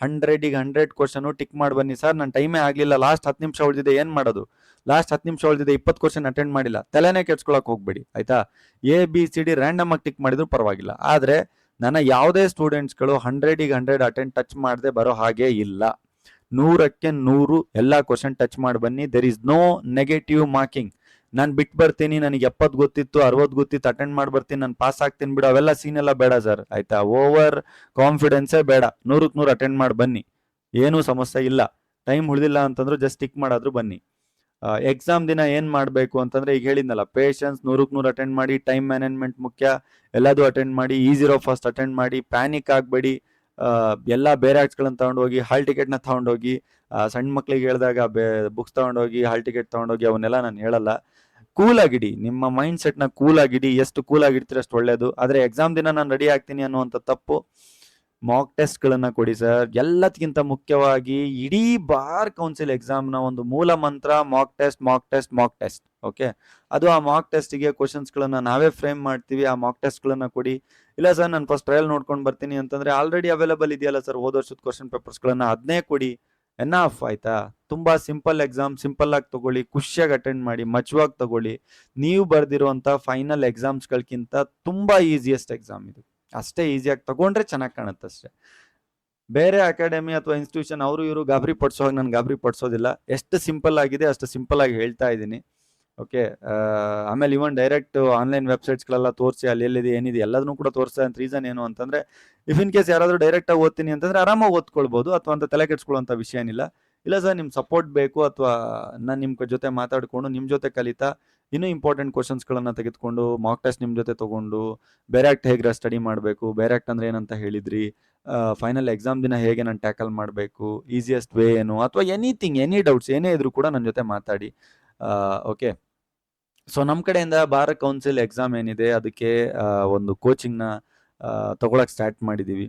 100ಗೆ 100 ಕ್ವಶನು ಟಿಕ್ ಮಾಡಿ ಬನ್ನಿ. ಸರ್ ನನ್ನ ಟೈಮೇ ಆಗಲಿಲ್ಲ, ಲಾಸ್ಟ್ 10 ನಿಮಿಷ ಉಳಿದಿದೆ, ಏನು ಮಾಡೋದು? ಲಾಸ್ಟ್ 10 ನಿಮಿಷ ಉಳಿದಿದೆ, 20 ಕ್ವಶನ್ ಅಟೆಂಡ್ ಮಾಡಿಲ್ಲ, ತಲೆನೇ ಕೆಡ್ಸ್ಕೊಳಕ್ಕೆ ಹೋಗ್ಬೇಡಿ. ಆಯ್ತಾ? ABCD ರ್ಯಾಂಡಮ್ ಆಗಿ ಟಿಕ್ ಮಾಡಿದ್ರು ಪರವಾಗಿಲ್ಲ. ಆದರೆ ನನ್ನ ಯಾವುದೇ ಸ್ಟೂಡೆಂಟ್ಸ್ಗಳು 100ಗೆ 100 ಅಟೆಂಡ್ ಟಚ್ ಮಾಡದೆ ಬರೋ ಹಾಗೆ ಇಲ್ಲ. 100ಕ್ಕೆ 100 ಎಲ್ಲ ಕ್ವಶನ್ ಟಚ್ ಮಾಡಿ ಬನ್ನಿ. There is no negative marking. ನಾನು ಬಿಟ್ಟು ಬರ್ತೀನಿ, ನನಗೆ 70 ಗೊತ್ತಿತ್ತು, 60 ಗೊತ್ತಿತ್ತು, ಅಟೆಂಡ್ ಮಾಡಿ ಬರ್ತೀನಿ, ನಾನು ಪಾಸ್ ಆಗ್ತೀನಿ ಬಿಡು, ಅವೆಲ್ಲ ಸೀನ್ ಎಲ್ಲ ಬೇಡ ಸರ್. ಆಯ್ತಾ? ಓವರ್ ಕಾನ್ಫಿಡೆನ್ಸೇ ಬೇಡ. 100ಕ್ಕೆ 100 ಅಟೆಂಡ್ ಮಾಡಿ ಬನ್ನಿ, ಏನೂ ಸಮಸ್ಯೆ ಇಲ್ಲ. ಟೈಮ್ ಉಳಿದಿಲ್ಲ ಅಂತಂದ್ರೂ ಜಸ್ಟ್ ಟಿಕ್ ಮಾಡಾದ್ರೂ ಬನ್ನಿ. ಎಕ್ಸಾಮ್ ದಿನ ಏನು ಮಾಡಬೇಕು ಅಂತಂದ್ರೆ ಈಗ ಹೇಳಿದ್ನಲ್ಲ, ಪೇಷನ್ಸ್, 100ಕ್ಕೆ 100 ಅಟೆಂಡ್ ಮಾಡಿ. ಟೈಮ್ ಮ್ಯಾನೇಜ್ಮೆಂಟ್ ಮುಖ್ಯ, ಎಲ್ಲದೂ ಅಟೆಂಡ್ ಮಾಡಿ. ಈಸಿರೋ ಫಸ್ಟ್ ಅಟೆಂಡ್ ಮಾಡಿ. ಪ್ಯಾನಿಕ್ ಆಗಬೇಡಿ. ಎಲ್ಲ ಬೇರೆ ಆ್ಯಕ್ಟ್ಸ್ಗಳನ್ನ ತೊಗೊಂಡೋಗಿ, ಹಾಲ್ ಟಿಕೆಟ್ನ ತೊಗೊಂಡೋಗಿ, ಸಣ್ಣ ಮಕ್ಳಿಗೆ ಹೇಳಿದಾಗ ಬುಕ್ಸ್ ತೊಗೊಂಡೋಗಿ, ಹಾಲ್ ಟಿಕೆಟ್ ತೊಗೊಂಡೋಗಿ ಅವನ್ನೆಲ್ಲ ನಾನು ಹೇಳಲ್ಲ. ಕೂಲಾಗಿಡಿ, ನಿಮ್ಮ ಮೈಂಡ್ ಸೆಟ್ನ ಕೂಲಾಗಿಡಿ. ಎಷ್ಟು ಕೂಲಾಗಿಡ್ತೀರ ಅಷ್ಟು ಒಳ್ಳೇದು. ಆದರೆ ಎಕ್ಸಾಮ್ ದಿನ ನಾನು ರೆಡಿ ಆಗ್ತೀನಿ ಅನ್ನುವಂಥ ತಪ್ಪು. ಮಾಕ್ ಟೆಸ್ಟ್ಗಳನ್ನು ಕೊಡಿ ಸರ್. ಎಲ್ಲದಕ್ಕಿಂತ ಮುಖ್ಯವಾಗಿ ಇಡೀ ಬಾರ್ ಕೌನ್ಸಿಲ್ ಎಕ್ಸಾಮ್ನ ಒಂದು ಮೂಲ ಮಂತ್ರ mock test, mock test, mock test. Okay? ಅದು ಆ ಮಾಕ್ ಟೆಸ್ಟಿಗೆ ಕ್ವಶನ್ಸ್ಗಳನ್ನು ನಾವೇ ಫ್ರೇಮ್ ಮಾಡ್ತೀವಿ. ಆ ಮಾಕ್ ಟೆಸ್ಟ್ಗಳನ್ನು ಕೊಡಿ. ಇಲ್ಲ ಸರ್ ನಾನು ಫಸ್ಟ್ ಟ್ರಯಲ್ ನೋಡ್ಕೊಂಡು ಬರ್ತೀನಿ ಅಂತಂದರೆ ಆಲ್ರೆಡಿ ಅವೈಲೇಬಲ್ ಇದೆಯಲ್ಲ ಸರ್ ಹೋದ ವರ್ಷದ ಕ್ವಶನ್ ಪೇಪರ್ಸ್ಗಳನ್ನು, ಅದನ್ನೇ ಕೊಡಿ. ಎನ್ನಫ್. ಆಯ್ತಾ? ತುಂಬ ಸಿಂಪಲ್ ಎಕ್ಸಾಮ್, ಸಿಂಪಲ್ ಆಗಿ ತಗೊಳ್ಳಿ, ಖುಷಿಯಾಗಿ ಅಟೆಂಡ್ ಮಾಡಿ, ಮಜವಾಗಿ ತಗೊಳ್ಳಿ. ನೀವು ಬರೆದಿರುವಂಥ ಫೈನಲ್ ಎಕ್ಸಾಮ್ಸ್ಗಳಕ್ಕಿಂತ ತುಂಬ ಈಸಿಯೆಸ್ಟ್ ಎಕ್ಸಾಮ್ ಇದು. ಅಷ್ಟೇ ಈಸಿಯಾಗಿ ತಗೊಂಡ್ರೆ ಚೆನ್ನಾಗಿ ಕಾಣುತ್ತೆ ಅಷ್ಟೇ. ಬೇರೆ ಅಕಾಡೆಮಿ ಅಥವಾ ಇನ್ಸ್ಟಿಟ್ಯೂಷನ್ ಅವರು ಇವರು ಗಾಬರಿ ಪಡಿಸೋ ಹಾಗೆ ನಾನು ಗಾಬರಿ ಪಡಿಸೋದಿಲ್ಲ. ಎಷ್ಟು ಸಿಂಪಲ್ ಆಗಿದೆ ಅಷ್ಟು ಸಿಂಪಲ್ ಆಗಿ ಹೇಳ್ತಾ ಇದ್ದೀನಿ. ಓಕೆ? ಆಮೇಲೆ ಇವನ್ ಡೈರೆಕ್ಟ್ ಆನ್ಲೈನ್ ವೆಬ್ಸೈಟ್ಸ್ಗಳೆಲ್ಲ ತೋರಿಸಿ ಅಲ್ಲಿ ಎಲ್ಲಿದೆ ಏನಿದೆ ಎಲ್ಲದನ್ನೂ ಕೂಡ ತೋರಿಸ್ತಾ ಅಂತ ರೀಸನ್ ಏನು ಅಂತಂದರೆ, ಇಫ್ ಇನ್ ಕೇಸ್ ಯಾರಾದರೂ ಡೈರೆಕ್ಟಾಗಿ ಓದ್ತೀನಿ ಅಂತಂದರೆ ಆರಾಮಾಗಿ ಓದ್ಕೊಳ್ಬೋದು, ಅಥವಾ ಅಂತ ತಲೆ ಕೆಡ್ಸ್ಕೊಳ್ಳೋಂಥ ವಿಷಯ ಏನಿಲ್ಲ. ಇಲ್ಲ ಸರ್ ನಿಮ್ಮ ಸಪೋರ್ಟ್ ಬೇಕು, ಅಥವಾ ನಾನು ನಿಮ್ಮ ಜೊತೆ ಮಾತಾಡಿಕೊಂಡು ನಿಮ್ಮ ಜೊತೆ ಕಲಿತಾ ಇನ್ನೂ ಇಂಪಾರ್ಟೆಂಟ್ ಕ್ವಶನ್ಸ್ಗಳನ್ನು ತೆಗೆದುಕೊಂಡು ಮಾಕ್ ಟೆಸ್ಟ್ ನಿಮ್ಮ ಜೊತೆ ತೊಗೊಂಡು, ಬೇರೆ ಆ್ಯಕ್ಟ್ ಹೇಗೆ ಸ್ಟಡಿ ಮಾಡಬೇಕು, ಬೇರೆ ಆ್ಯಕ್ಟ್ ಅಂದರೆ ಏನಂತ ಹೇಳಿದ್ರಿ, ಫೈನಲ್ ಎಕ್ಸಾಮ್ ದಿನ ಹೇಗೆ ನಾನು ಟ್ಯಾಕಲ್ ಮಾಡಬೇಕು, ಈಸಿಯೆಸ್ಟ್ ವೇ ಏನು, ಅಥವಾ ಎನಿಥಿಂಗ್, ಎನಿ ಡೌಟ್ಸ್ ಏನೇ ಇದ್ರೂ ಕೂಡ ನನ್ನ ಜೊತೆ ಮಾತಾಡಿ. ಓಕೆ? ಸೊ ನಮ್ಮ ಕಡೆಯಿಂದ ಬಾರ್ ಕೌನ್ಸಿಲ್ ಎಕ್ಸಾಮ್ ಏನಿದೆ ಅದಕ್ಕೆ ಒಂದು ಕೋಚಿಂಗ್ನ ತಗೊಳಕ್ಕೆ ಸ್ಟಾರ್ಟ್ ಮಾಡಿದ್ದೀವಿ.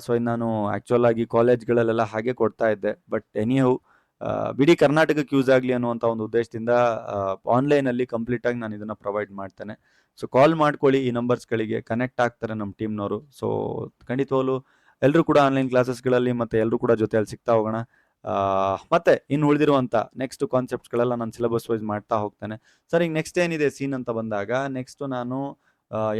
ಸೊ ನಾನು ಆ್ಯಕ್ಚುಲ್ ಆಗಿ ಕಾಲೇಜ್ಗಳಲ್ಲೆಲ್ಲ ಹಾಗೆ ಕೊಡ್ತಾ ಇದ್ದೆ. ಬಟ್ ಎನಿಹೌ ಇಡೀ ಕರ್ನಾಟಕಕ್ಕೆ ಯೂಸ್ ಆಗಲಿ ಅನ್ನುವಂಥ ಒಂದು ಉದ್ದೇಶದಿಂದ ಆನ್ಲೈನಲ್ಲಿ ಕಂಪ್ಲೀಟಾಗಿ ನಾನು ಇದನ್ನು ಪ್ರೊವೈಡ್ ಮಾಡ್ತೇನೆ. ಸೊ ಕಾಲ್ ಮಾಡ್ಕೊಳ್ಳಿ, ಈ ನಂಬರ್ಸ್ಗಳಿಗೆ ಕನೆಕ್ಟ್ ಆಗ್ತಾರೆ ನಮ್ಮ ಟೀಮ್ನವರು. ಸೊ ಖಂಡಿತವಾಗ್ಲೂ ಎಲ್ಲರೂ ಕೂಡ ಆನ್ಲೈನ್ ಕ್ಲಾಸಸ್ಗಳಲ್ಲಿ ಮತ್ತು ಎಲ್ಲರೂ ಕೂಡ ಜೊತೆಯಲ್ಲಿ ಸಿಗ್ತಾ ಹೋಗೋಣ. ಮತ್ತೆ ಇನ್ನು ಉಳಿದಿರುವಂಥ ನೆಕ್ಸ್ಟ್ ಕಾನ್ಸೆಪ್ಟ್ಸ್ಗಳೆಲ್ಲ ನಾನು ಸಿಲೆಬಸ್ ವೈಸ್ ಮಾಡ್ತಾ ಹೋಗ್ತೇನೆ. ಸರ್ ಈಗ ನೆಕ್ಸ್ಟ್ ಏನಿದೆ ಸೀನ್ ಅಂತ ಬಂದಾಗ, ನೆಕ್ಸ್ಟು ನಾನು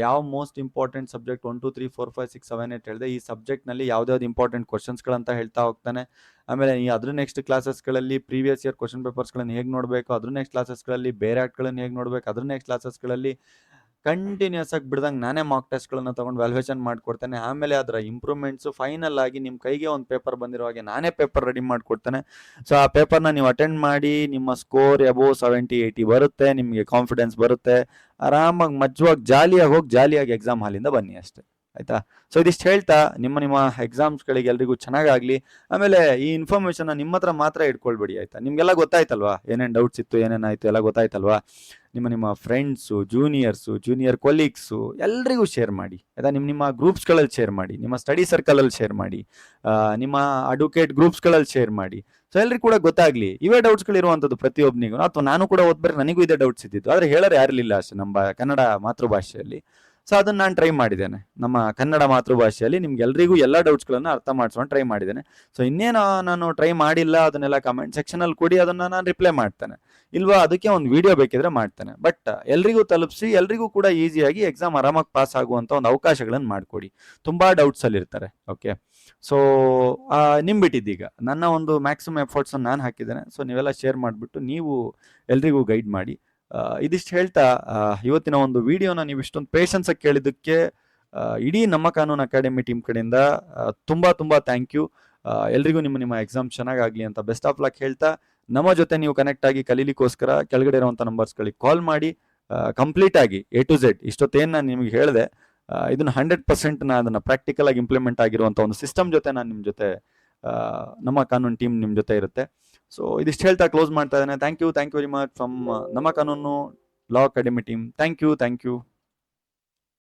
ಯಾವ ಮೋಸ್ಟ್ ಇಂಪಾರ್ಟೆಂಟ್ ಸಬ್ಜೆಕ್ಟ್ 1 2 3 4 5 6 7 8 ಹೇಳಿದೆ, ಈ ಸಬ್ಜೆಕ್ಟ್ನಲ್ಲಿ ಯಾವ್ದಾವ್ದು ಇಂಪಾರ್ಟೆಂಟ್ ಕ್ವಶನ್ಸ್ಗಳಂತ ಹೇಳ್ತಾ ಹೋಗ್ತಾನೆ. ಆಮೇಲೆ ಅದ್ರ ನೆಕ್ಸ್ಟ್ ಕ್ಲಾಸಸ್ಗಳಲ್ಲಿ ಪ್ರೀವಿಯಸ್ ಇಯರ್ ಕ್ವಶನ್ ಪೇಪರ್ಸ್ಗಳನ್ನು ಹೇಗೆ ನೋಡಬೇಕು, ಅದ್ರ ನೆಕ್ಸ್ಟ್ ಕ್ಲಾಸಸ್ಗಳಲ್ಲಿ ಬೇರೆ ಆ್ಯಕ್ಟ್ಗಳನ್ನು ಹೇಗೆ ನೋಡಬೇಕು, ಅದ್ರ ನೆಕ್ಸ್ಟ್ ಕ್ಲಾಸಸ್ಗಳಲ್ಲಿ ಕಂಟಿನ್ಯೂಸ್ ಆಗಿ ಬಿಡ್ದಂಗೆ ನಾನೇ ಮಾಕ್ ಟೆಸ್ಟ್ಗಳನ್ನು ತೊಗೊಂಡು ವ್ಯಾಲ್ಯೂಯೇಷನ್ ಮಾಡಿಕೊಡ್ತೇನೆ. ಆಮೇಲೆ ಅದರ ಇಂಪ್ರೂವ್ಮೆಂಟ್ಸು ಫೈನಲ್ ಆಗಿ ನಿಮ್ಮ ಕೈಗೆ ಒಂದು ಪೇಪರ್ ಬಂದಿರೋ ಹಾಗೆ ನಾನೇ ಪೇಪರ್ ರೆಡಿ ಮಾಡಿಕೊಡ್ತೇನೆ. ಸೊ ಆ ಪೇಪರ್ನ ನೀವು ಅಟೆಂಡ್ ಮಾಡಿ, ನಿಮ್ಮ ಸ್ಕೋರ್ ಅಬೋವ್ 70-80 ಬರುತ್ತೆ, ನಿಮಗೆ ಕಾನ್ಫಿಡೆನ್ಸ್ ಬರುತ್ತೆ, ಆರಾಮಾಗಿ ಮಜವಾಗಿ ಜಾಲಿಯಾಗಿ ಹೋಗಿ ಜಾಲಿಯಾಗಿ ಎಕ್ಸಾಮ್ ಹಾಲಿಂದ ಬನ್ನಿ ಅಷ್ಟೇ. ಆಯಿತಾ? ಸೊ ಇದಿಷ್ಟು ಹೇಳ್ತಾ ನಿಮ್ಮ ಎಕ್ಸಾಮ್ಸ್ಗಳಿಗೆ ಎಲ್ರಿಗೂ ಚೆನ್ನಾಗಾಗಲಿ. ಆಮೇಲೆ ಈ ಇನ್ಫಾರ್ಮೇಷನ್ನ ನಿಮ್ಮ ಹತ್ರ ಮಾತ್ರ ಇಟ್ಕೊಳ್ಬೇಡಿ. ಆಯಿತಾ? ನಿಮಗೆಲ್ಲ ಗೊತ್ತಾಯ್ತಲ್ವಾ ಏನೇನು ಡೌಟ್ಸ್ ಇತ್ತು, ಏನೇನಾಯಿತು ಎಲ್ಲ ಗೊತ್ತಾಯ್ತಲ್ವಾ? ನಿಮ್ಮ ಫ್ರೆಂಡ್ಸು, ಜೂನಿಯರ್ ಕೊಲೀಗ್ಸು ಎಲ್ರಿಗೂ ಶೇರ್ ಮಾಡಿ. ಆಯಿತಾ? ನಿಮ್ಮ ಗ್ರೂಪ್ಸ್ಗಳಲ್ಲಿ ಶೇರ್ ಮಾಡಿ, ನಿಮ್ಮ ಸ್ಟಡಿ ಸರ್ಕಲಲ್ಲಿ ಶೇರ್ ಮಾಡಿ, ನಿಮ್ಮ ಅಡ್ವೊಕೇಟ್ ಗ್ರೂಪ್ಸ್ಗಳಲ್ಲಿ ಶೇರ್ ಮಾಡಿ. ಸೊ ಎಲ್ರಿಗೂ ಕೂಡ ಗೊತ್ತಾಗಲಿ ಇವೇ ಡೌಟ್ಸ್ಗಳಿರುವಂಥದ್ದು ಪ್ರತಿಯೊಬ್ಬನಿಗೂ. ಅಥವಾ ನಾನು ಕೂಡ ಓದ್ಬೇರೆ ನನಗೂ ಇದೇ ಡೌಟ್ಸ್ ಇದ್ದಿದ್ದು, ಆದರೆ ಹೇಳೋರು ಯಾರಿರಲಿಲ್ಲ ಅಷ್ಟೇ ನಮ್ಮ ಕನ್ನಡ ಮಾತೃಭಾಷೆಯಲ್ಲಿ. ಸೊ ಅದನ್ನು ನಾನು ಟ್ರೈ ಮಾಡಿದ್ದೇನೆ ನಮ್ಮ ಕನ್ನಡ ಮಾತೃಭಾಷೆಯಲ್ಲಿ ನಿಮ್ಗೆಲ್ರಿಗೂ ಎಲ್ಲ ಡೌಟ್ಸ್ಗಳನ್ನು ಅರ್ಥ ಮಾಡಿಸ್ಕೊಂಡು ಟ್ರೈ ಮಾಡಿದ್ದೇನೆ. ಸೊ ಇನ್ನೇನು ನಾನು ಟ್ರೈ ಮಾಡಿಲ್ಲ ಅದನ್ನೆಲ್ಲ ಕಮೆಂಟ್ ಸೆಕ್ಷನಲ್ಲಿ ಕೊಡಿ, ಅದನ್ನು ನಾನು ರಿಪ್ಲೈ ಮಾಡ್ತೇನೆ. ಇಲ್ವಾ ಅದಕ್ಕೆ ಒಂದು ವಿಡಿಯೋ ಬೇಕಿದ್ರೆ ಮಾಡ್ತೇನೆ. ಬಟ್ ಎಲ್ರಿಗೂ ತಲುಪಿಸಿ, ಎಲ್ರಿಗೂ ಕೂಡ ಈಸಿಯಾಗಿ ಎಕ್ಸಾಮ್ ಆರಾಮಾಗಿ ಪಾಸ್ ಆಗುವಂಥ ಒಂದು ಅವಕಾಶಗಳನ್ನು ಮಾಡಿಕೊಡಿ. ತುಂಬ ಡೌಟ್ಸಲ್ಲಿರ್ತಾರೆ. ಓಕೆ? ಸೊ ಬಿಟ್ಟಿದ್ದೀಗ ನನ್ನ ಒಂದು ಮ್ಯಾಕ್ಸಿಮಮ್ ಎಫರ್ಟ್ಸನ್ನು ನಾನು ಹಾಕಿದ್ದೇನೆ. ಸೊ ನೀವೆಲ್ಲ ಶೇರ್ ಮಾಡಿಬಿಟ್ಟು ನೀವು ಎಲ್ರಿಗೂ ಗೈಡ್ ಮಾಡಿ. ಇದಿಷ್ಟು ಹೇಳ್ತಾ ಇವತ್ತಿನ ಒಂದು ವಿಡಿಯೋನ ನೀವು ಇಷ್ಟೊಂದು ಪೇಷನ್ಸಾಗಿ ಕೇಳಿದ್ದಕ್ಕೆ ಇಡೀ ನಮ್ಮ ಕಾನೂನು ಅಕಾಡೆಮಿ ಟೀಮ್ ಕಡೆಯಿಂದ ತುಂಬ ಥ್ಯಾಂಕ್ ಯು. ಎಲ್ರಿಗೂ ನಿಮ್ಮ ಎಕ್ಸಾಮ್ ಚೆನ್ನಾಗಾಗಲಿ ಅಂತ ಬೆಸ್ಟ್ ಆಫ್ ಲಕ್ ಹೇಳ್ತಾ, ನಮ್ಮ ಜೊತೆ ನೀವು ಕನೆಕ್ಟ್ ಆಗಿ ಕಲೀಲಿಕ್ಕೋಸ್ಕರ ಕೆಳಗಡೆ ಇರುವಂಥ ನಂಬರ್ಸ್ಗಳಿಗೆ ಕಾಲ್ ಮಾಡಿ. ಕಂಪ್ಲೀಟ್ ಆಗಿ A to Z ಇಷ್ಟೊತ್ತೇನು ನಾನು ನಿಮ್ಗೆ ಹೇಳಿದೆ, ಇದನ್ನ 100% ನಾನು ಅದನ್ನ ಪ್ರಾಕ್ಟಿಕಲ್ ಆಗಿ ಇಂಪ್ಲಿಮೆಂಟ್ ಆಗಿರುವಂತ ಒಂದು ಸಿಸ್ಟಮ್ ಜೊತೆ ನಾನು ನಿಮ್ಮ ಜೊತೆ, ನಮ್ಮ ಕಾನೂನು ಟೀಮ್ ನಿಮ್ಮ ಜೊತೆ ಇರುತ್ತೆ. ಸೊ ಇದಿಷ್ಟು ಹೇಳ್ತಾ ಕ್ಲೋಸ್ ಮಾಡ್ತಾ ಇದ್ದೇನೆ. Thank you very much from ನಮ್ಮ ಕಾನೂನು law academy team. Thank you.